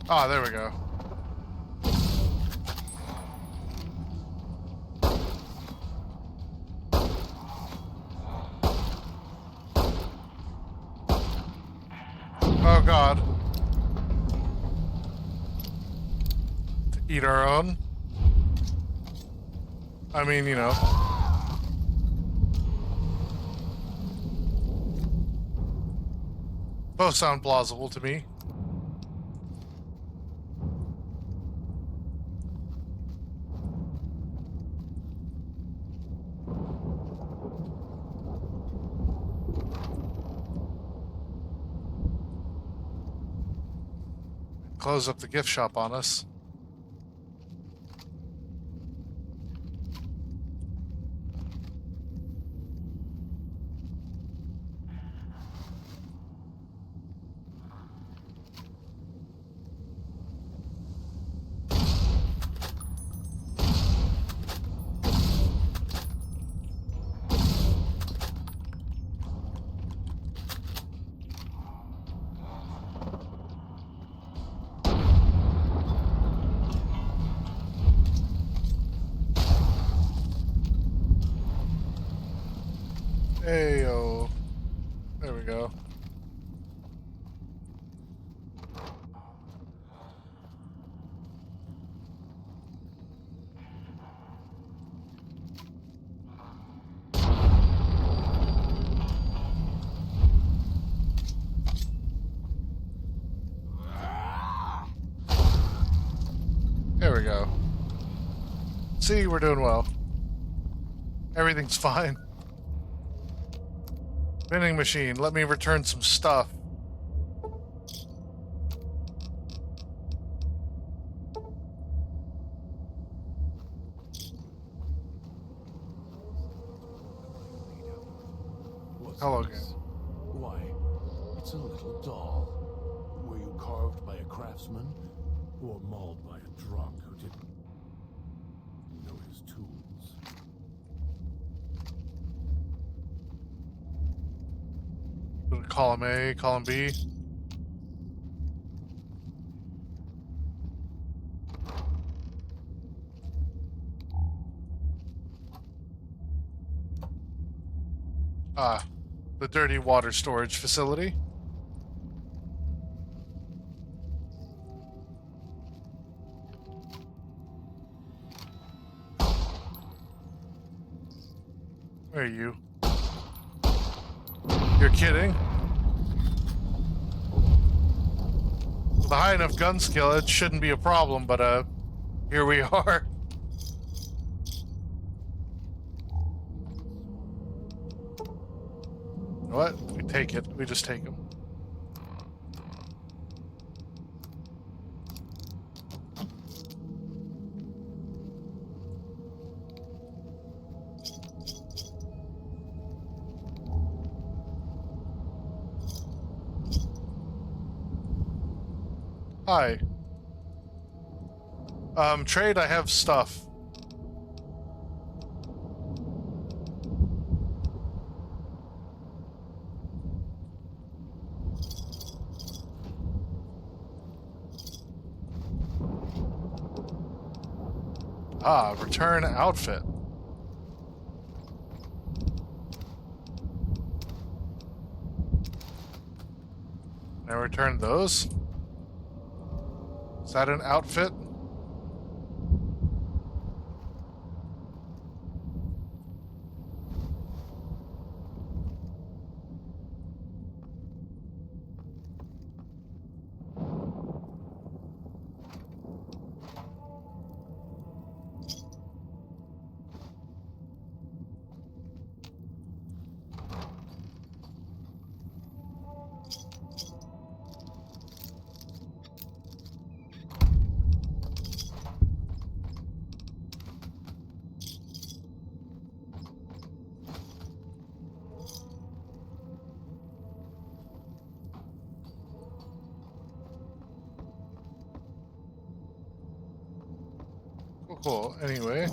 Ah, there we go. Oh god. To eat our own? I mean, you know. Both sound plausible to me. Close up the gift shop on us. Heyo. There we go. There we go. See, we're doing well. Everything's fine. Vending machine, let me return some stuff. Hello again. Why, it's a little doll. Were you carved by a craftsman or mauled by a drunk who didn't? Column A, column B. Ah, the dirty water storage facility. Where are you? You're kidding? With a high enough gun skill, it shouldn't be a problem, but here we are. You know what? We take it. We just take them. Hi. Trade, I have stuff. Ah, return outfit. Now return those. Is that an outfit? Cool. Anyway.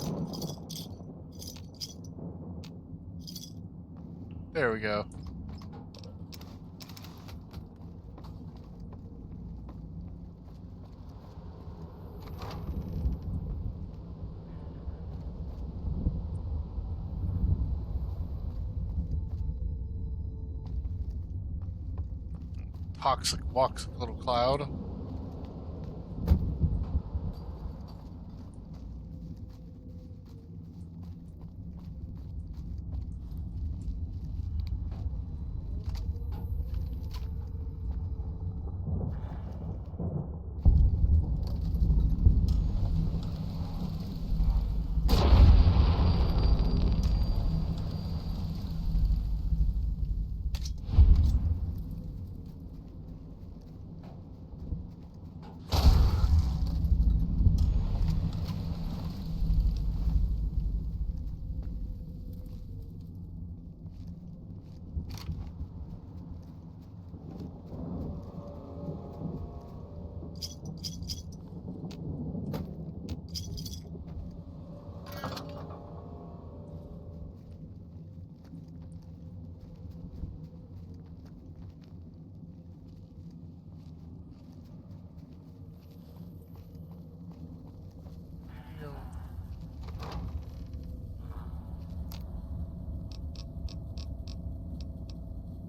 There we go. Toxic walks little cloud.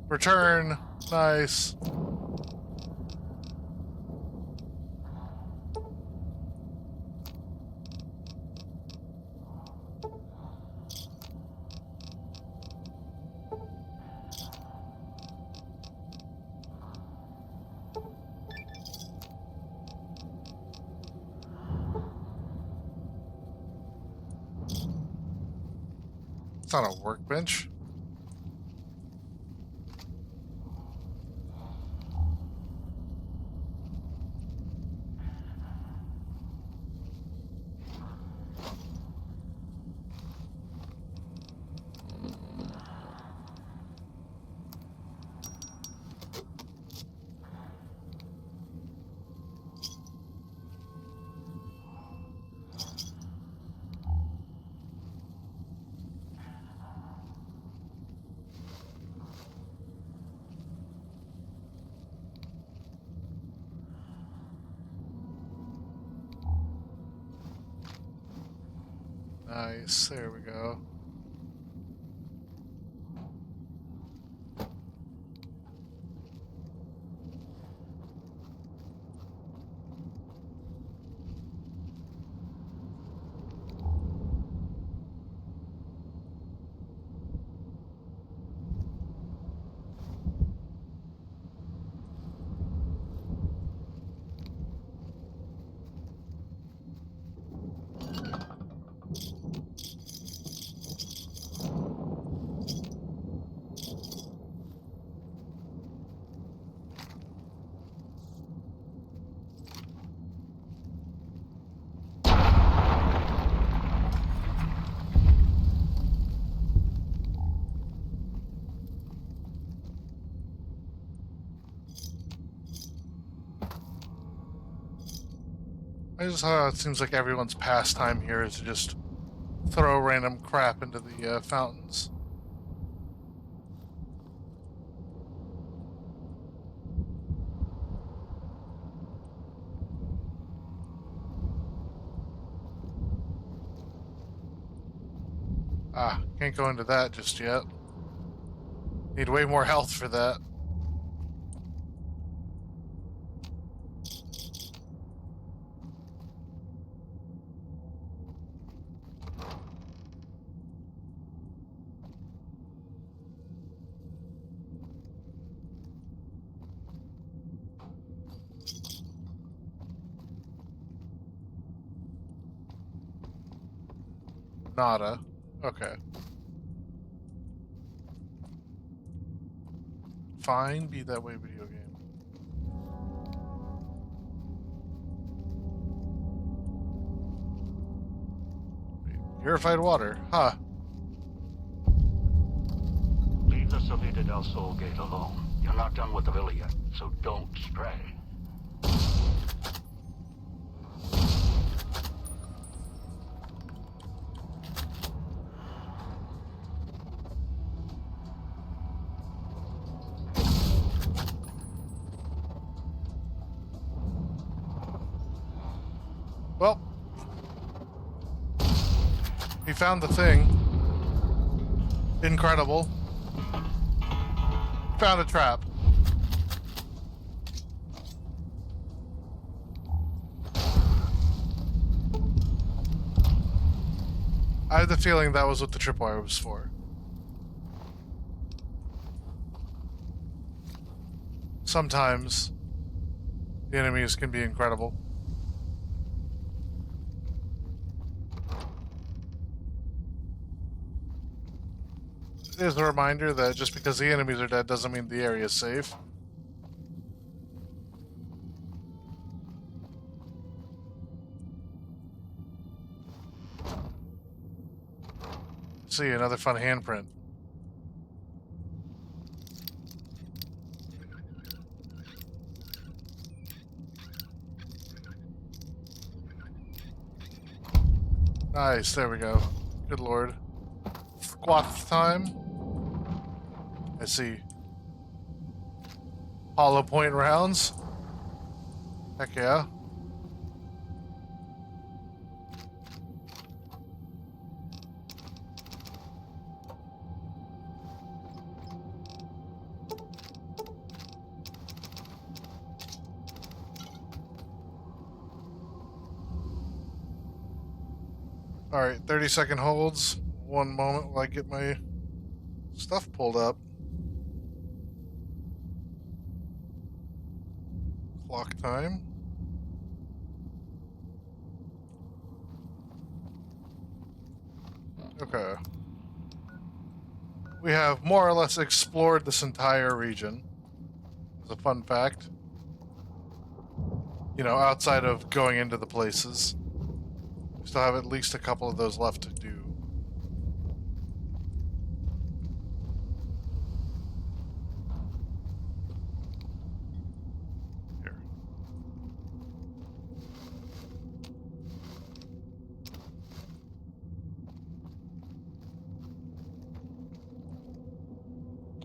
Return. Nice. It's not a workbench. Nice, there we go. It seems like everyone's pastime here is to just throw random crap into the fountains. Ah, can't go into that just yet. Need way more health for that. Nada. Okay. Fine, be that way, video game. Purified water, huh? Leave the Salida del Sol gate alone. You're not done with the villa yet, so don't stray. Well, he found the thing. Incredible. Found a trap. I had the feeling that was what the tripwire was for. Sometimes the enemies can be incredible. It is a reminder that just because the enemies are dead doesn't mean the area is safe. See, another fun handprint. Nice, there we go. Good lord. Squat time. I see. Hollow point rounds. Heck yeah. Alright, 30-second holds. One moment while I get my stuff pulled up. Clock time. Okay. We have more or less explored this entire region. As a fun fact. You know, outside of going into the places. We still have at least a couple of those left to do. Here.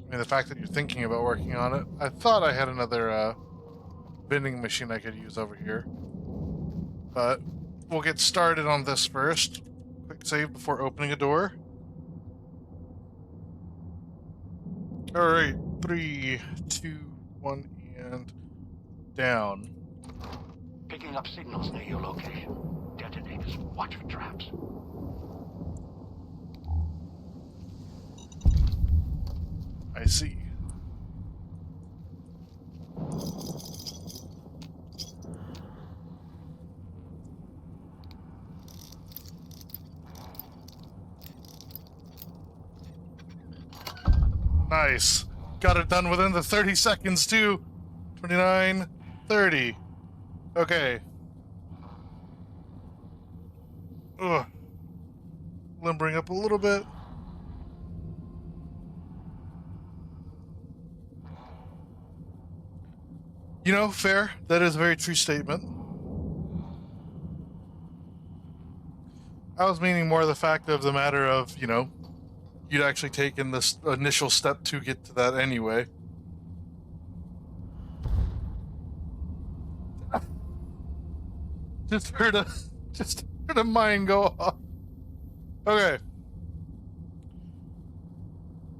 I mean, the fact that you're thinking about working on it, I thought I had another vending machine I could use over here. But we'll get started on this first. Quick save before opening a door. Alright, 3, 2, 1, and down. Picking up signals near your location. Detonators. Watch for traps. I see. Nice. Got it done within the 30 seconds, too. 29, 30. Okay. Ugh. Limbering up a little bit. You know, fair. That is a very true statement. I was meaning more the fact of the matter of, you know, you'd actually taken this initial step to get to that anyway. Just heard a mine go off. Okay.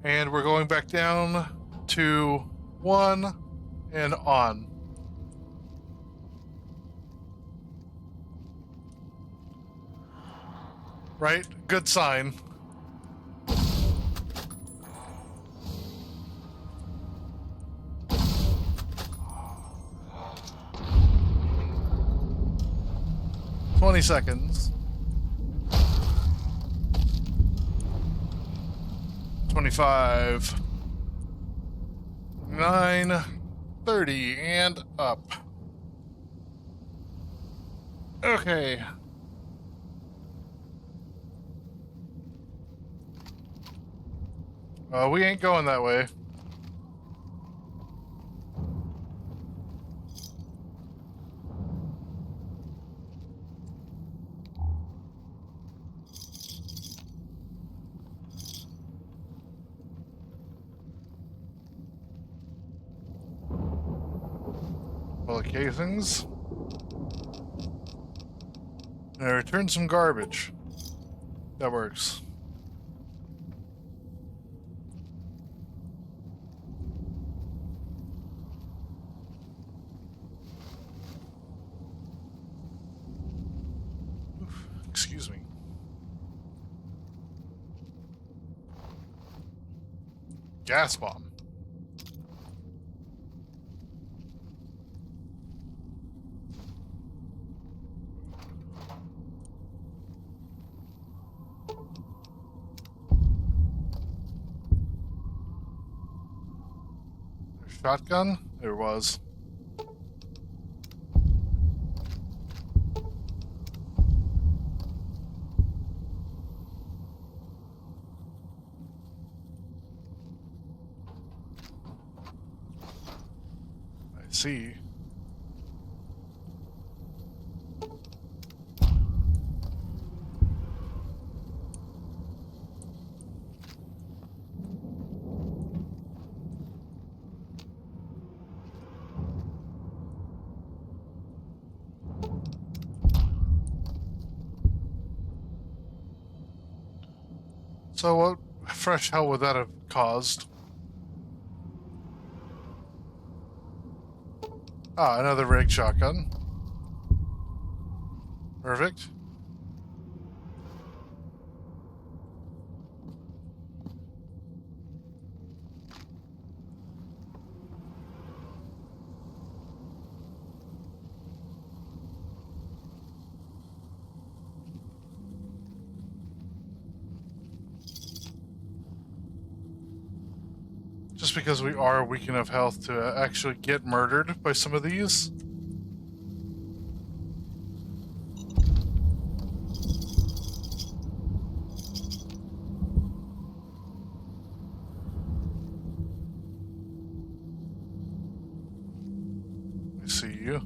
And we're going back down to 1 and on. Right? Good sign. "20 seconds. 25. 9. 30. And up. Okay. We ain't going that way. Full of casings. And I return some garbage. That works. Oof, excuse me. Gas bomb. Shotgun? There was. I see. So what fresh hell would that have caused? Ah, another rig shotgun. Perfect. Just because we are weak enough health to actually get murdered by some of these. I see you.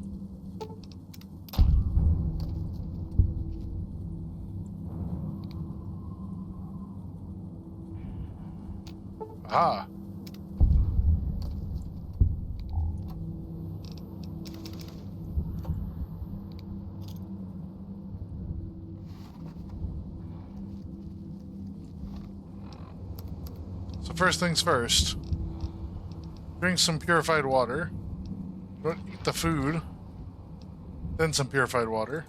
Ah. So first things first. Drink some purified water. Eat the food. Then some purified water.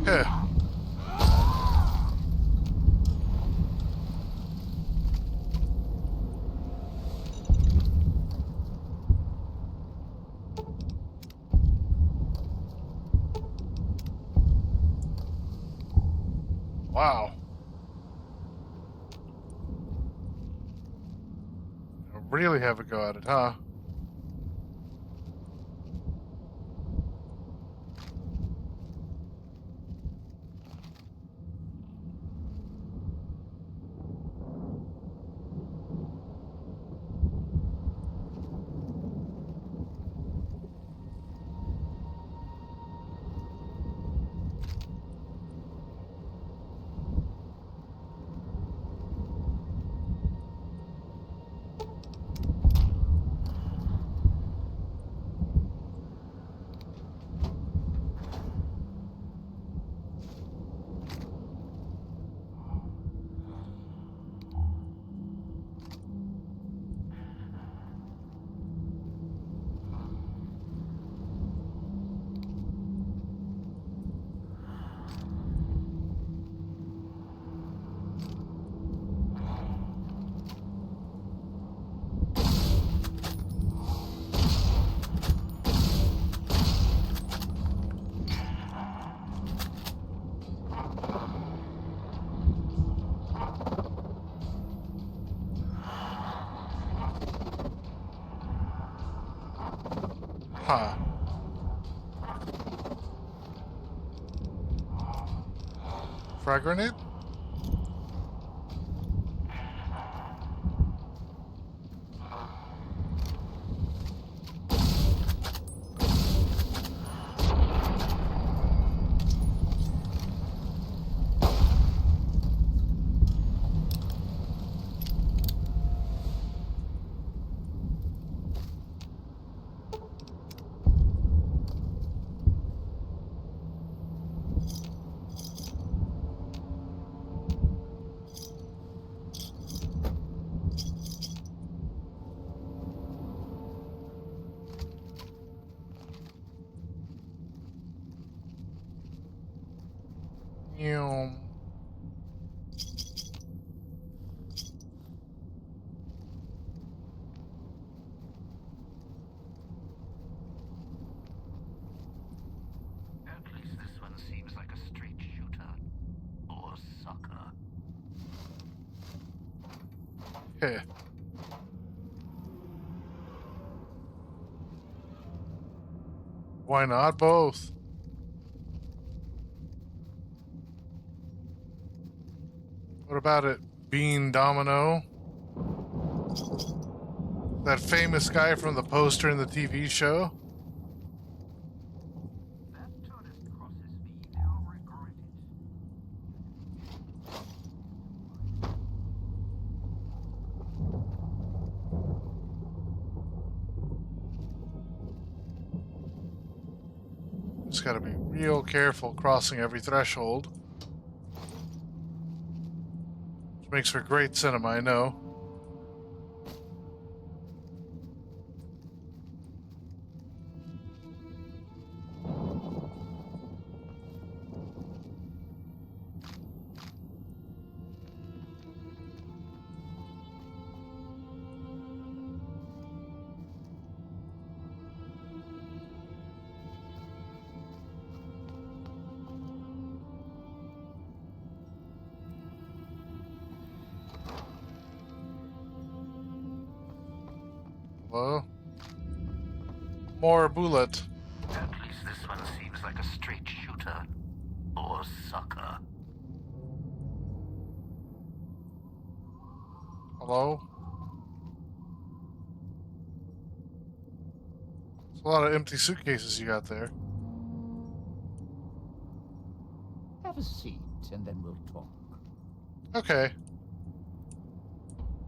Okay. Wow. I really have a go at it, huh? Huh. Frag grenade? Ew. At least this one seems like a straight shooter. Or sucker. Okay. Why not both? What about it, Bean Domino? That famous guy from the poster in the TV show? Just gotta be real careful crossing every threshold. Which makes for great cinema, I know. Hello? More bullet. At least this one seems like a straight shooter. sucker. Hello? There's a lot of empty suitcases you got there. Have a seat, and then we'll talk. Okay.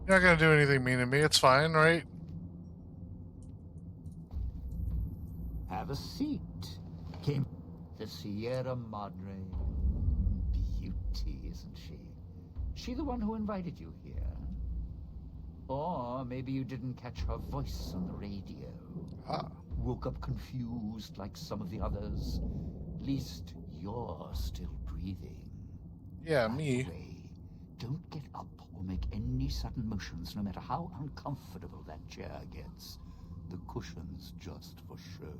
You're not gonna do anything mean to me, it's fine, right? Have a seat. Came the Sierra Madre. Beauty, isn't she? She the one who invited you here? Or maybe you didn't catch her voice on the radio. Woke up confused like some of the others. At least you're still breathing. Yeah, me. Way, don't get up or make any sudden motions, no matter how uncomfortable that chair gets. The cushion's just for show.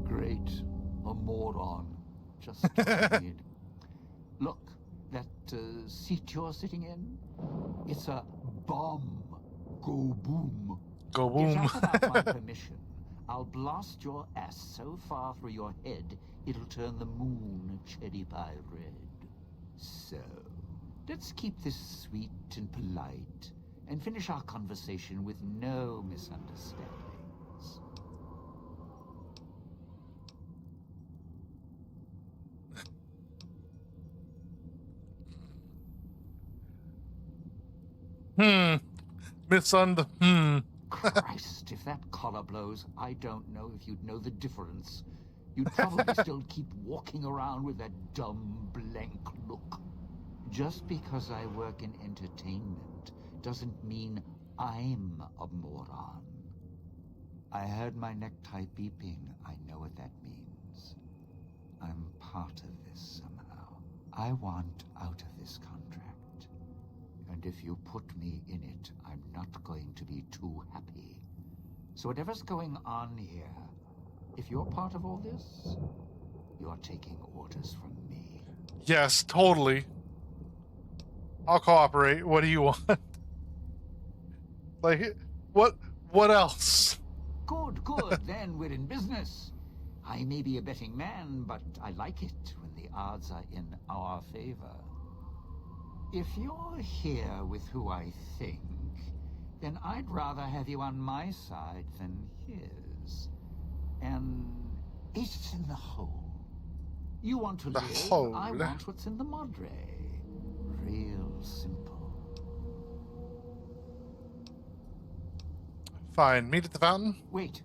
Great. A moron. Just need. Look, that seat you're sitting in, it's a bomb. Go boom. Go boom. Without my permission, I'll blast your ass so far through your head, it'll turn the moon cherry pie red. So, let's keep this sweet and polite, and finish our conversation with no misunderstandings. Christ, if that collar blows, I don't know if you'd know the difference. You'd probably still keep walking around with that dumb, blank look. Just because I work in entertainment doesn't mean I'm a moron. I heard my necktie beeping. I know what that means. I'm part of this somehow. I want out of this contract. And if you put me in it, I'm not going to be too happy. So whatever's going on here, if you're part of all this, you're taking orders from me. Yes, totally. I'll cooperate. What do you want? Like, what else? Good, good. Then we're in business. I may be a betting man, but I like it when the odds are in our favor. If you're here with who I think, then I'd rather have you on my side than his. And it's in the hole. You want to live, hole. I want what's in the Madre. Real simple. Fine. Meet at the fountain? Wait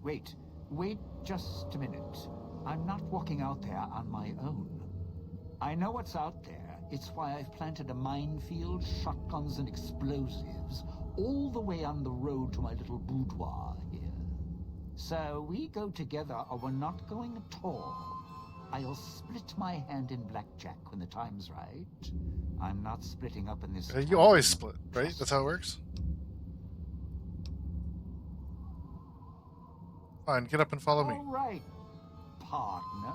just a minute. I'm not walking out there on my own. I know what's out there. It's why I've planted a minefield, shotguns, and explosives all the way on the road to my little boudoir here. So we go together or we're not going at all. I'll split my hand in blackjack when the time's right. I'm not splitting up in this. You always split, right? That's how it works? Fine, get up and follow me. All right, partner.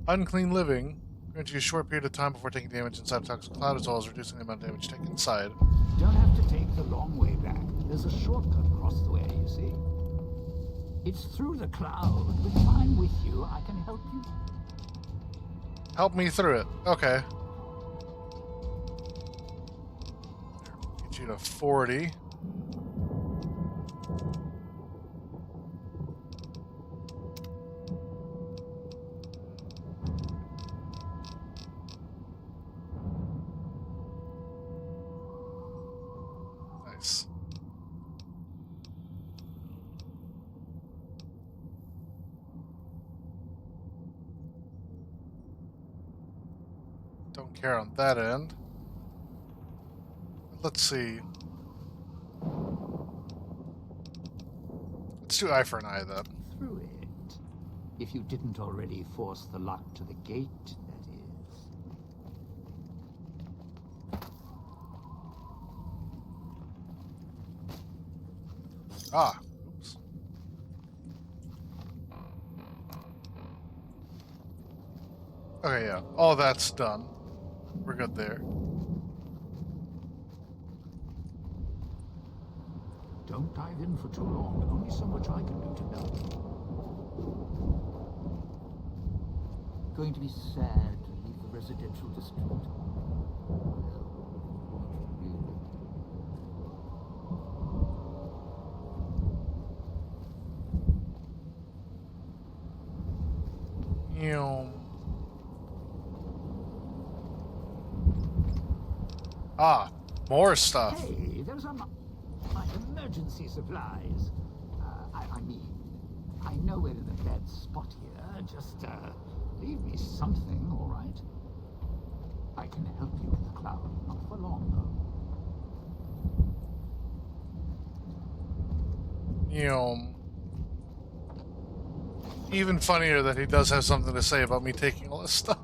Unclean living. Grant you a short period of time before taking damage inside a toxic cloud, as well as reducing the amount of damage taken inside. Don't have to take the long way back. There's a shortcut across the way, you see. It's through the cloud, but if I'm with you, I can help you. Help me through it. Okay. Get you to 40. Nice. Don't care on that end. Let's see. Let's do eye for an eye, then. Through it. If you didn't already force the lock to the gate, that is. Ah, oops. Okay, yeah. All that's done. We're good there. Don't I drive in for too long. Only so much I can do to help. Going to be sad to leave the residential district. Well, not really. Ah, more stuff. Hey, there's my emergency supplies. I mean, I know we're in a bad spot here. Just, leave me something, all right? I can help you with the cloud. Not for long, though. Even funnier that he does have something to say about me taking all this stuff.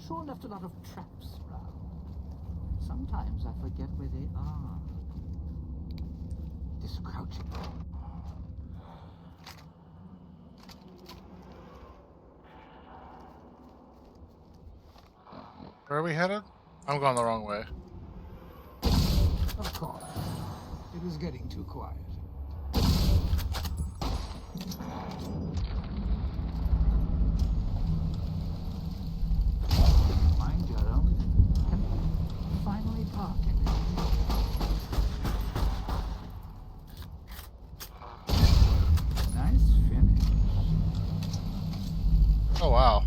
Sure left a lot of traps around. Sometimes I forget where they are. This crouching. Where are we headed? I'm going the wrong way. Of course. It was getting too quiet. Mind your own. Finally parking. Nice finish. Oh, wow.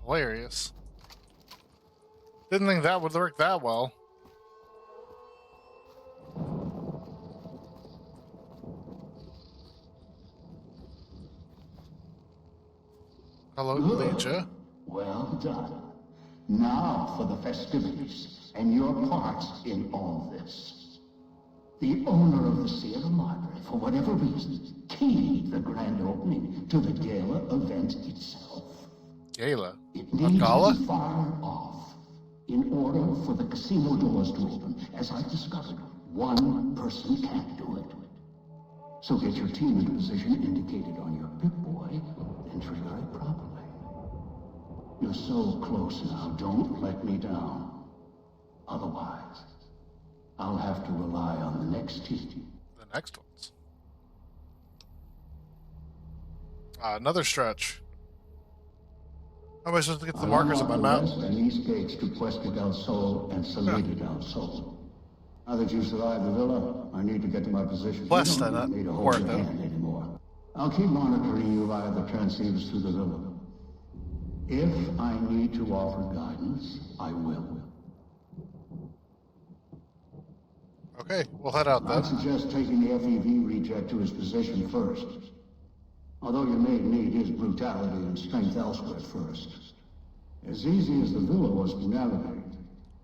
Hilarious. Didn't think that would work that well. Hello, Legia. Well done. Now for the festivities and your part in all this. The owner of the Sierra Madre, for whatever reason, keyed the grand opening to the gala event itself. Gala? It Not needs gala? to be far off in order for the casino doors to open. As I discovered, one person can't do it. So get your team in position indicated on your Pip-Boy, then trigger it properly. You're so close now, don't let me down. Otherwise, I'll have to rely on the next team. The next ones. Another stretch. How am I supposed to get to the markers on my map? West and east gates to Puesta del Sol and Salida del Sol. Now that you've survived the villa, I need to get to my position. Puesta, You don't not need me to hold your Puerto. hand anymore. I'll keep monitoring you via the transceivers through the villa. If I need to offer guidance, I will. Okay, we'll head out then. I'd suggest taking the FEV reject to his position first. Although you may need his brutality and strength elsewhere first. As easy as the villa was to navigate,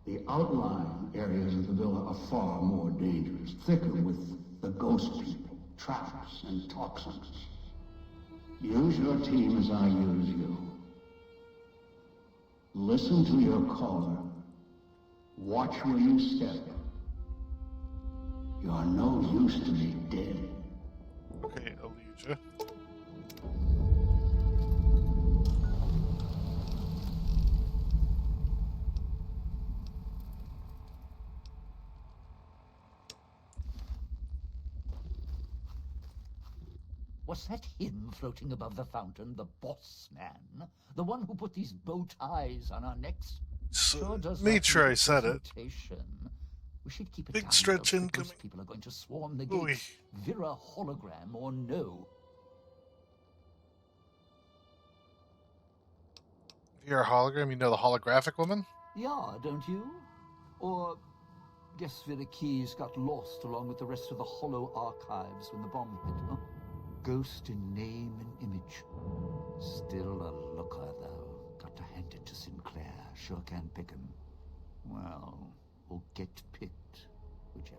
the outlying areas of the villa are far more dangerous, thicker with the ghost people, traps, and toxins. Use your team as I use you. Listen to your caller. Watch where you step. You're no use to me dead. Okay, Elijah. Was that him floating above the fountain, the boss man? The one who put these bow ties on our necks? Sure does Made sure I said it. presentation. We should keep it Big down, stretch though. The incoming. ghost people are going to swarm the Ooh. gates. Vera hologram or no. If you're a hologram, you know the holographic woman? Yeah, don't you? Or guess Vera Keys got lost along with the rest of the holo archives when the bomb hit, huh? Ghost in name and image. Still a looker, though. Got to hand it to Sinclair. Sure can pick him. Well, or get picked. Whichever.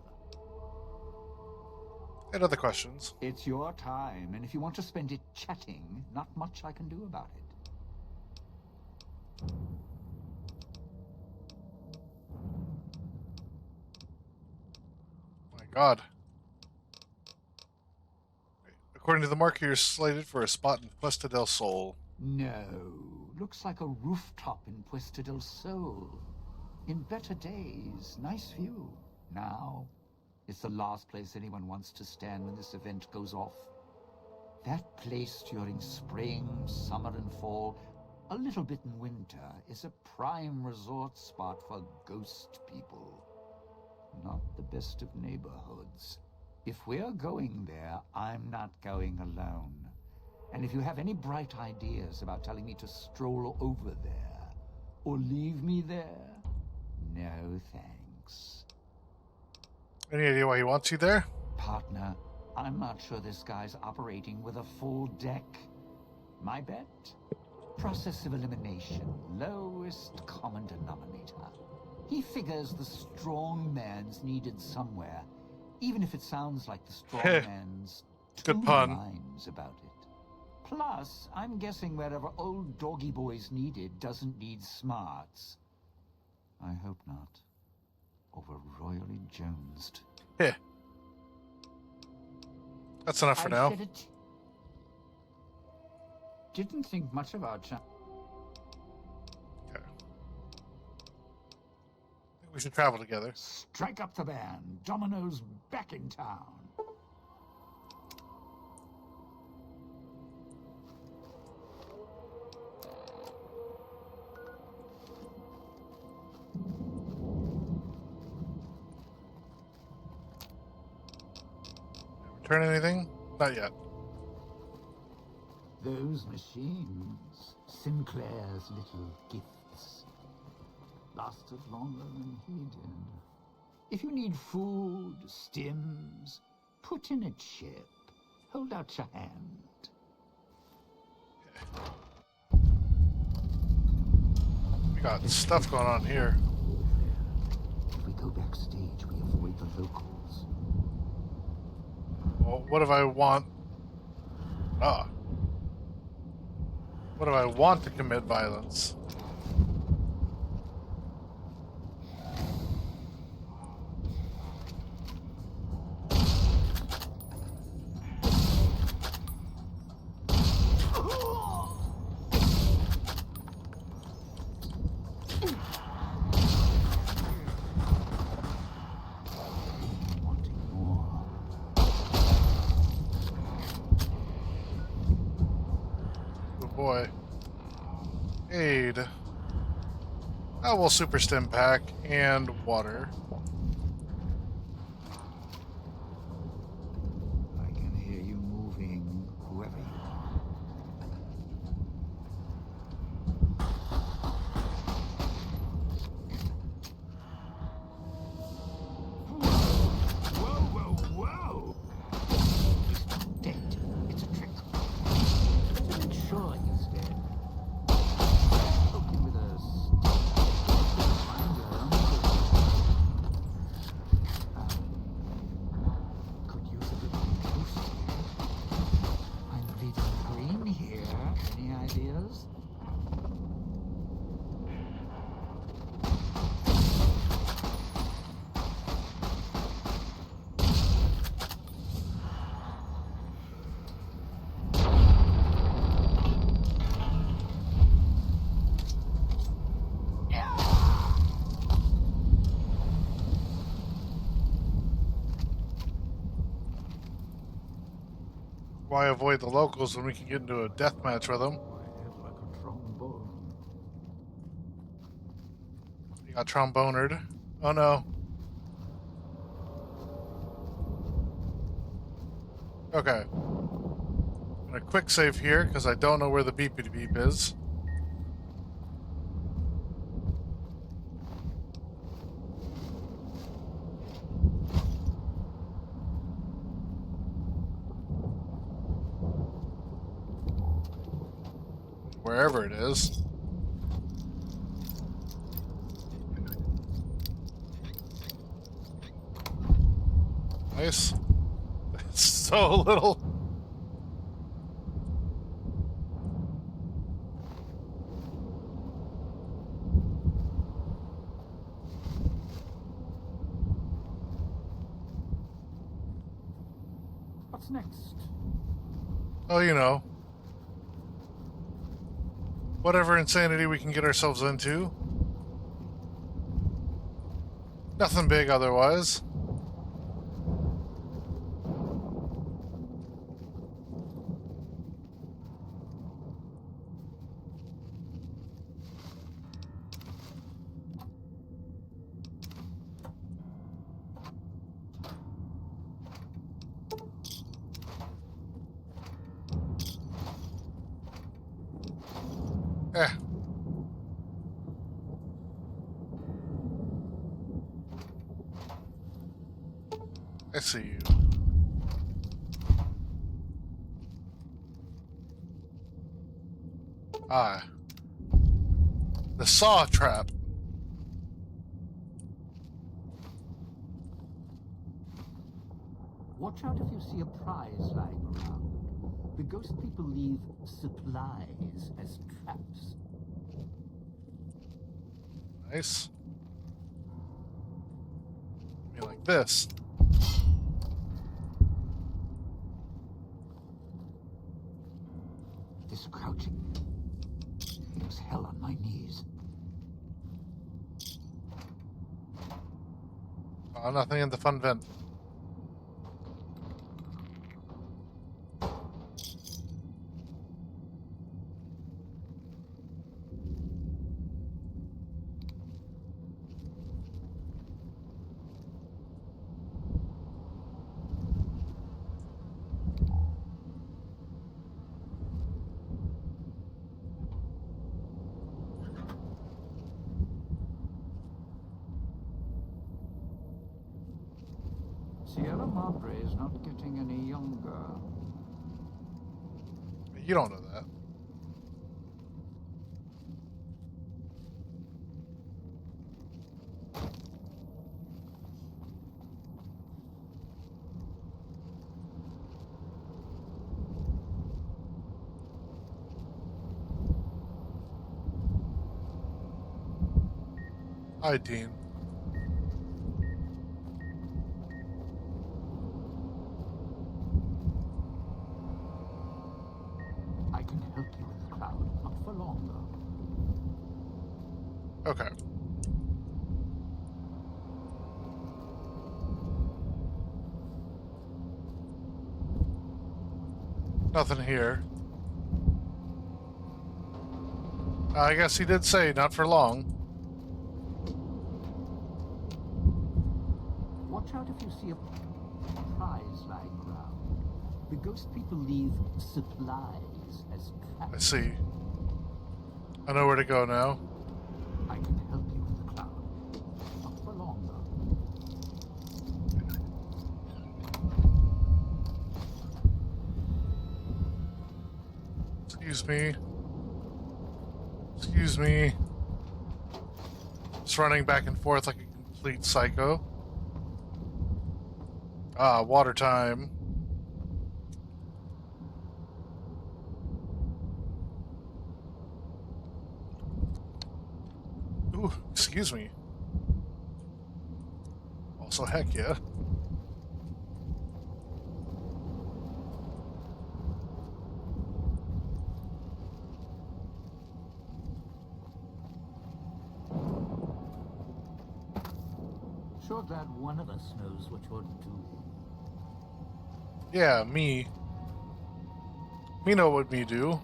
And other questions? It's your time, and if you want to spend it chatting, not much I can do about it. My God. According to the marker, you're slated for a spot in Puesta del Sol. No, looks like a rooftop in Puesta del Sol. In better days, nice view. Now, it's the last place anyone wants to stand when this event goes off. That place during spring, summer, and fall, a little bit in winter, is a prime resort spot for ghost people. Not the best of neighborhoods. If we're going there, I'm not going alone. And if you have any bright ideas about telling me to stroll over there, or leave me there, no thanks. Any idea why he wants you there? Partner, I'm not sure this guy's operating with a full deck. My bet? Process of elimination, lowest common denominator. He figures the strong man's needed somewhere, even if it sounds like the strong man's Good pun. lines about it. Plus, I'm guessing wherever old doggy boy's needed doesn't need smarts. I hope not. Or we're royally jonesed. Yeah. That's enough for now. Didn't think much about you. Okay. I think we should travel together. Strike up the band. Domino's back in town. Return anything? Not yet. Those machines, Sinclair's little gifts, lasted longer than he did. If you need food, stims, put in a chip. Hold out your hand. We got stuff going on here. If we go backstage, we avoid the locals. Well, what if I want... What if I want to commit violence? Boy. Aid. Oh, well, super stim pack and water. I can hear you moving, whoever you are. Whoa, whoa, whoa! He's not dead. It's a trick. Let's make sure he's dead. Poke him with a stick. Find your own could use a little boost. I'm bleeding green here. Any ideas? Why avoid the locals when we can get into a death match with them? Like a trombone. You got trombonered. Oh no. Okay. I'm gonna quick save here because I don't know where the beepity beep is. Wherever it is. Nice. It's so little. What's next? Oh, you know. Whatever insanity we can get ourselves into. Nothing big otherwise. I see you. Ah. The saw trap. Watch out if you see a prize lying around. The ghost people leave supplies as traps. Nice. I mean, like this. This crouching. It was hell on my knees. Oh, nothing in the fun vent. Sierra Madre is not getting any younger. You don't know that. Hi, Dean. I can help you in the cloud, not for long though. Okay. Nothing here. I guess he did say not for long. Watch out if you see a prize lying around. The ghost people leave supplies as traps. I see. I know where to go now. I can help you in the cloud. Not for long though. Excuse me. Excuse me. Just running back and forth like a complete psycho. Ah, water time. Ooh, excuse me. Also, heck yeah. Sure glad one of us knows what you're doing. Yeah, me. Me know what me do.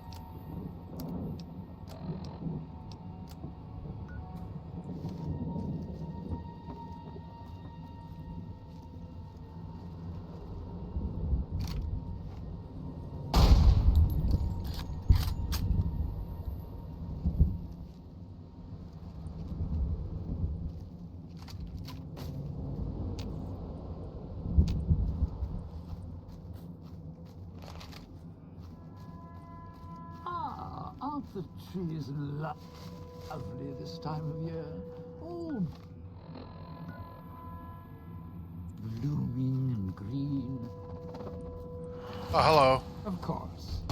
Aren't the trees lovely this time of year? Oh, blooming and green. Oh, hello. Of course.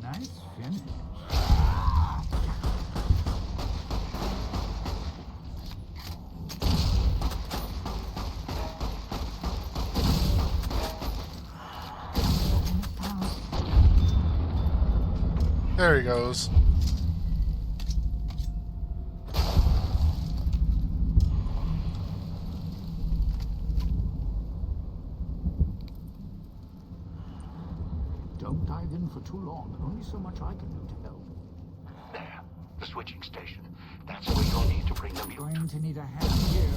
Nice finish. There he goes. Don't dive in for too long. Only so much I can do to help. There, the switching station. That's where you'll need to bring the mute. Going to need a hand here.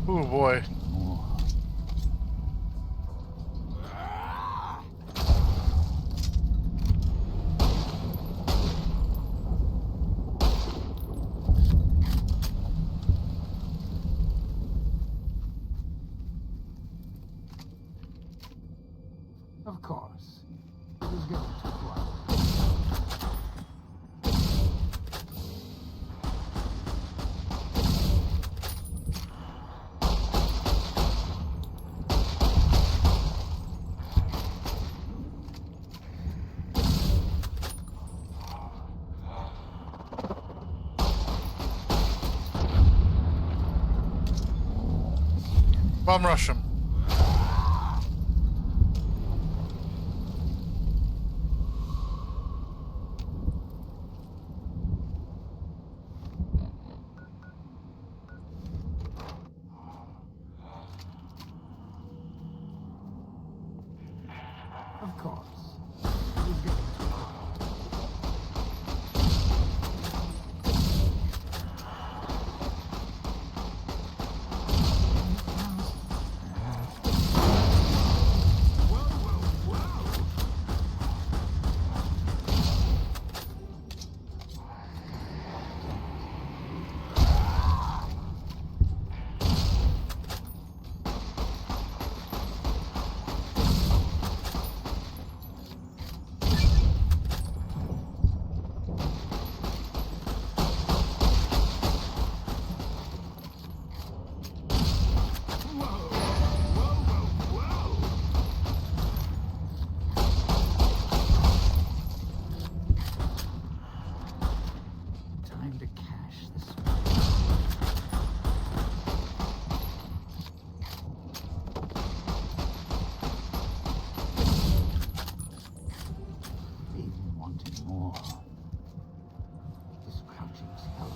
Oh boy. Of course. It is going to fly. Bomb rush him. Of course. It is going to fly. Time to cash this. Even wanting more. This crouching's hell.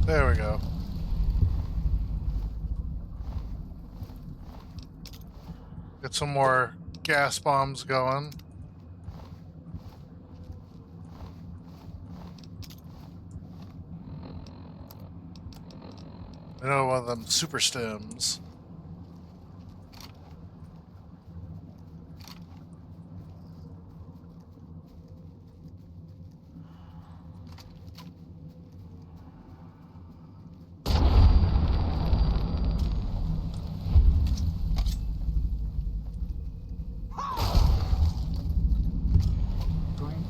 There we go. Get some more gas bombs going. I know one of them super stems. Going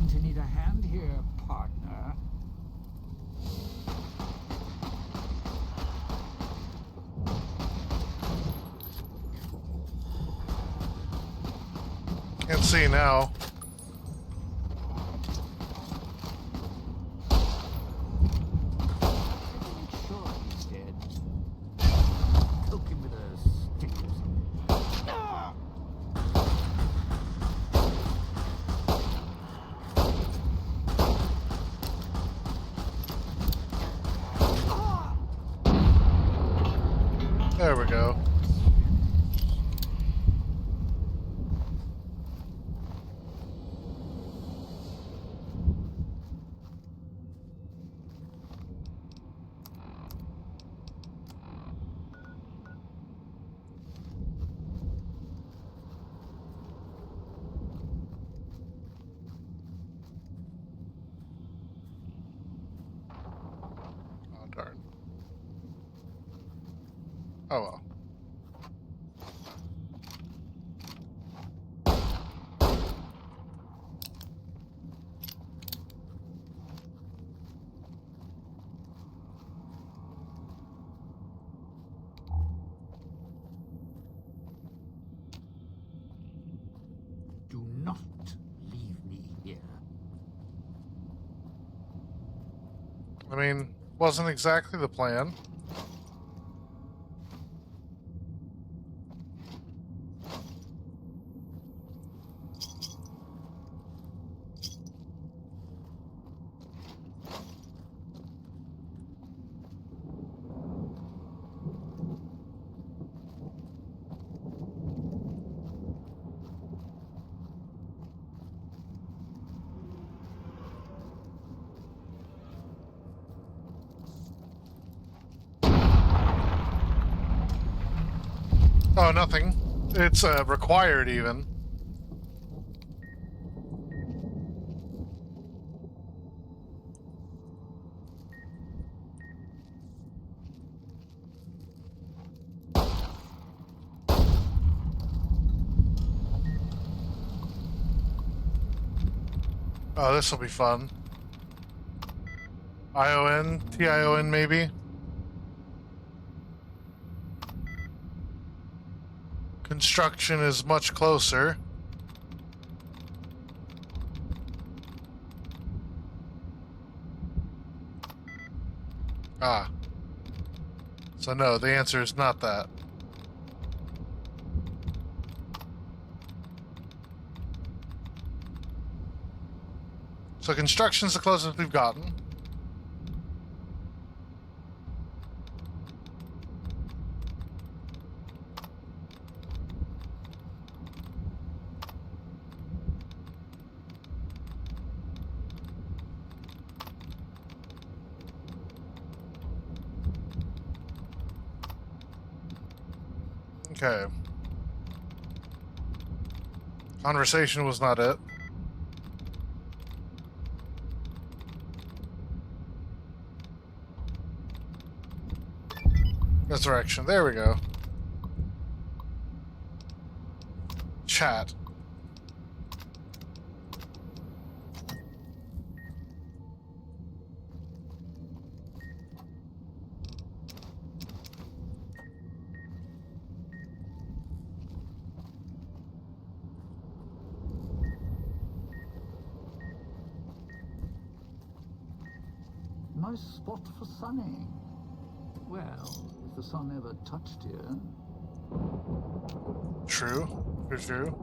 to need a hand here, partner. Can't see now. Sure he's dead. Poke him with a stick or something. There we go. Oh, darn. Oh well. Do not leave me here. I mean, wasn't exactly the plan. nothing. It's required even. Oh, this will be fun. ION, TION maybe? Construction is much closer. Ah. So no, the answer is not that. So construction's the closest we've gotten. Okay. Conversation was not it. Resurrection. There we go. Chat. Nice spot for sunning. Well, if the sun ever touched here. True. For true.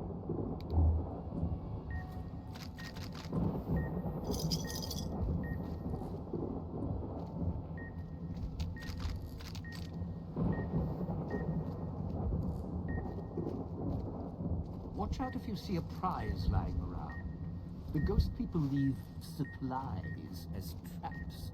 Watch out if you see a prize lying around. The ghost people leave supplies as traps.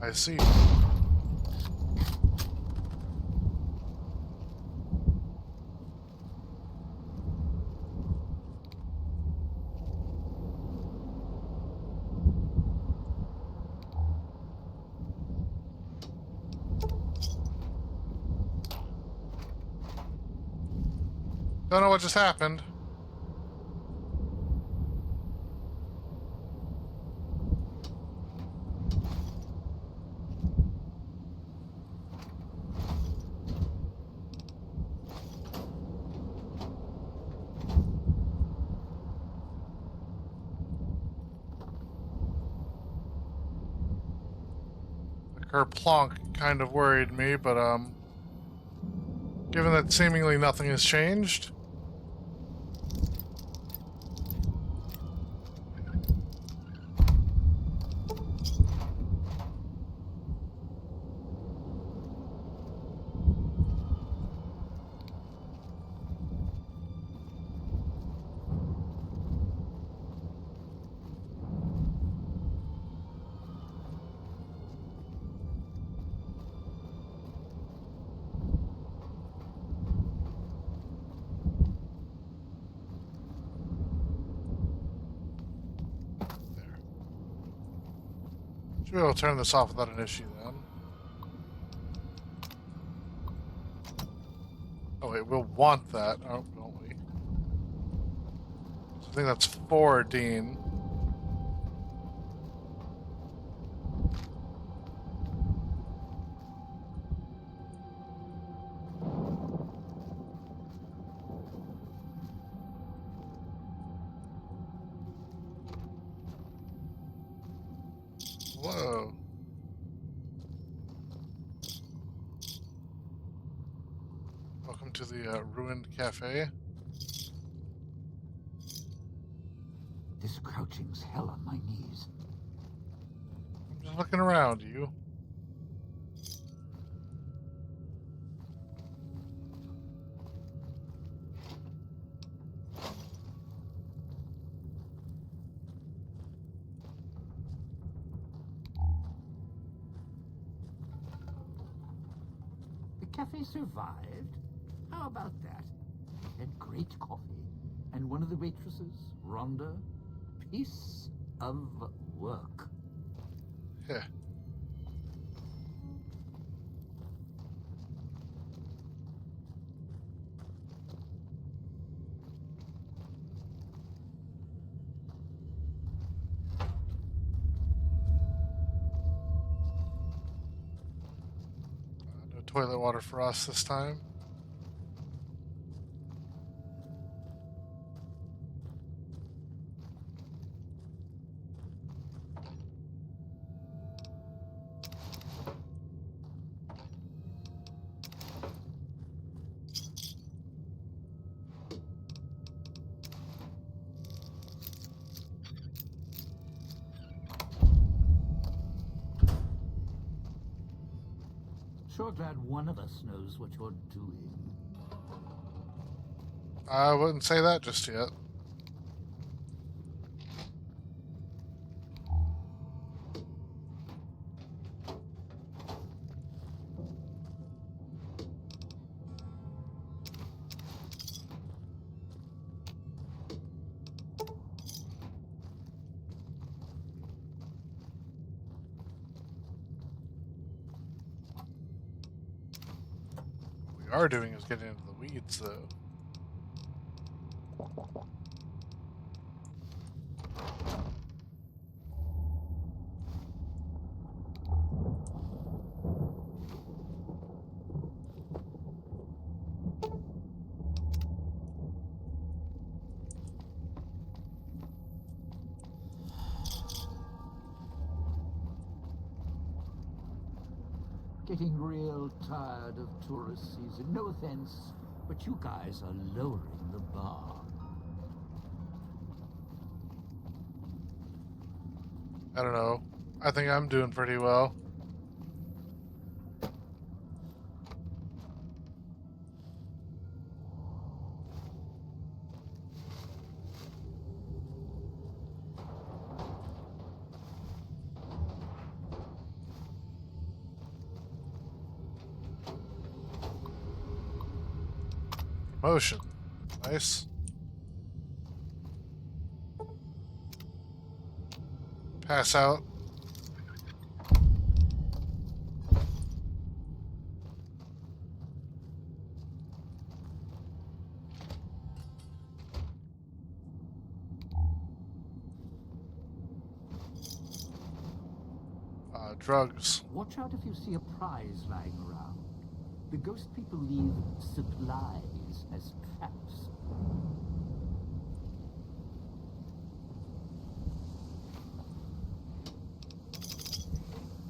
I see. Don't know what just happened. Her plonk kind of worried me, but given that seemingly nothing has changed. Should be able to turn this off without an issue then. Oh wait, we'll want that, oh, don't we? So I think that's 4, Dean. Whoa. Welcome to the ruined cafe. This crouching's hell on my knees. I'm just looking around you. cafe survived? How about that? They had great coffee. And one of the waitresses, Rhonda, piece of work. Yeah. No toilet water for us this time. Sure glad one of us knows what you're doing. I wouldn't say that just yet. What we are doing is getting into the weeds, though. Getting real tired of tourist season. No offense, but you guys are lowering the bar. I don't know. I think I'm doing pretty well. Promotion. Nice. Pass out. Drugs. Watch out if you see a prize lying around. The ghost people leave supplies as traps.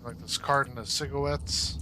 Like this carton of cigarettes.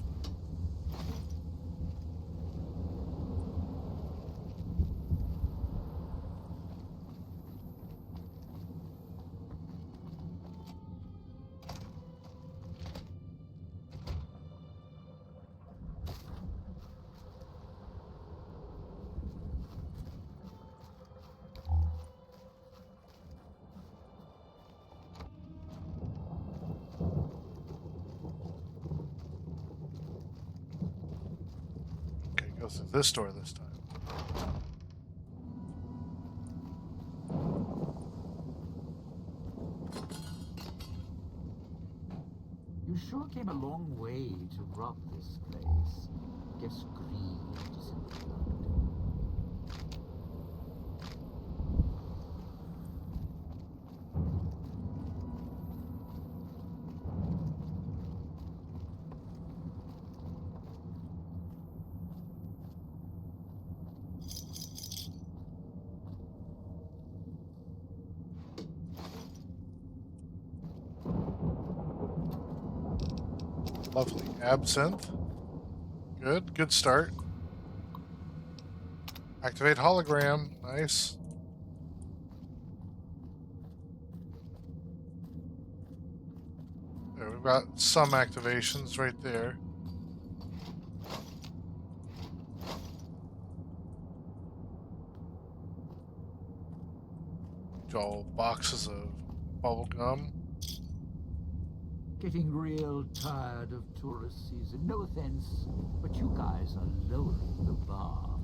Go through this door this time. You sure came a long way to rob this place. Guess greed is in the blood. Lovely. Absinthe. Good start. Activate hologram. Nice. There, we've got some activations right there. All boxes of bubble gum. Getting real tired of tourist season. No offense, but you guys are lowering the bar.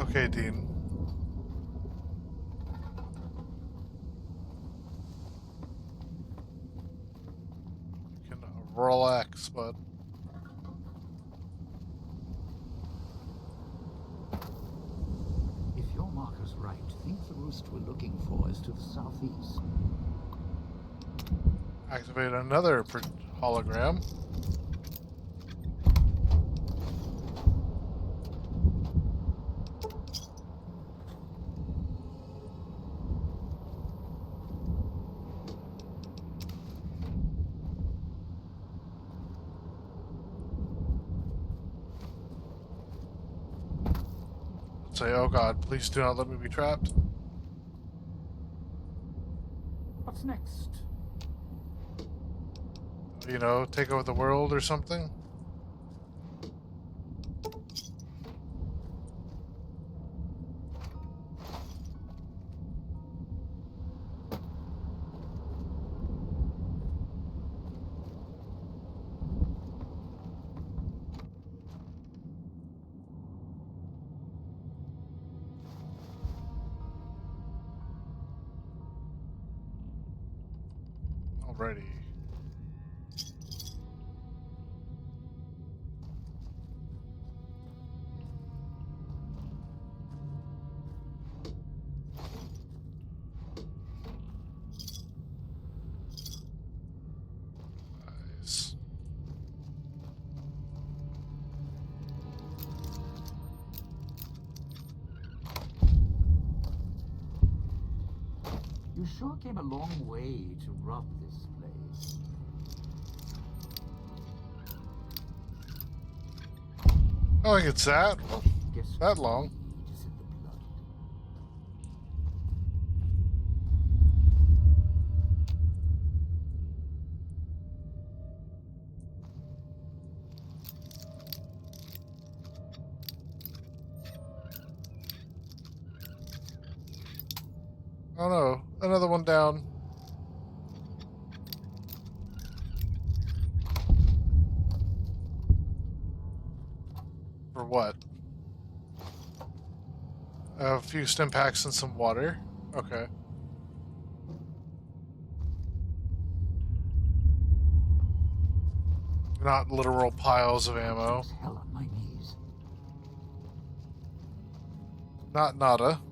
Okay, Dean. You can relax, bud. If your marker's right, think the roost we're looking for is to the southeast. Activate another hologram. Say, oh God, please do not let me be trapped. What's next? You know, take over the world or something? Alrighty. Nice. You sure came a long way to rob this place. Oh, I think it's that. Well, that long. Oh no, another one down. For what? A few stim packs and some water. Okay. Not literal piles of ammo. Hell on my knees. Not nada.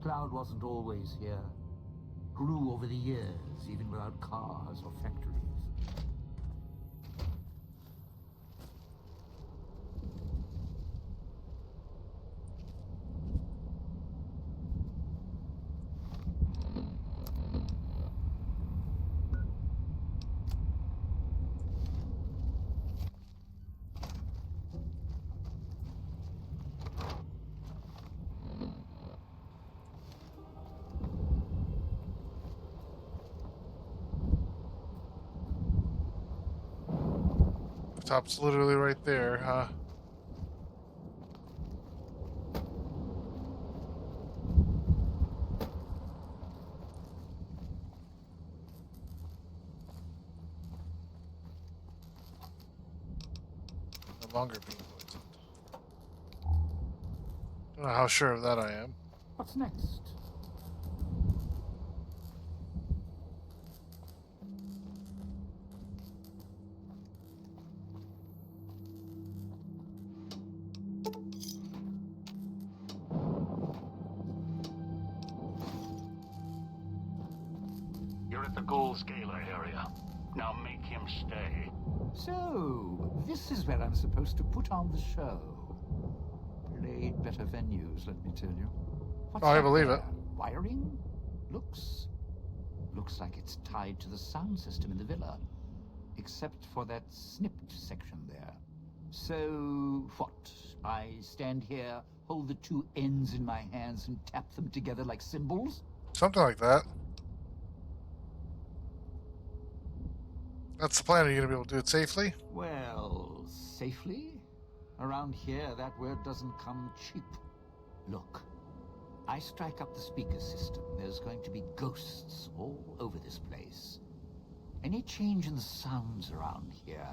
Cloud wasn't always here. Grew over the years, even without cars or factories. Top's literally right there, huh? No longer being poisoned. Don't know how sure of that I am. What's next? You're at the Gold Scaler area. Now make him stay. So, this is where I'm supposed to put on the show. Played better venues, let me tell you. What's I that believe there? it. Wiring? Looks like it's tied to the sound system in the villa. Except for that snipped section there. So, what? I stand here, hold the two ends in my hands and tap them together like cymbals? Something like that. That's the plan. Are you going to be able to do it safely? Well, safely? Around here, that word doesn't come cheap. Look. I strike up the speaker system. There's going to be ghosts all over this place. Any change in the sounds around here,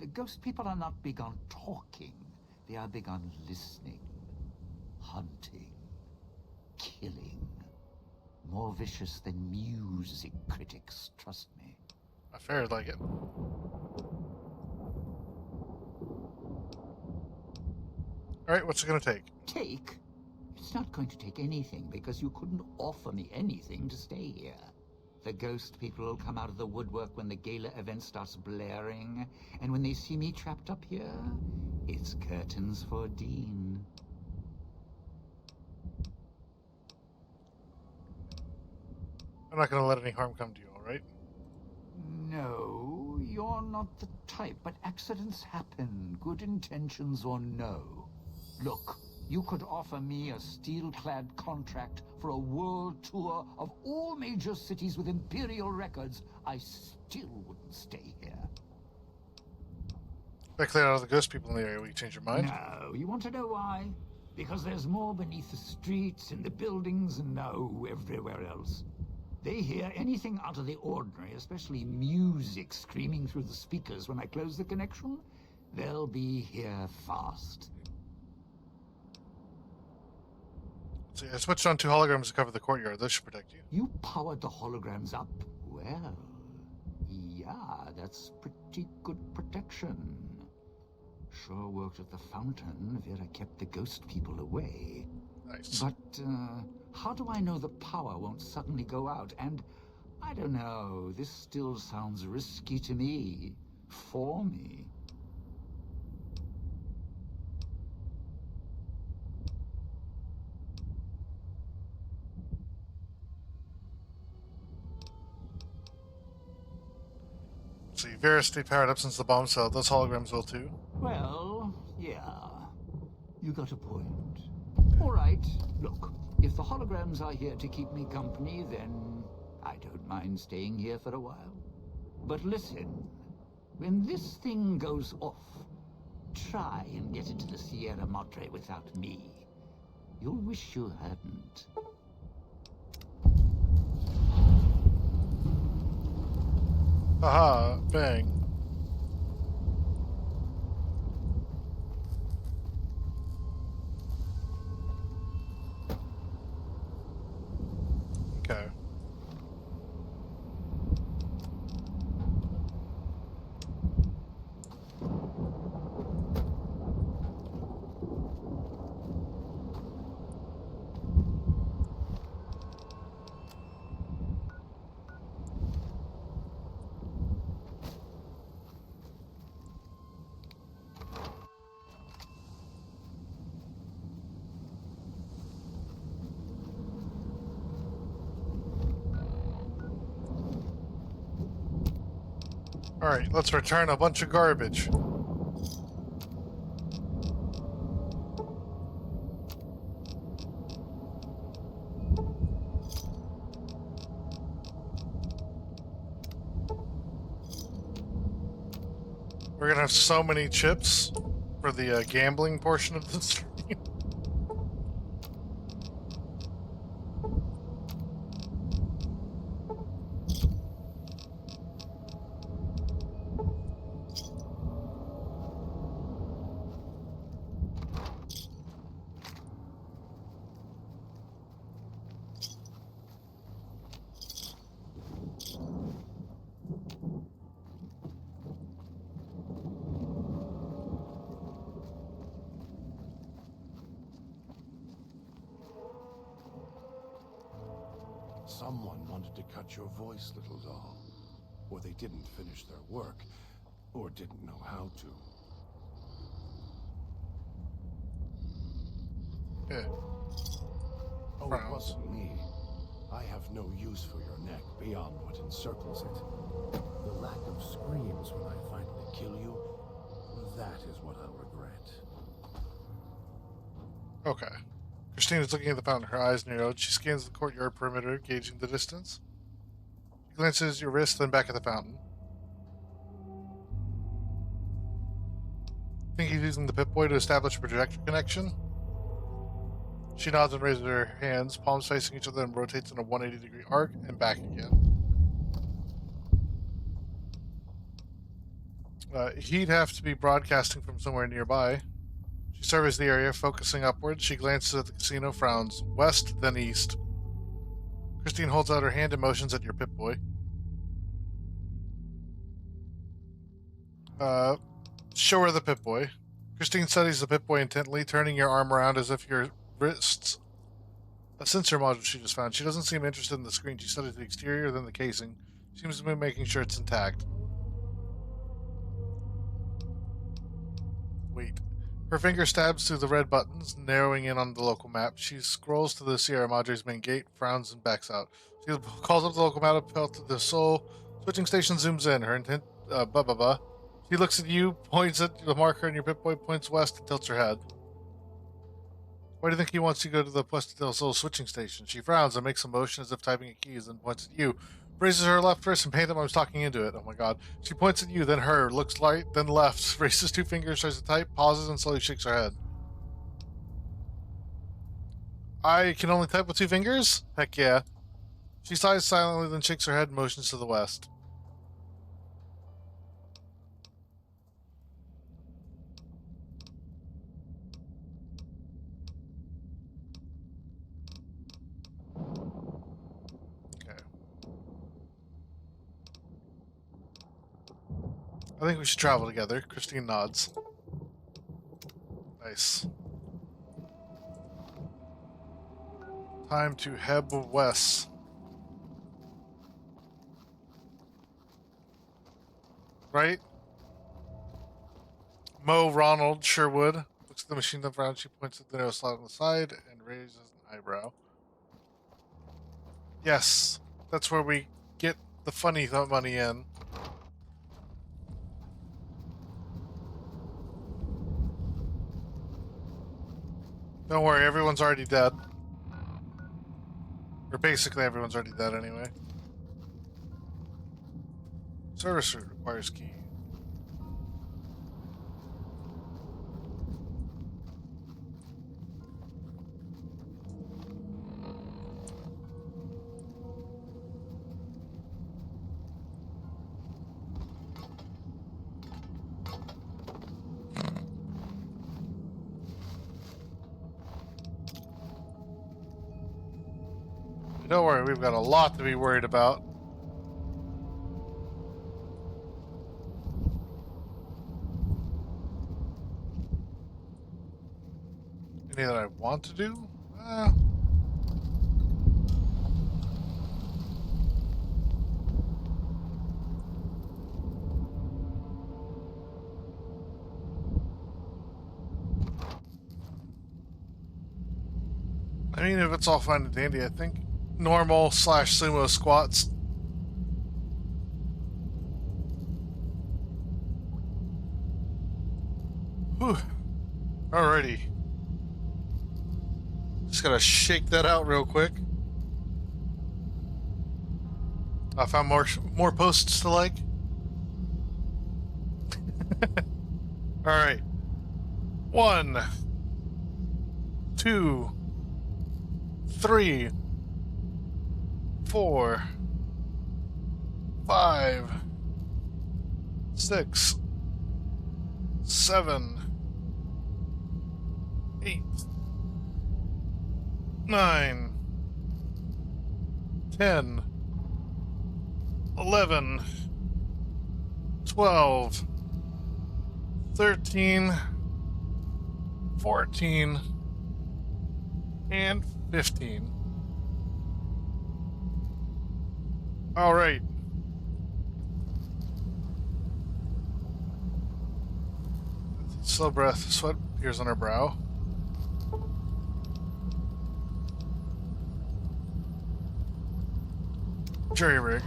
the ghost people are not big on talking. They are big on listening, hunting, killing. More vicious than music critics, trust me. I figured like it. Alright, what's it gonna take? Take? It's not going to take anything, because you couldn't offer me anything to stay here. The ghost people will come out of the woodwork when the gala event starts blaring, and when they see me trapped up here, it's curtains for Dean. I'm not gonna let any harm come to you, alright? No, you're not the type, but accidents happen, good intentions or no. Look, you could offer me a steel-clad contract for a world tour of all major cities with imperial records. I still wouldn't stay here. If I clear out all the ghost people in the area, will you change your mind? No, you want to know why? Because there's more beneath the streets, in the buildings, and no, everywhere else. They hear anything out of the ordinary, especially music screaming through the speakers when I close the connection. They'll be here fast. See, I switched on 2 holograms to cover the courtyard. Those should protect you. You powered the holograms up. Well, yeah, that's pretty good protection. Sure worked at the fountain. Vera kept the ghost people away. Nice. But, how do I know the power won't suddenly go out? And, I don't know, this still sounds risky to me. For me. See, Vera stayed powered up since the bomb cell. Those holograms will too. Well, yeah. You got a point. All right, look. If the holograms are here to keep me company, then I don't mind staying here for a while. But listen, when this thing goes off, try and get into the Sierra Madre without me. You'll wish you hadn't. Haha, bang. Okay. Alright, let's return a bunch of garbage. We're gonna have so many chips for the gambling portion of the stream. Someone wanted to cut your voice, little doll. Or they didn't finish their work, or didn't know how to. Yeah. Oh, it wasn't me. I have no use for your neck beyond what encircles it. The lack of screams when I finally kill you, that is what I'll regret. Okay. Christine is looking at the fountain, her eyes narrowed. She scans the courtyard perimeter, gauging the distance. She glances at your wrist, then back at the fountain. Think he's using the Pip-Boy to establish a projector connection? She nods and raises her hands, palms facing each other, and rotates in a 180-degree arc and back again. He'd have to be broadcasting from somewhere nearby. She surveys the area, focusing upwards. She glances at the casino, frowns. West, then east. Christine holds out her hand and motions at your Pip-Boy. Show her the Pip-Boy. Christine studies the Pip-Boy intently, turning your arm around as if your wrists... A sensor module she just found. She doesn't seem interested in the screen. She studies the exterior, then the casing. Seems to be making sure it's intact. Wait. Her finger stabs through the red buttons, narrowing in on the local map. She scrolls to the Sierra Madre's main gate, frowns, and backs out. She calls up the local map, appeals to the soul. Switching station zooms in. Her intent... She looks at you, points at the marker, and your Pip-Boy points west and tilts her head. Why do you think he wants you to go to the Puesta del Sol switching station? She frowns and makes a motion as if typing a key, and then points at you. Raises her left wrist and Pantomime is talking into it. Oh my god. She points at you, then her, looks right, then left, raises two fingers, tries to type, pauses, and slowly shakes her head. I can only type with two fingers? Heck yeah. She sighs silently, then shakes her head and motions to the west. I think we should travel together. Christine nods. Nice. Time to head west. Right? Mo Ronald Sherwood looks at the machine up around. She points at the nose slot on the side and raises an eyebrow. Yes, that's where we get the funny money in. Don't worry, everyone's already dead. Or basically everyone's already dead anyway. Service route requires key. Don't worry, we've got a lot to be worried about. Any that I want to do? I mean, if it's all fine and dandy, I think normal / sumo squats. Whew. Alrighty. Just gotta shake that out real quick. I found more posts to like. Alright. 1, 2, 3, 4, 5, 6, 7, 8, 9, 10, 11, 12, 13, 14, and 15. All right. Slow breath, sweat appears on her brow. Jury rig.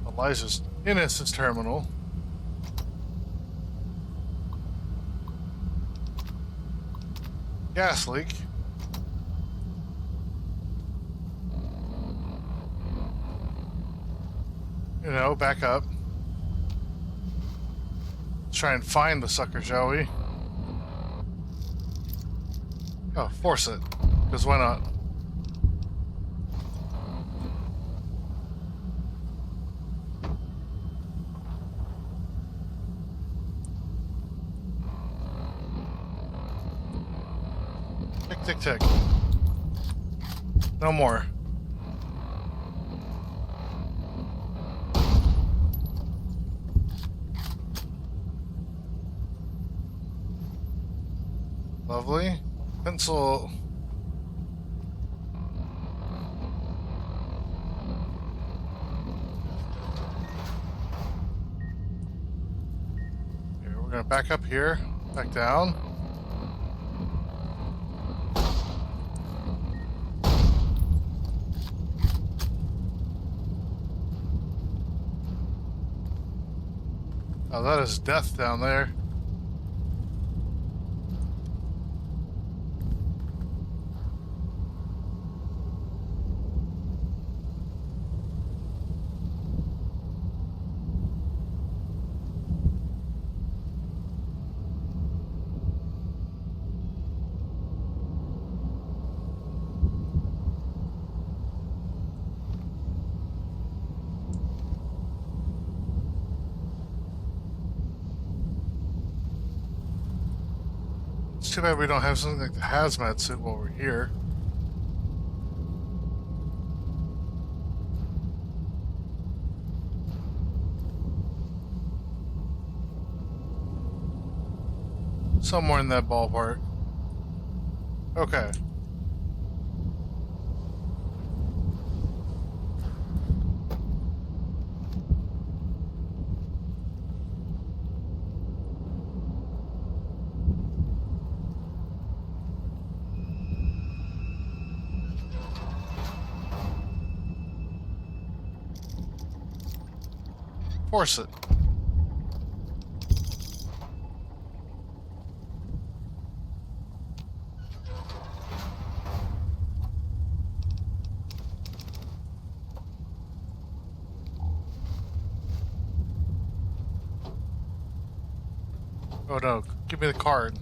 Eliza's innocence terminal. Gas leak. You know, back up. Let's try and find the sucker, shall we? Oh, force it. Because why not? Tick, tick, tick. No more. Lovely. Pencil. Here, we're gonna back up here, back down. Oh, that is death down there. It's too bad we don't have something like the hazmat suit while we're here. Somewhere in that ballpark. Okay. Force it. Oh no, give me the card.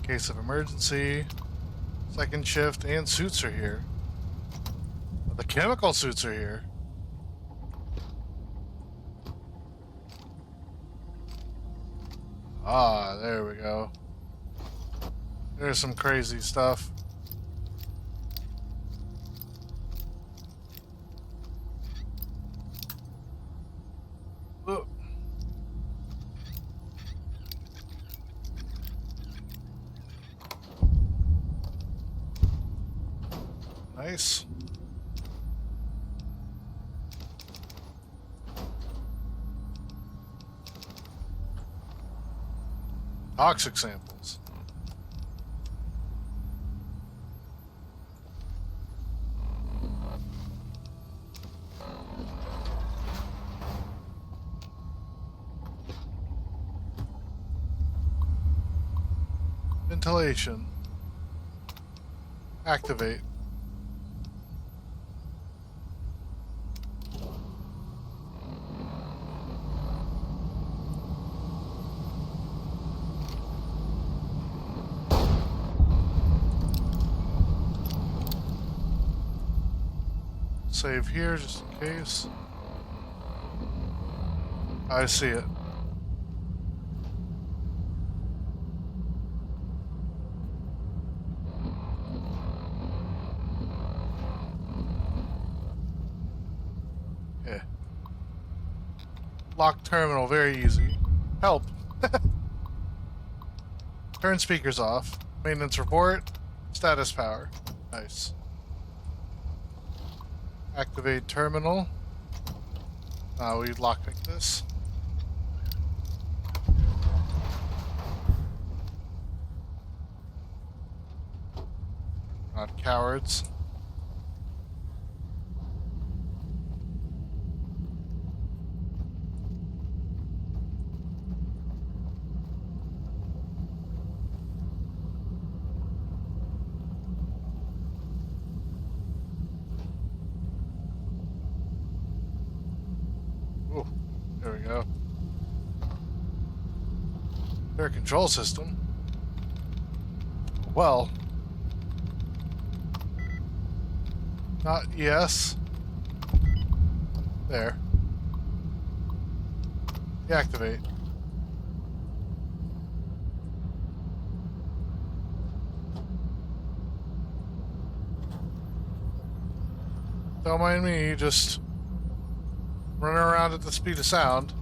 Case of emergency. Second shift and suits are here. The chemical suits are here. Ah, there we go. There's some crazy stuff. Whoa. Nice. Toxic samples. Ventilation. Activate. Save here just in case. I see it. Yeah. Lock terminal, very easy. Help. Turn speakers off. Maintenance report. Status power. Nice. Activate terminal. We lockpick this. Not cowards. Air control system. Well. Not yes. There. Deactivate. Don't mind me, just running around at the speed of sound.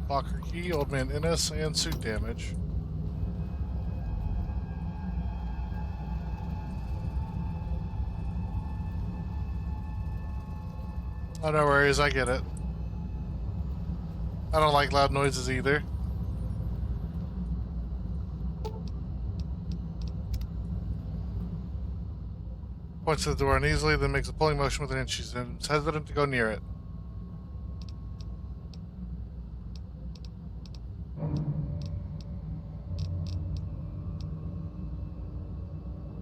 Locker key, Old Man Innes, and suit damage. Oh, no worries, I get it. I don't like loud noises either. Points to the door uneasily, then makes a pulling motion with an inch. She's hesitant to go near it.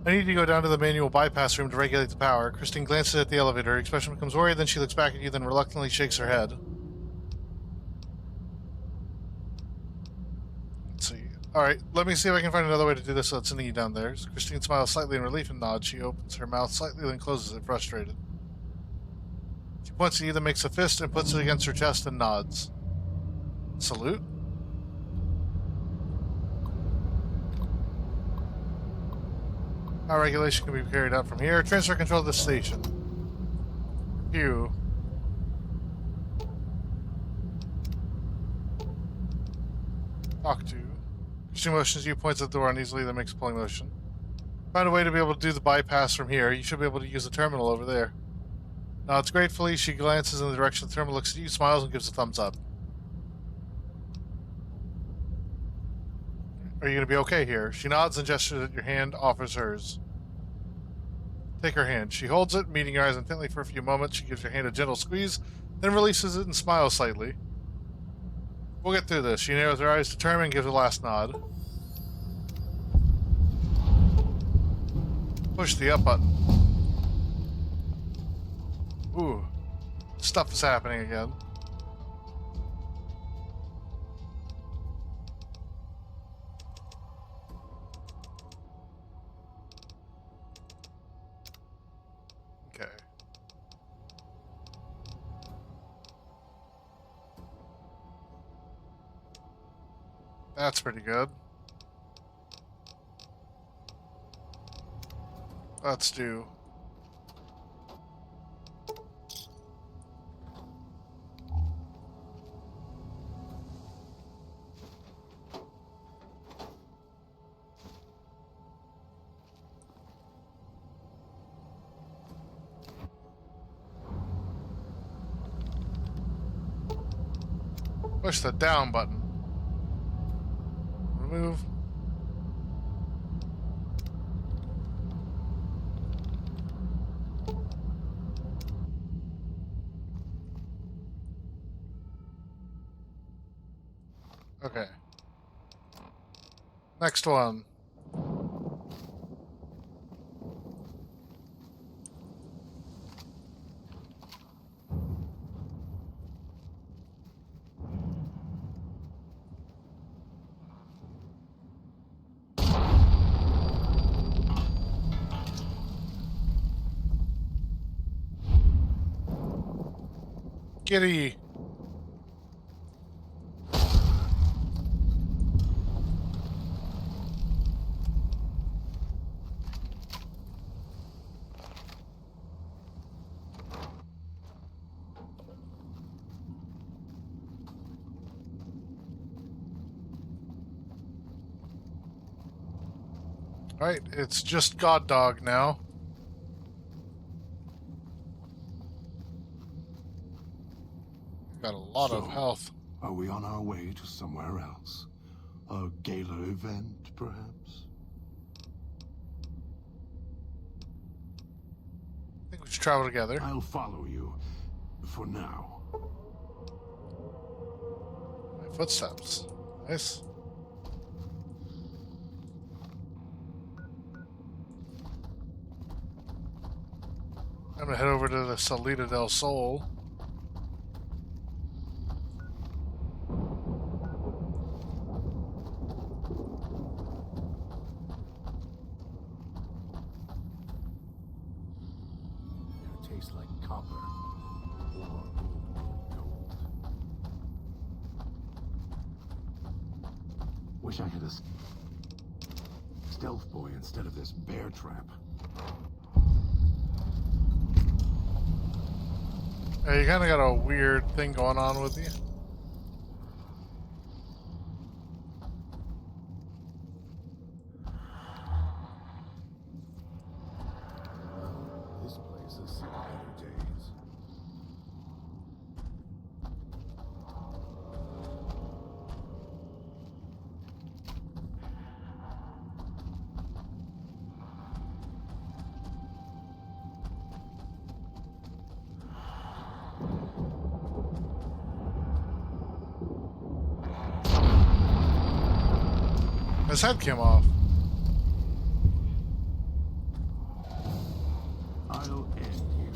I need to go down to the manual bypass room to regulate the power. Christine glances at the elevator. Her expression becomes worried, then she looks back at you, then reluctantly shakes her head. Let's see. Alright, let me see if I can find another way to do this without sending you down there. Christine smiles slightly in relief and nods. She opens her mouth slightly, then closes it, frustrated. She points at you, then makes a fist and puts it against her chest and nods. Salute? How regulation can be carried out from here. Transfer control to the station. Review. Talk to. She motions you, points at the door uneasily, then makes a pulling motion. Find a way to be able to do the bypass from here. You should be able to use the terminal over there. Nods gratefully. She glances in the direction of the terminal, looks at you, smiles, and gives a thumbs up. Are you going to be okay here? She nods and gestures that your hand offers hers. Take her hand. She holds it, meeting your eyes intently for a few moments. She gives your hand a gentle squeeze, then releases it and smiles slightly. We'll get through this. She narrows her eyes, determined, and gives a last nod. Push the up button. Ooh. Stuff is happening again. Okay. That's pretty good. Let's do. Push the down button. Remove. Okay. Next one. Giddy. Alright, it's just God Dog now. Got a lot of health. Are we on our way to somewhere else? A gala event, perhaps? I think we should travel together. I'll follow you. For now. My footsteps. Nice. I'm gonna head over to the Salida del Sol. taste like copper or old gold. Wish I had a stealth boy instead of this bear trap. Yeah, you kind of got a weird thing going on with you. This place has seen better days. His head came off. I'll end you.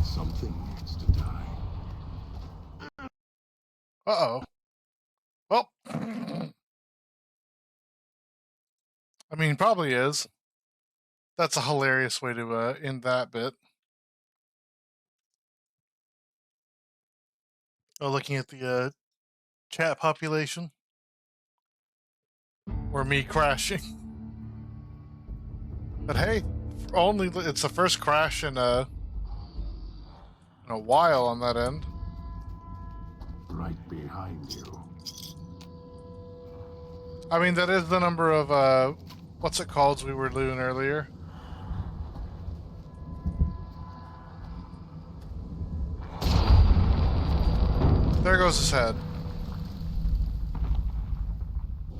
Something needs to die. Uh-oh. Well, I mean, probably is. That's a hilarious way to end that bit. Oh, looking at the chat population. Or me crashing. But hey, it's the first crash in a while on that end. Right behind you. I mean, that is the number of what's it called we were doing earlier. There goes his head.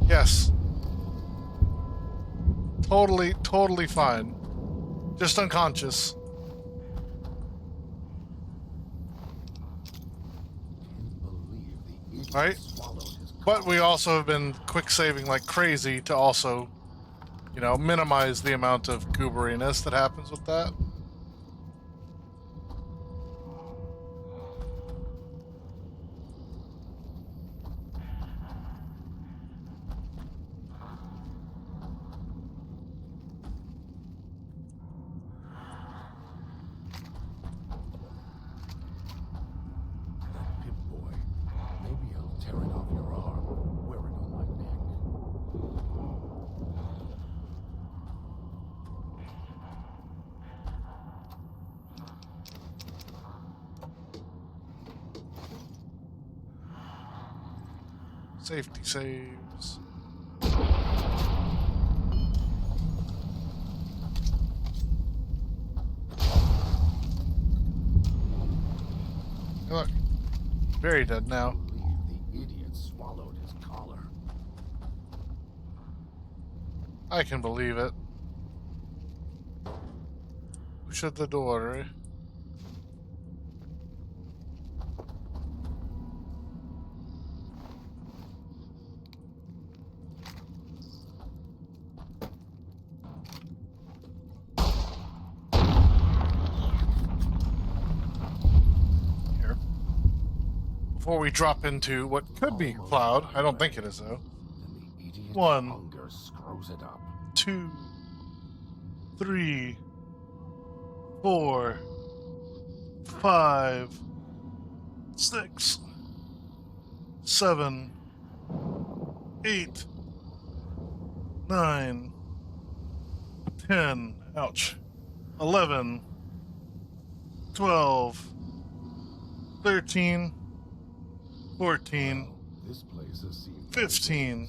Yes. Totally fine. Just unconscious. Right? But we also have been quick saving like crazy to also, minimize the amount of gooberiness that happens with that. Maybe I'll tear it off your arm, wear it on my neck. Safety saves. Look, very dead now. The idiot swallowed his collar. I can believe it. Who shut the door, eh? Here. Before we drop into what could be Cloud, I don't think it is though. 1, Hunger screws it up. 2, 3, 4, 5, 6, 7, 8, 9, 10, ouch, 11, 12, 13, 14, This place has seen 15.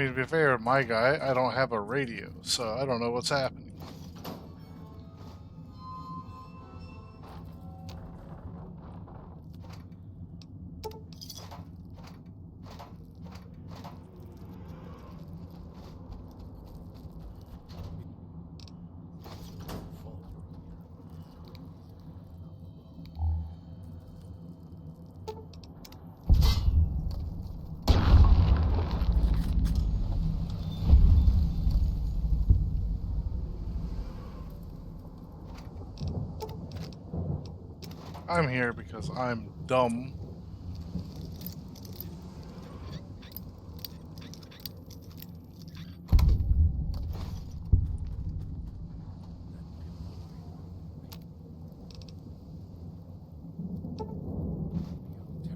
mean, to be fair, my guy, I don't have a radio, so I don't know what's happening. I'm here because I'm dumb.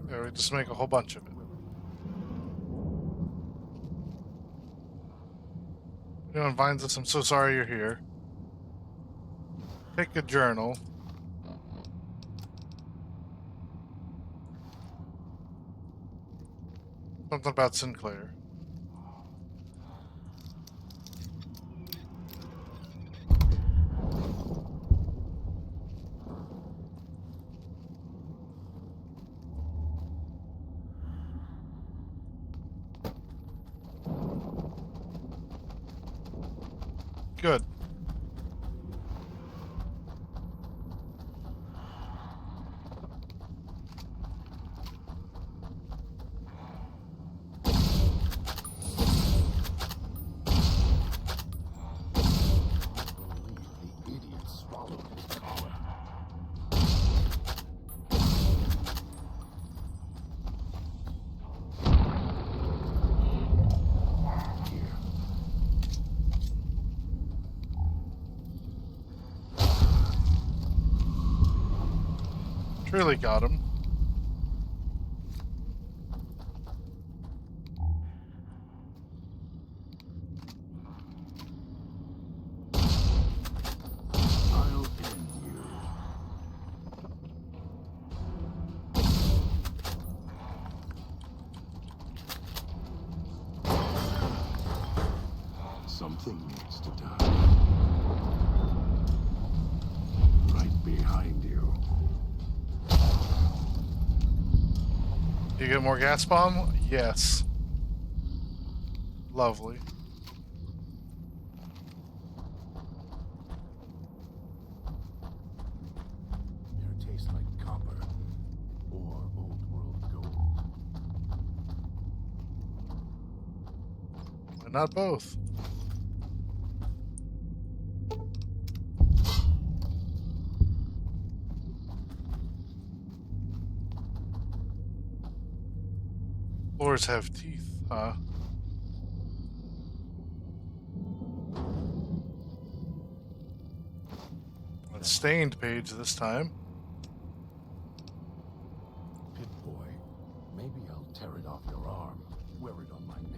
There, we just make a whole bunch of it. If anyone finds us, I'm so sorry you're here. Pick a journal. Something about Sinclair. Good. Really got him. I'll end you. Something needs to die. Right behind you. You get more gas bomb? Yes. Lovely. Air tastes like copper or old world gold. Why not both? Floors have teeth, huh? A stained page this time. Pit boy, maybe I'll tear it off your arm, wear it on my neck.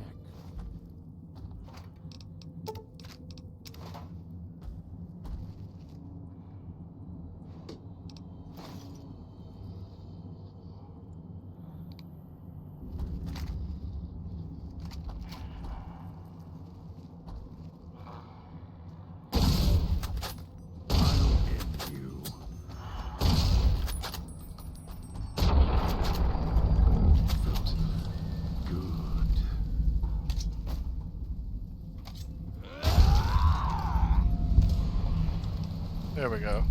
There we go.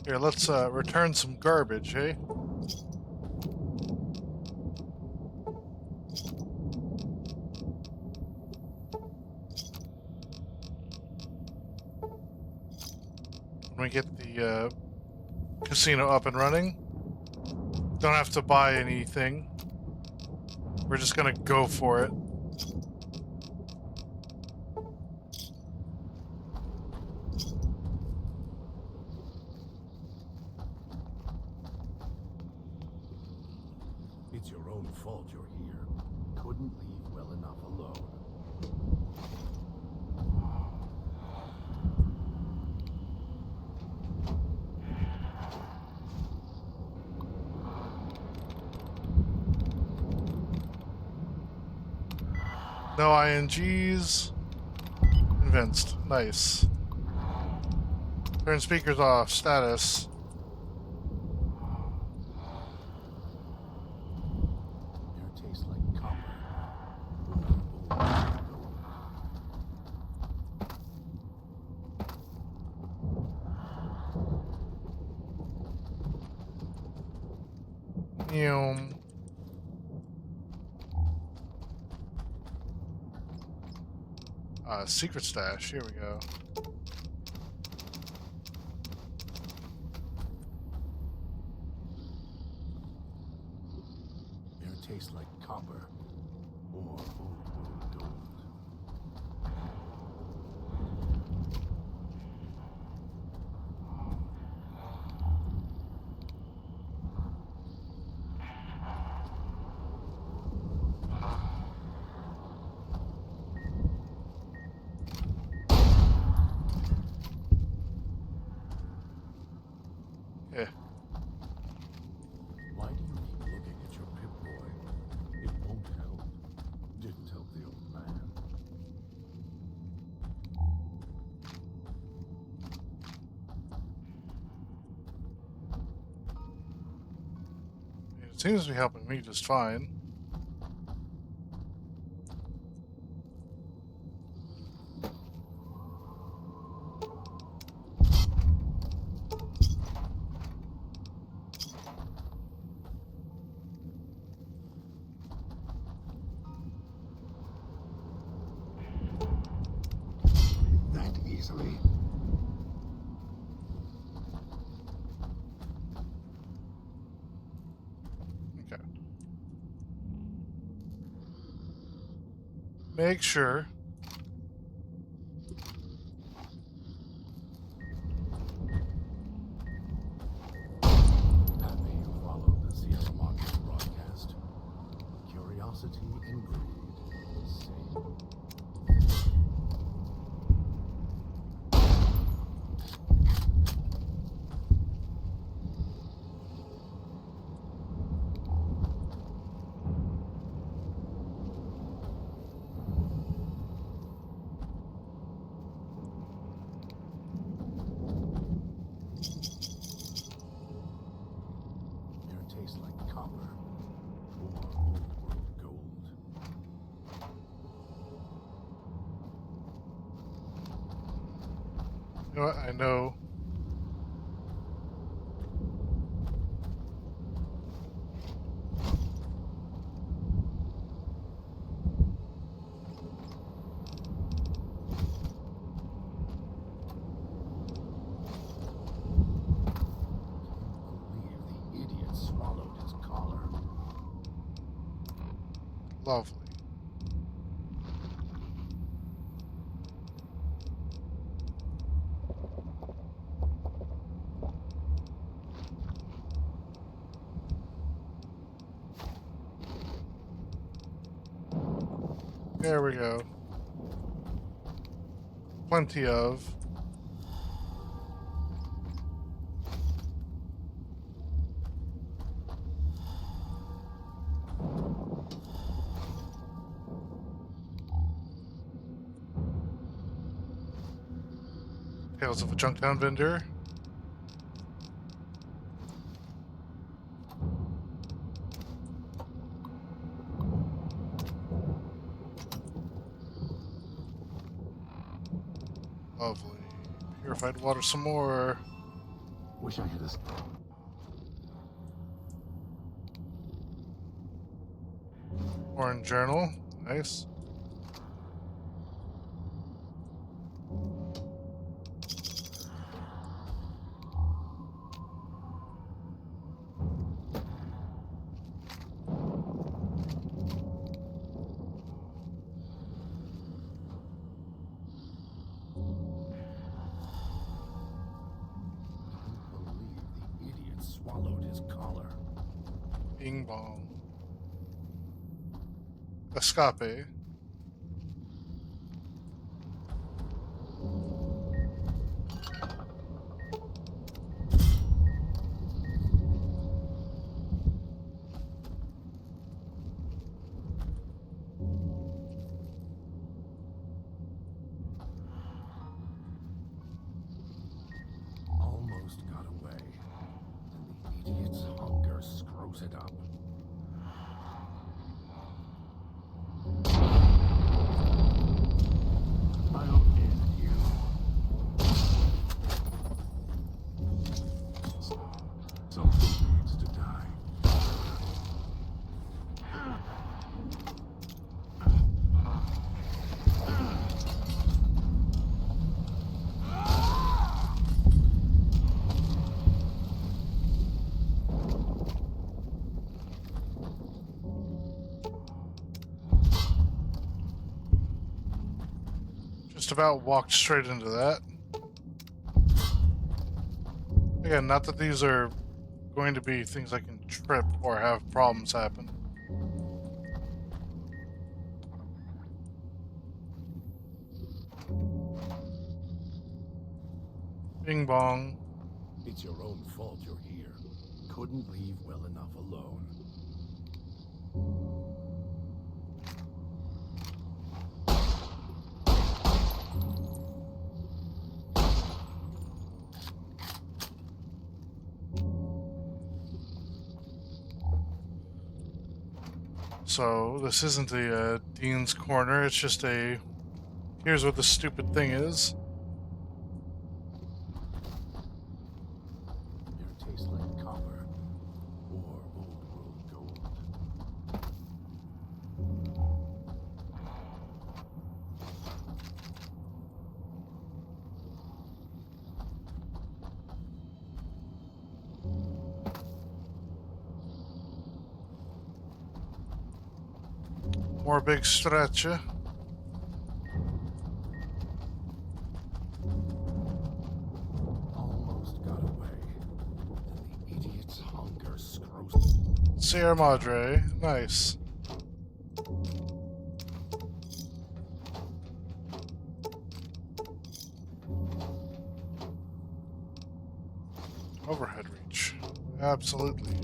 Here, let's return some garbage, eh? When we get the casino up and running, don't have to buy anything. We're just gonna go for it. It's your own fault you're here. Couldn't leave well enough alone. No INGs. Convinced. Nice. Turn speakers off. Status. Air tastes like copper. Secret stash. Here we go. Air tastes like copper or old world gold. Yeah. Why do you keep looking at your Pip-Boy? It won't help. Didn't help the old man. It seems to be helping me just fine. That easily. Okay. Make sure. Happy you followed the Sierra Madre broadcast. Curiosity and greed. Same. Air tastes like copper or old world gold. You know what? I know. Believe the idiot swallowed his collar. Lovely. There we go. Plenty of. Tales of a Junktown vendor. Lovely. Purified water some more. Wish I had a... Orange journal. Nice. Believe the idiot swallowed his collar. Bing bong. Escape. it up. I'll end you. Something needs to die. Just about walked straight into that. Again, not that these are going to be things I can trip or have problems happen. Bing bong. It's your own fault you're here. Couldn't leave well enough alone. So this isn't the Dean's Corner, it's just a here's what the stupid thing is. It tastes like copper or old world gold. More big stretcher. Almost got away. Then the idiot's hunger screws. Sierra Madre. Nice. Overhead reach. Absolutely.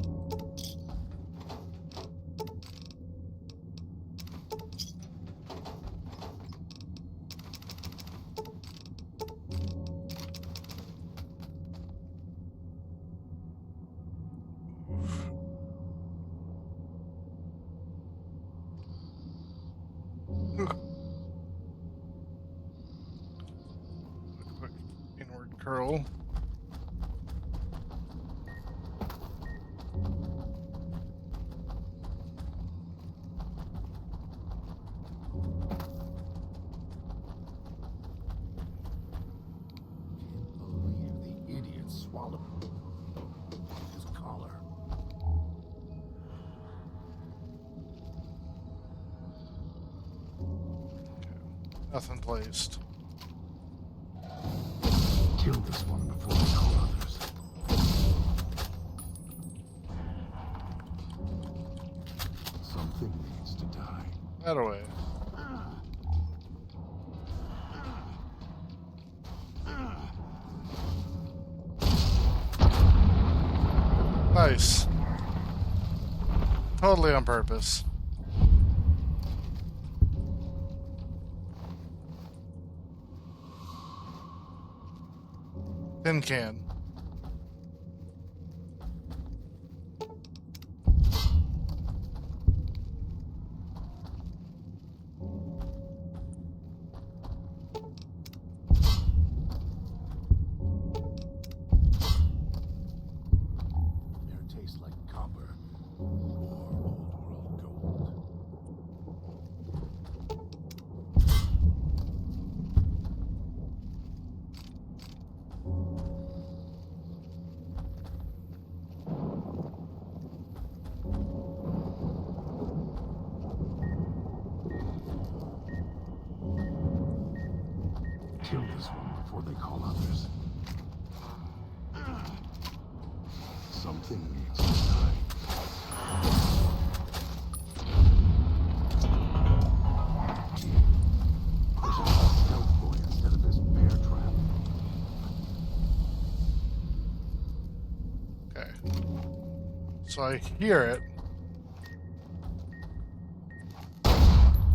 Quick inward curl. Believe the idiot swallowed his collar. Nothing placed. Kill this one before they call others. Something needs to die. That away. Nice. Totally on purpose. Tin can. Air tastes like copper or old world gold. Kill this one before they call others. Something needs to die. There's a stealth boy instead of this bear trap. Okay. So I hear it.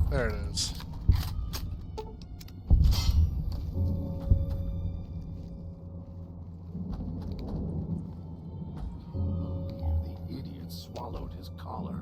There it is. The idiot swallowed his collar.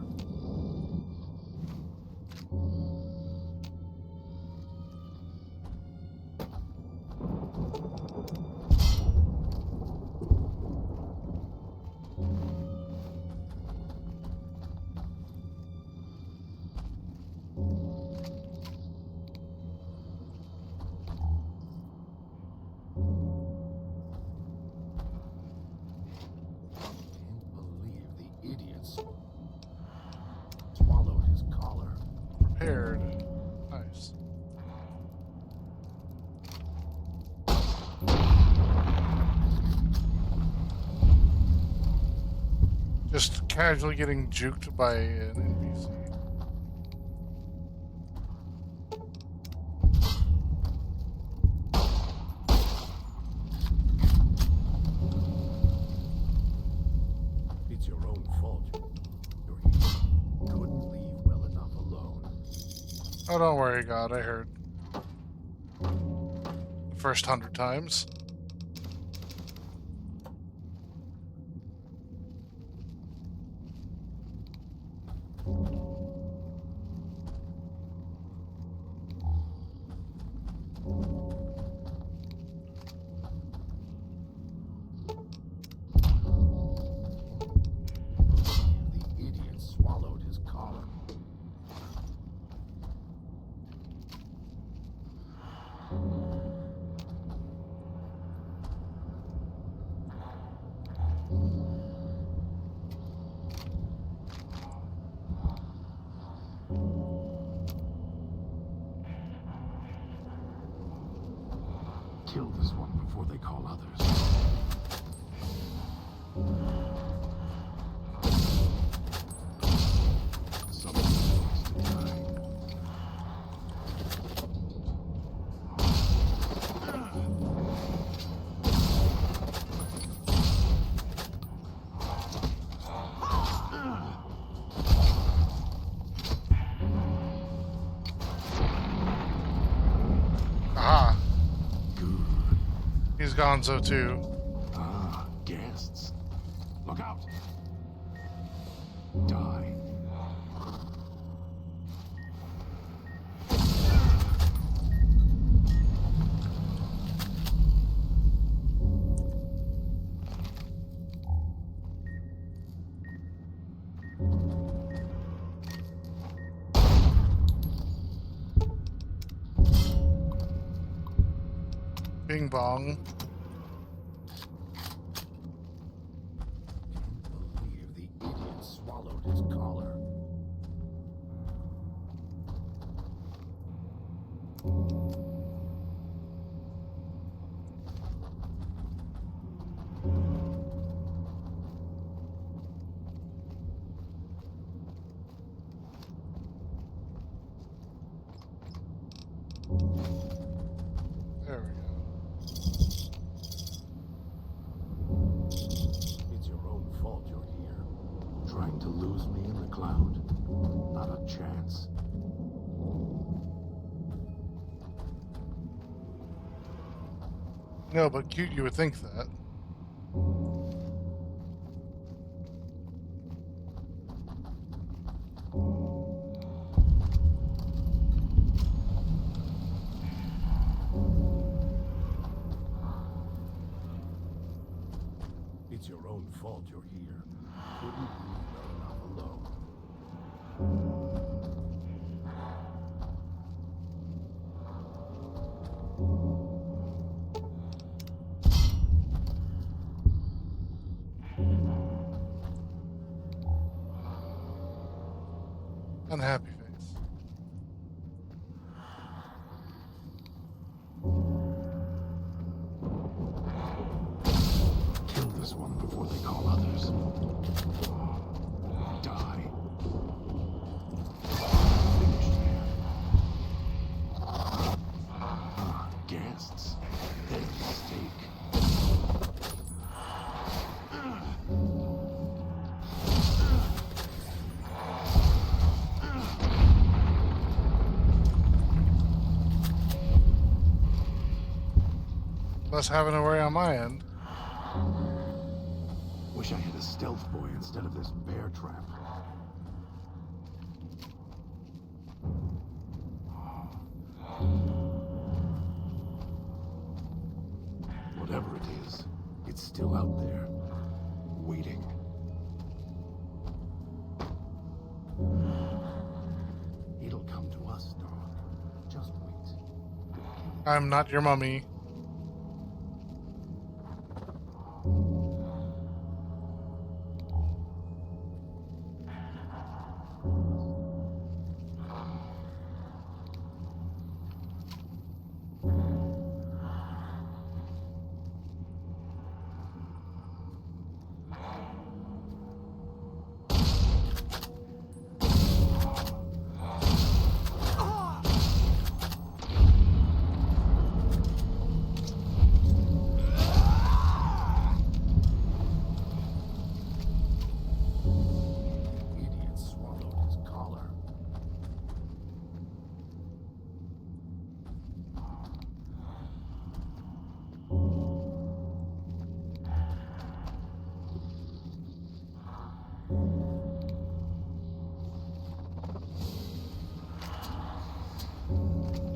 Swallowed his collar. Prepared. Nice. Just casually getting juked by an NPC. It's your own fault. You're here. Couldn't leave well enough alone. Oh, don't worry, God, I heard. The first 100 times. The idiot swallowed his collar. Kill this one before they call others. Someone needs to die. Aha. He's gonzo too. Ah, guests. Look out. Die. Bing bong. Believe the idiot swallowed his collar. There we go. It's your own fault you're here. Trying to lose me in the cloud? Not a chance. No, but cute, you would think that. It's your own fault you're here. Couldn't leave well enough alone. Unhappy face. Kill this one before they call others. Die. Finished here. Ah, guests. Their mistake. Less having to worry on my end. Wish I had a stealth boy instead of this bear trap. it is, it's still out there, waiting. It'll come to us, dog. Just wait. I'm not your mummy.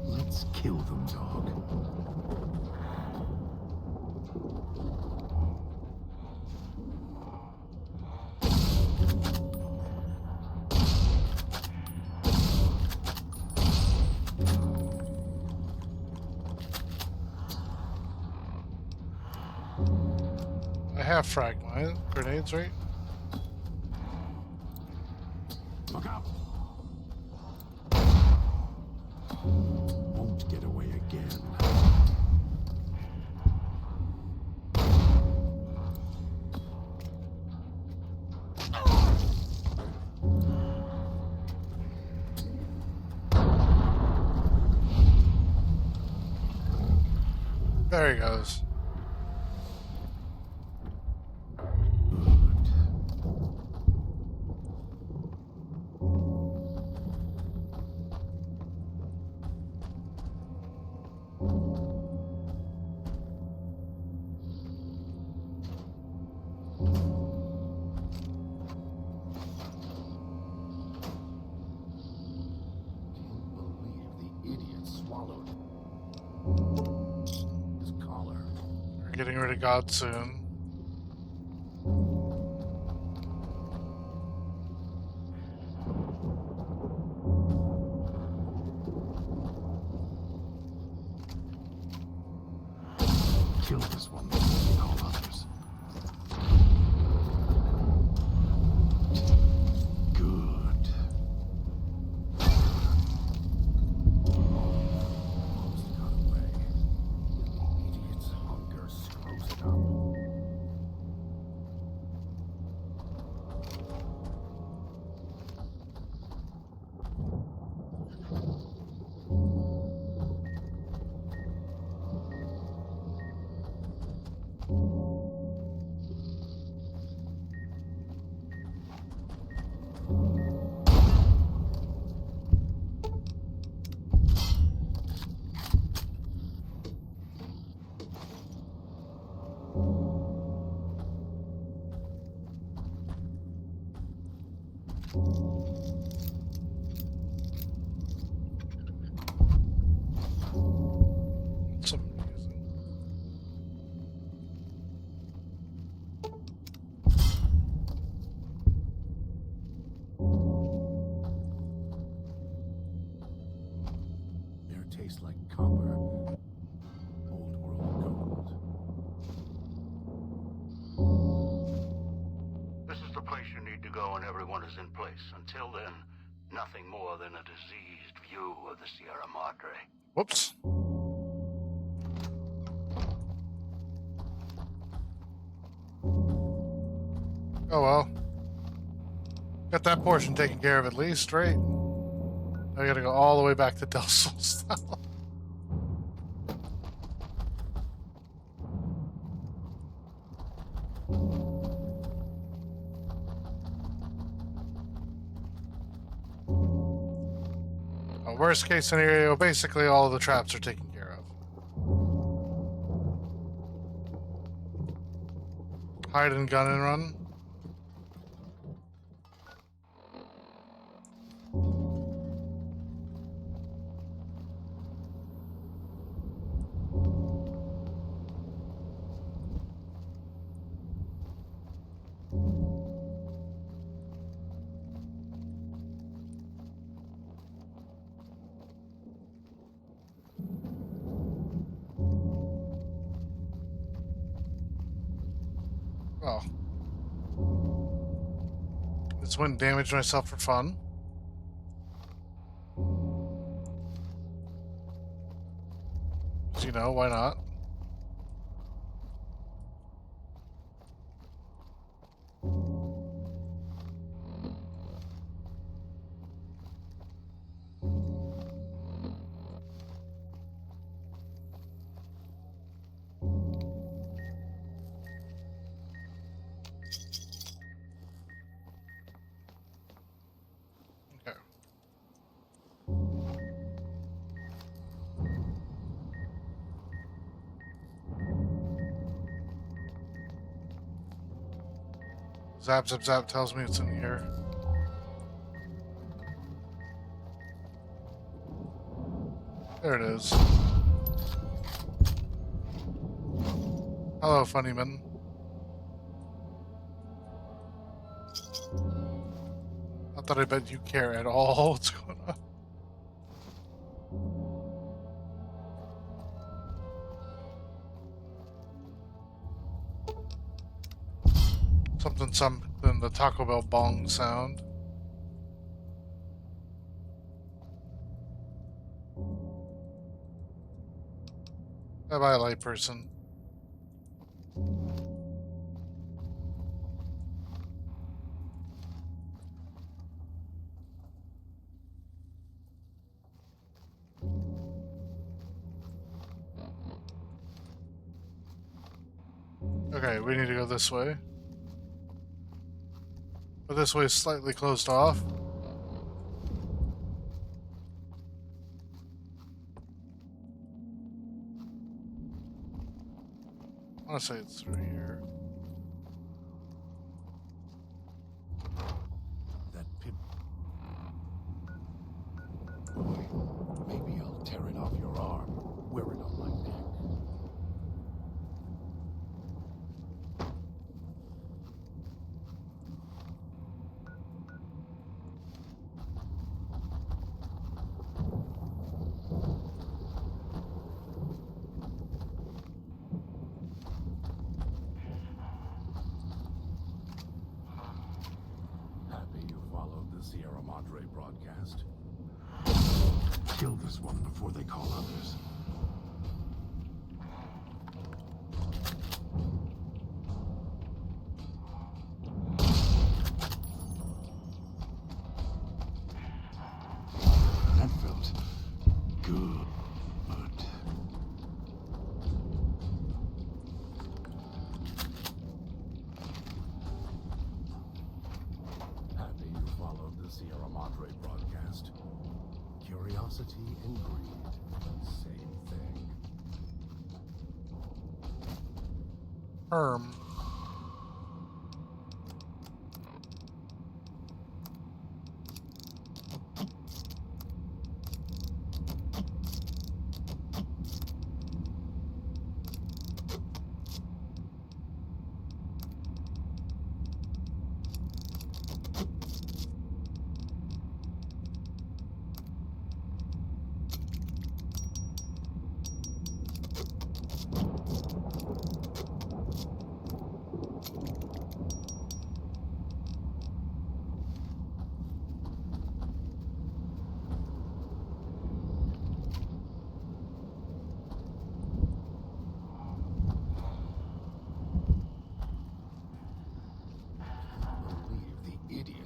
Let's kill them, dog. I have frag grenades, right? Look out! Won't get away again. There he goes. We're getting rid of God soon. Kill this one before we call others. Good. Almost got away. The idiot's hunger screws it up. It's amazing. Air tastes like copper. Old world gold. This is the place you need to go when everyone is in place. Until then, nothing more than a diseased view of the Sierra Madre. Whoops. Oh well. Got that portion taken care of at least, right? I gotta go all the way back to Del Sol style. Worst case scenario, basically all of the traps are taken care of. Hide and gun and run. Well, this wouldn't damage myself for fun. You know, why not? Okay. Zap, zap, zap tells me it's in here. There it is. Hello, Funnyman. Not that I bet you care at all what's going on. Something, the Taco Bell bong sound. Bye-bye, light person. Okay, we need to go this way. But this way is slightly closed off. I want to say it's through here. That pip. Boy, maybe I'll tear it off your arm. Wear it on my neck. Happy you followed the Sierra Madre broadcast? Kill this one before they call others. That felt good. Happy you followed the Sierra Madre broadcast. Curiosity and greed, same thing.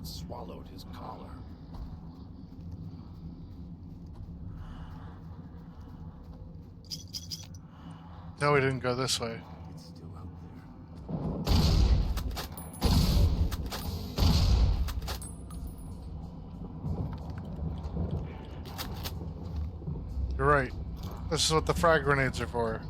Swallowed his collar. No, we didn't go this way. It's still out You're right. This is what the frag grenades are for.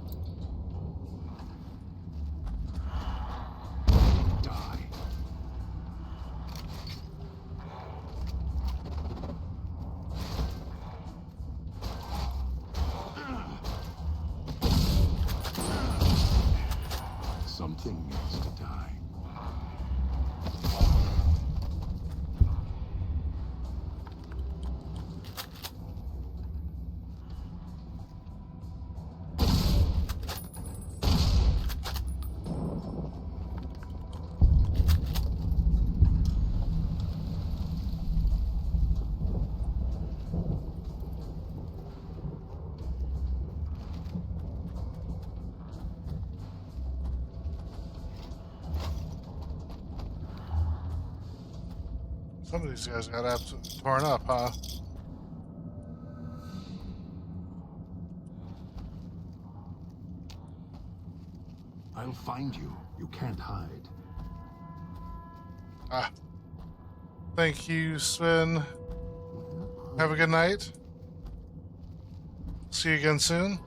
Something needs to die. Some of these guys got absolutely torn up, huh? I'll find you. You can't hide. Ah. Thank you, Sven. Have a good night. See you again soon.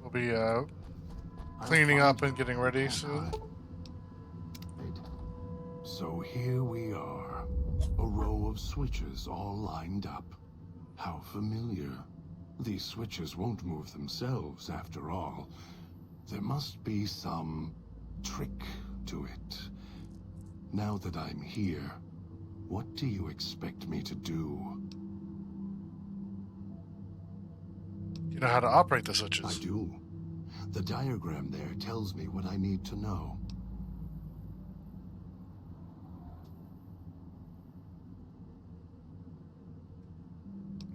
We'll be cleaning up and getting ready soon. So here we are. A row of switches all lined up. How familiar. These switches won't move themselves, after all. There must be some trick to it. Now that I'm here, what do you expect me to do? You know how to operate the switches. I do. The diagram there tells me what I need to know.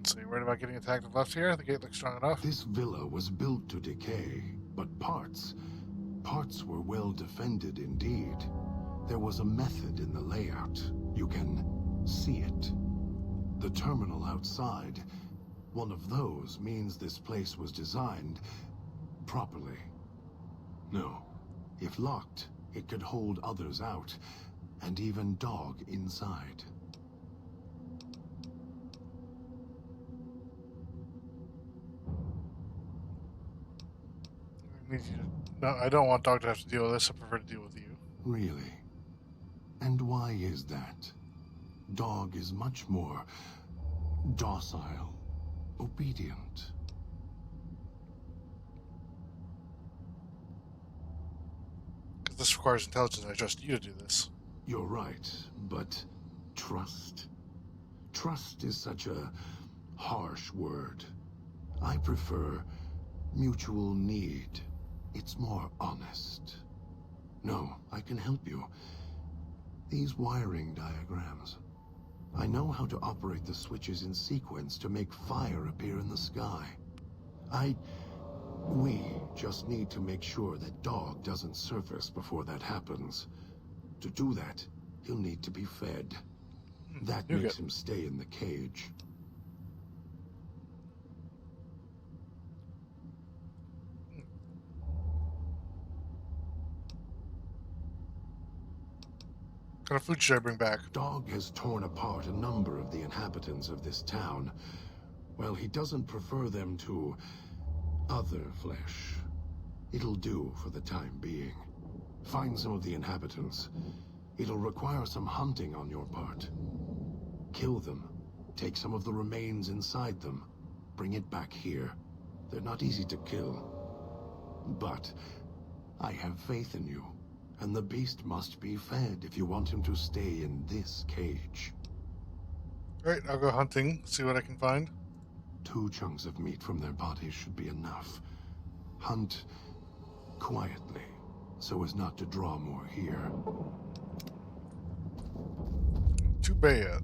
So you worried about getting attacked left here? The gate looks strong enough. This villa was built to decay, but parts were well defended indeed. There was a method in the layout. You can see it. The terminal outside, one of those means this place was designed properly. No, if locked, it could hold others out, and even Dog inside. No, I don't want Dog to have to deal with this. I prefer to deal with you. Really? And why is that? Dog is much more docile, obedient. Because this requires intelligence. I trust you to do this. You're right, but trust? Trust is such a harsh word. I prefer mutual need. It's more honest. No, I can help you. These wiring diagrams. I know how to operate the switches in sequence to make fire appear in the sky. We just need to make sure that Dog doesn't surface before that happens. To do that, he'll need to be fed. That makes him stay in the cage. What kind of food should I bring back? Dog has torn apart a number of the inhabitants of this town. Well, he doesn't prefer them to other flesh. It'll do for the time being. Find some of the inhabitants. It'll require some hunting on your part. Kill them. Take some of the remains inside them. Bring it back here. They're not easy to kill. But I have faith in you. And the beast must be fed if you want him to stay in this cage. Alright, I'll go hunting, see what I can find. 2 chunks of meat from their bodies should be enough. Hunt quietly, so as not to draw more here. Too bad.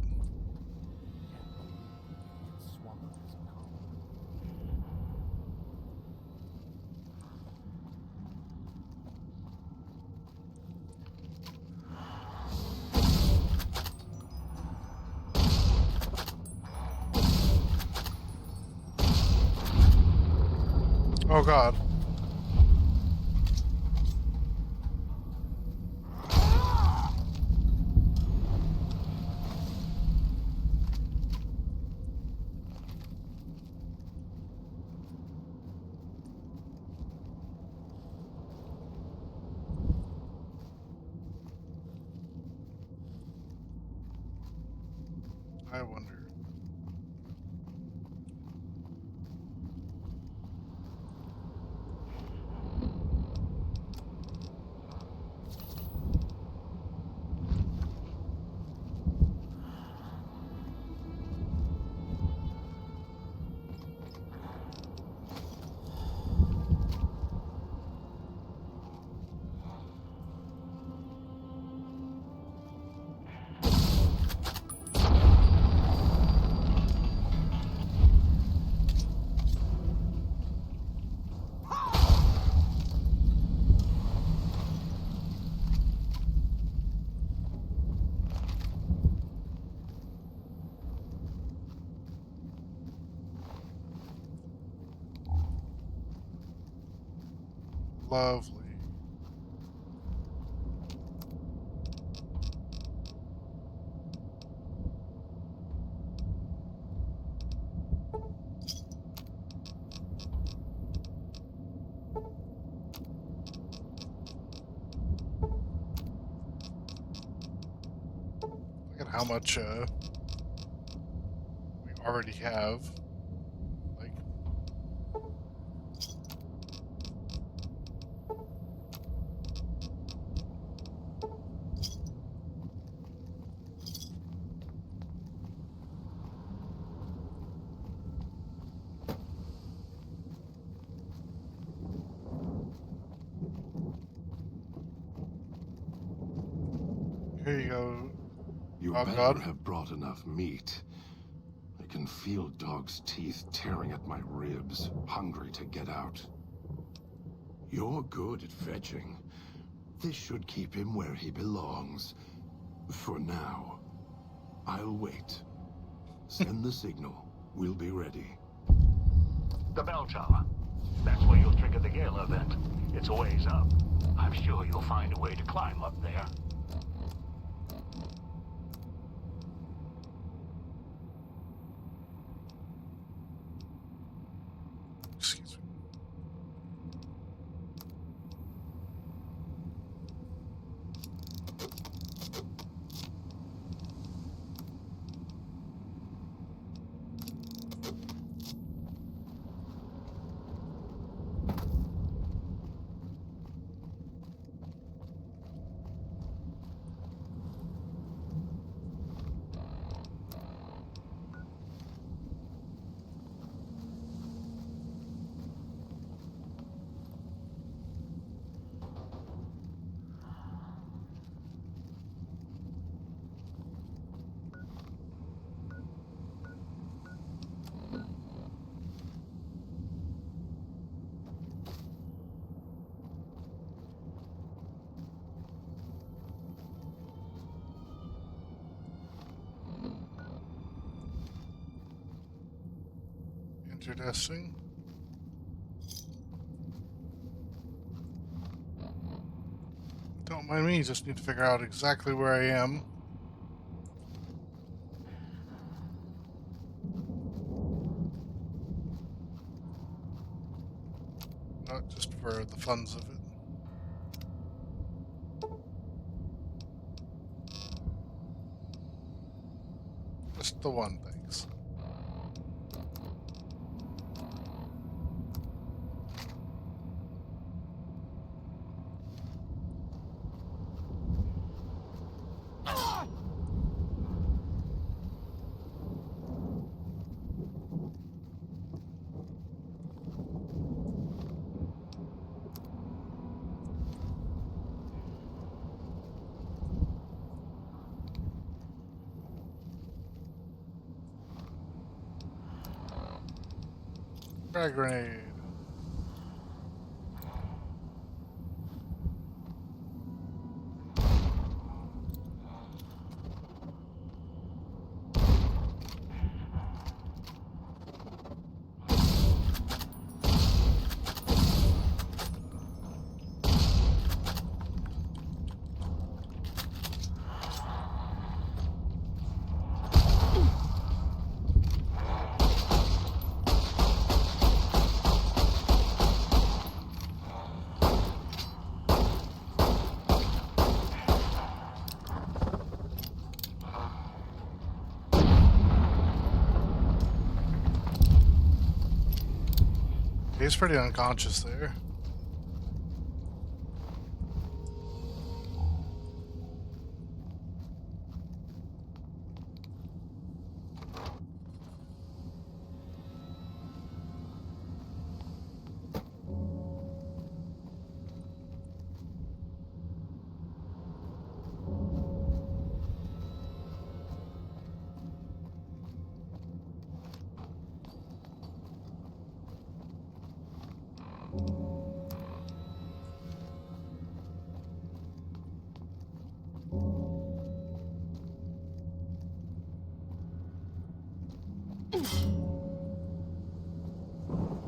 Oh God. I wonder. Lovely. Look at how much we already have. Like, here you go. You Oh, better God. have brought enough meat. I can feel Dog's teeth tearing at my ribs, hungry to get out. You're good at fetching. This should keep him where he belongs. For now. I'll wait. Send the signal. We'll be ready. The bell tower. That's where you'll trigger the Gale event. It's a ways up. I'm sure you'll find a way to climb up there. Excuse me. Interesting. Don't mind me, just need to figure out exactly where I am. Not just for the funs of it. Just the one, thanks. Frag grenade. He's pretty unconscious there.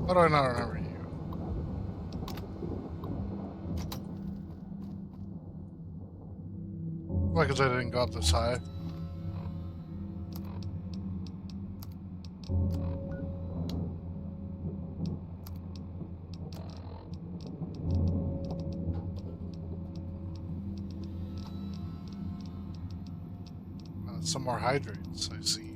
How do I not remember you? Why? Because I didn't go up this high. Some more hydrates, I see.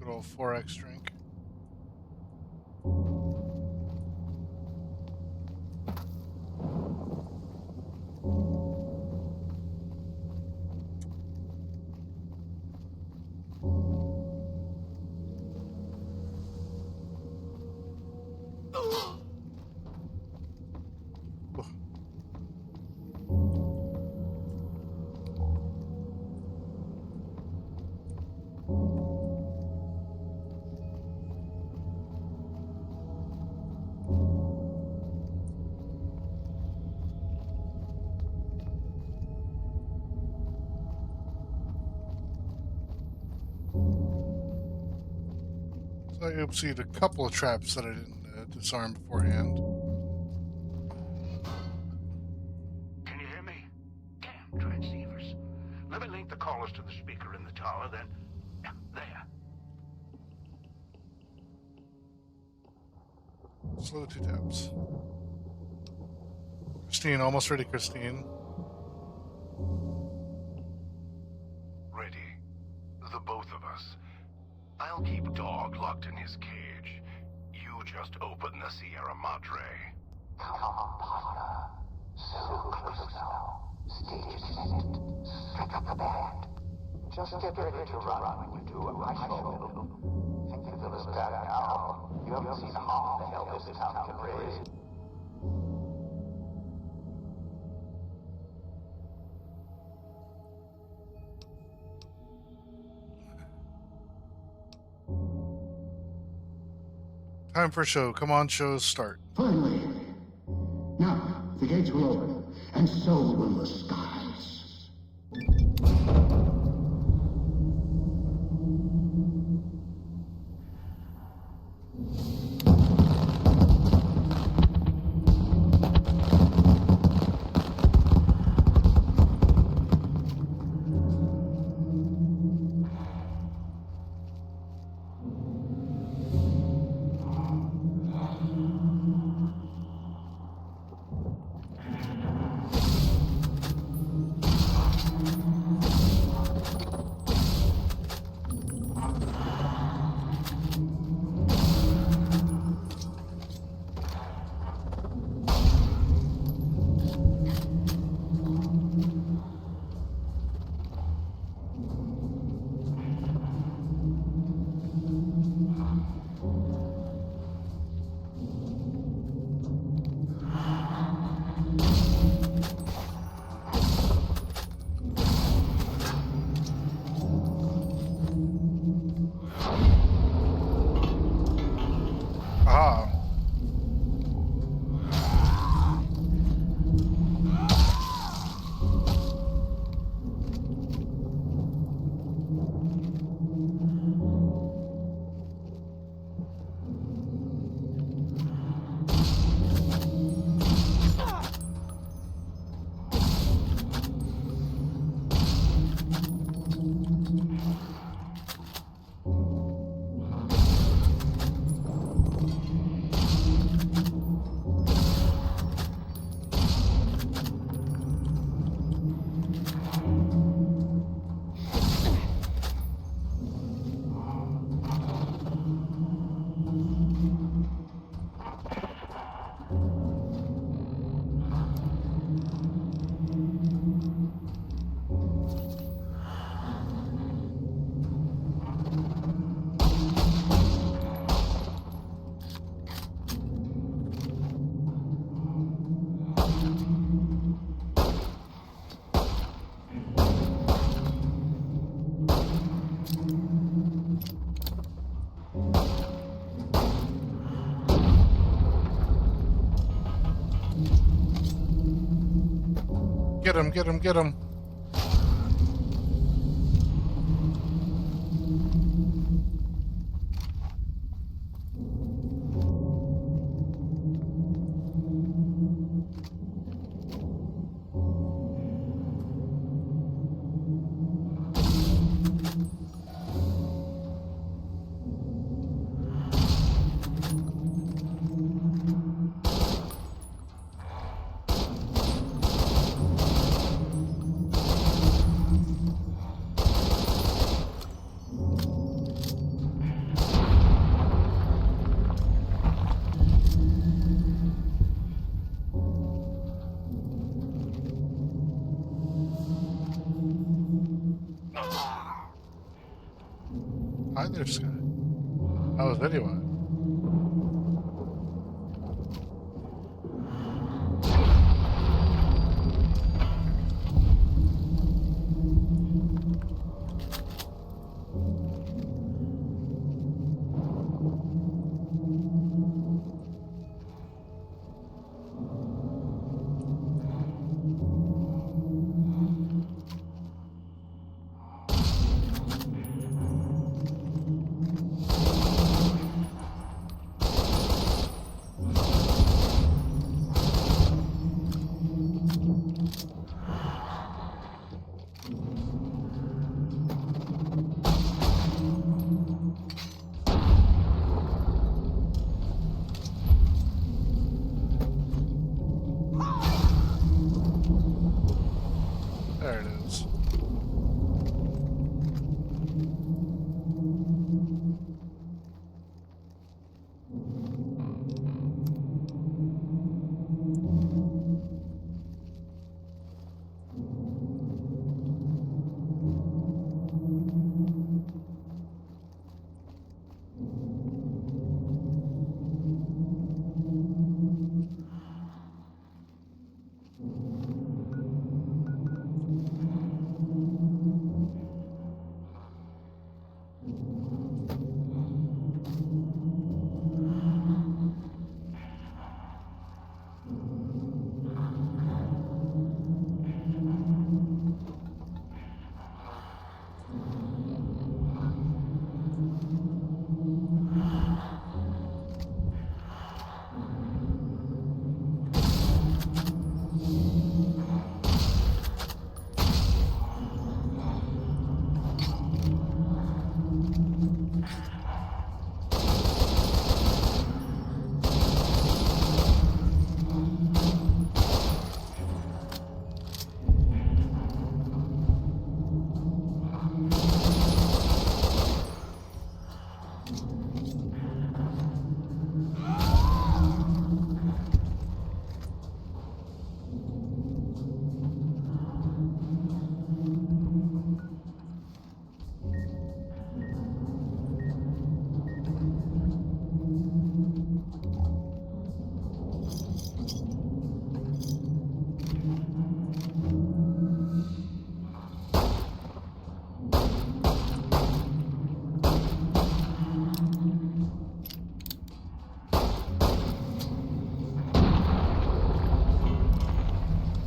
Good old 4X drink. So I oopsied a couple of traps that I didn't disarm beforehand. Can you hear me? Damn transceivers. Let me link the callers to the speaker in the tower, then... There. Slow 2 taps. Christine, almost ready, Christine. Ready. The both of us. I'll keep Dog locked in his cage. You just open the Sierra Madre. Come on, partner. So close now. Stage is set. Strike up the band. Just get ready to run when you do, and I sure will. Think the villa's dead now. You haven't seen half the hell this town can raise. Time for show. Come on, shows start. Finally. Now, the gates will open, and so will the skies. Get him, get him, get him. Hi there, Sky. How was video on? There it is.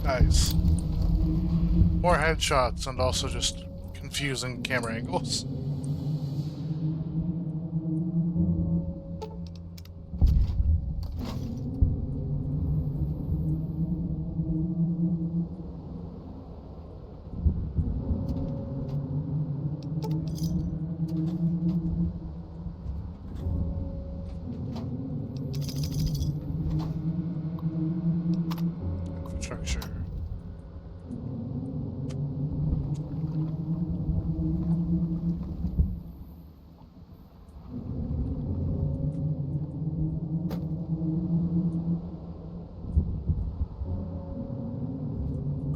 Nice. More headshots and also just confusing camera angles. Infrastructure.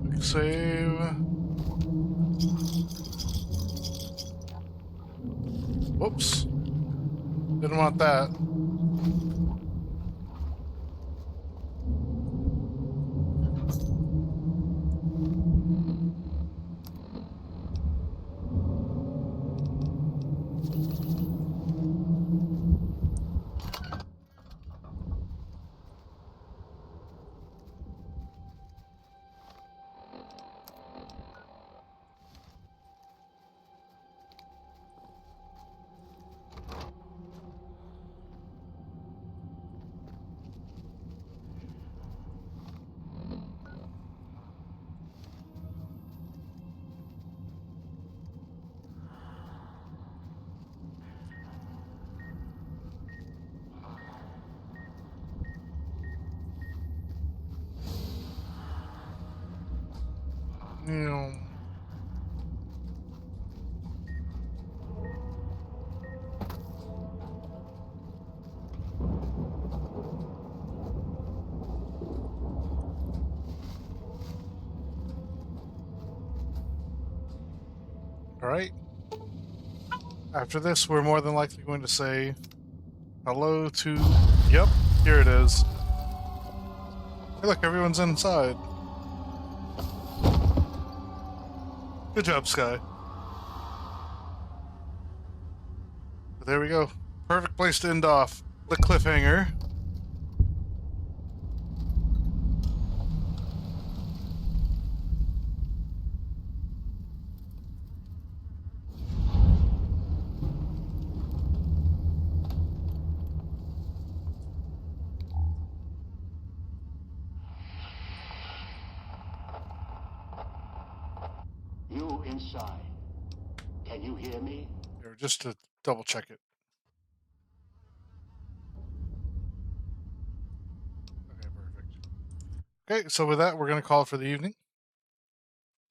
Quick save. Whoops. Didn't want that. right. After this, we're more than likely going to say hello to... Yep, here it is. Hey, look, everyone's inside. Good job, Sky. But there we go. Perfect place to end off the cliffhanger. You inside. Can you hear me? Here, just to double check it. Okay, perfect. Okay, so with that, we're going to call it for the evening.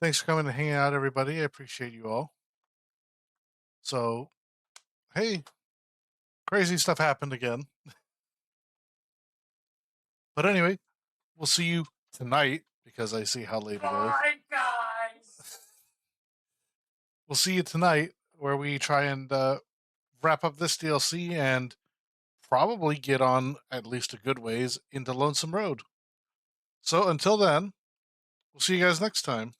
Thanks for coming and hanging out, everybody. I appreciate you all. So, hey, crazy stuff happened again. But anyway, we'll see you tonight because I see how late it is. Guys! We'll see you tonight where we try and wrap up this DLC and probably get on, at least a good ways, into Lonesome Road. So until then, we'll see you guys next time.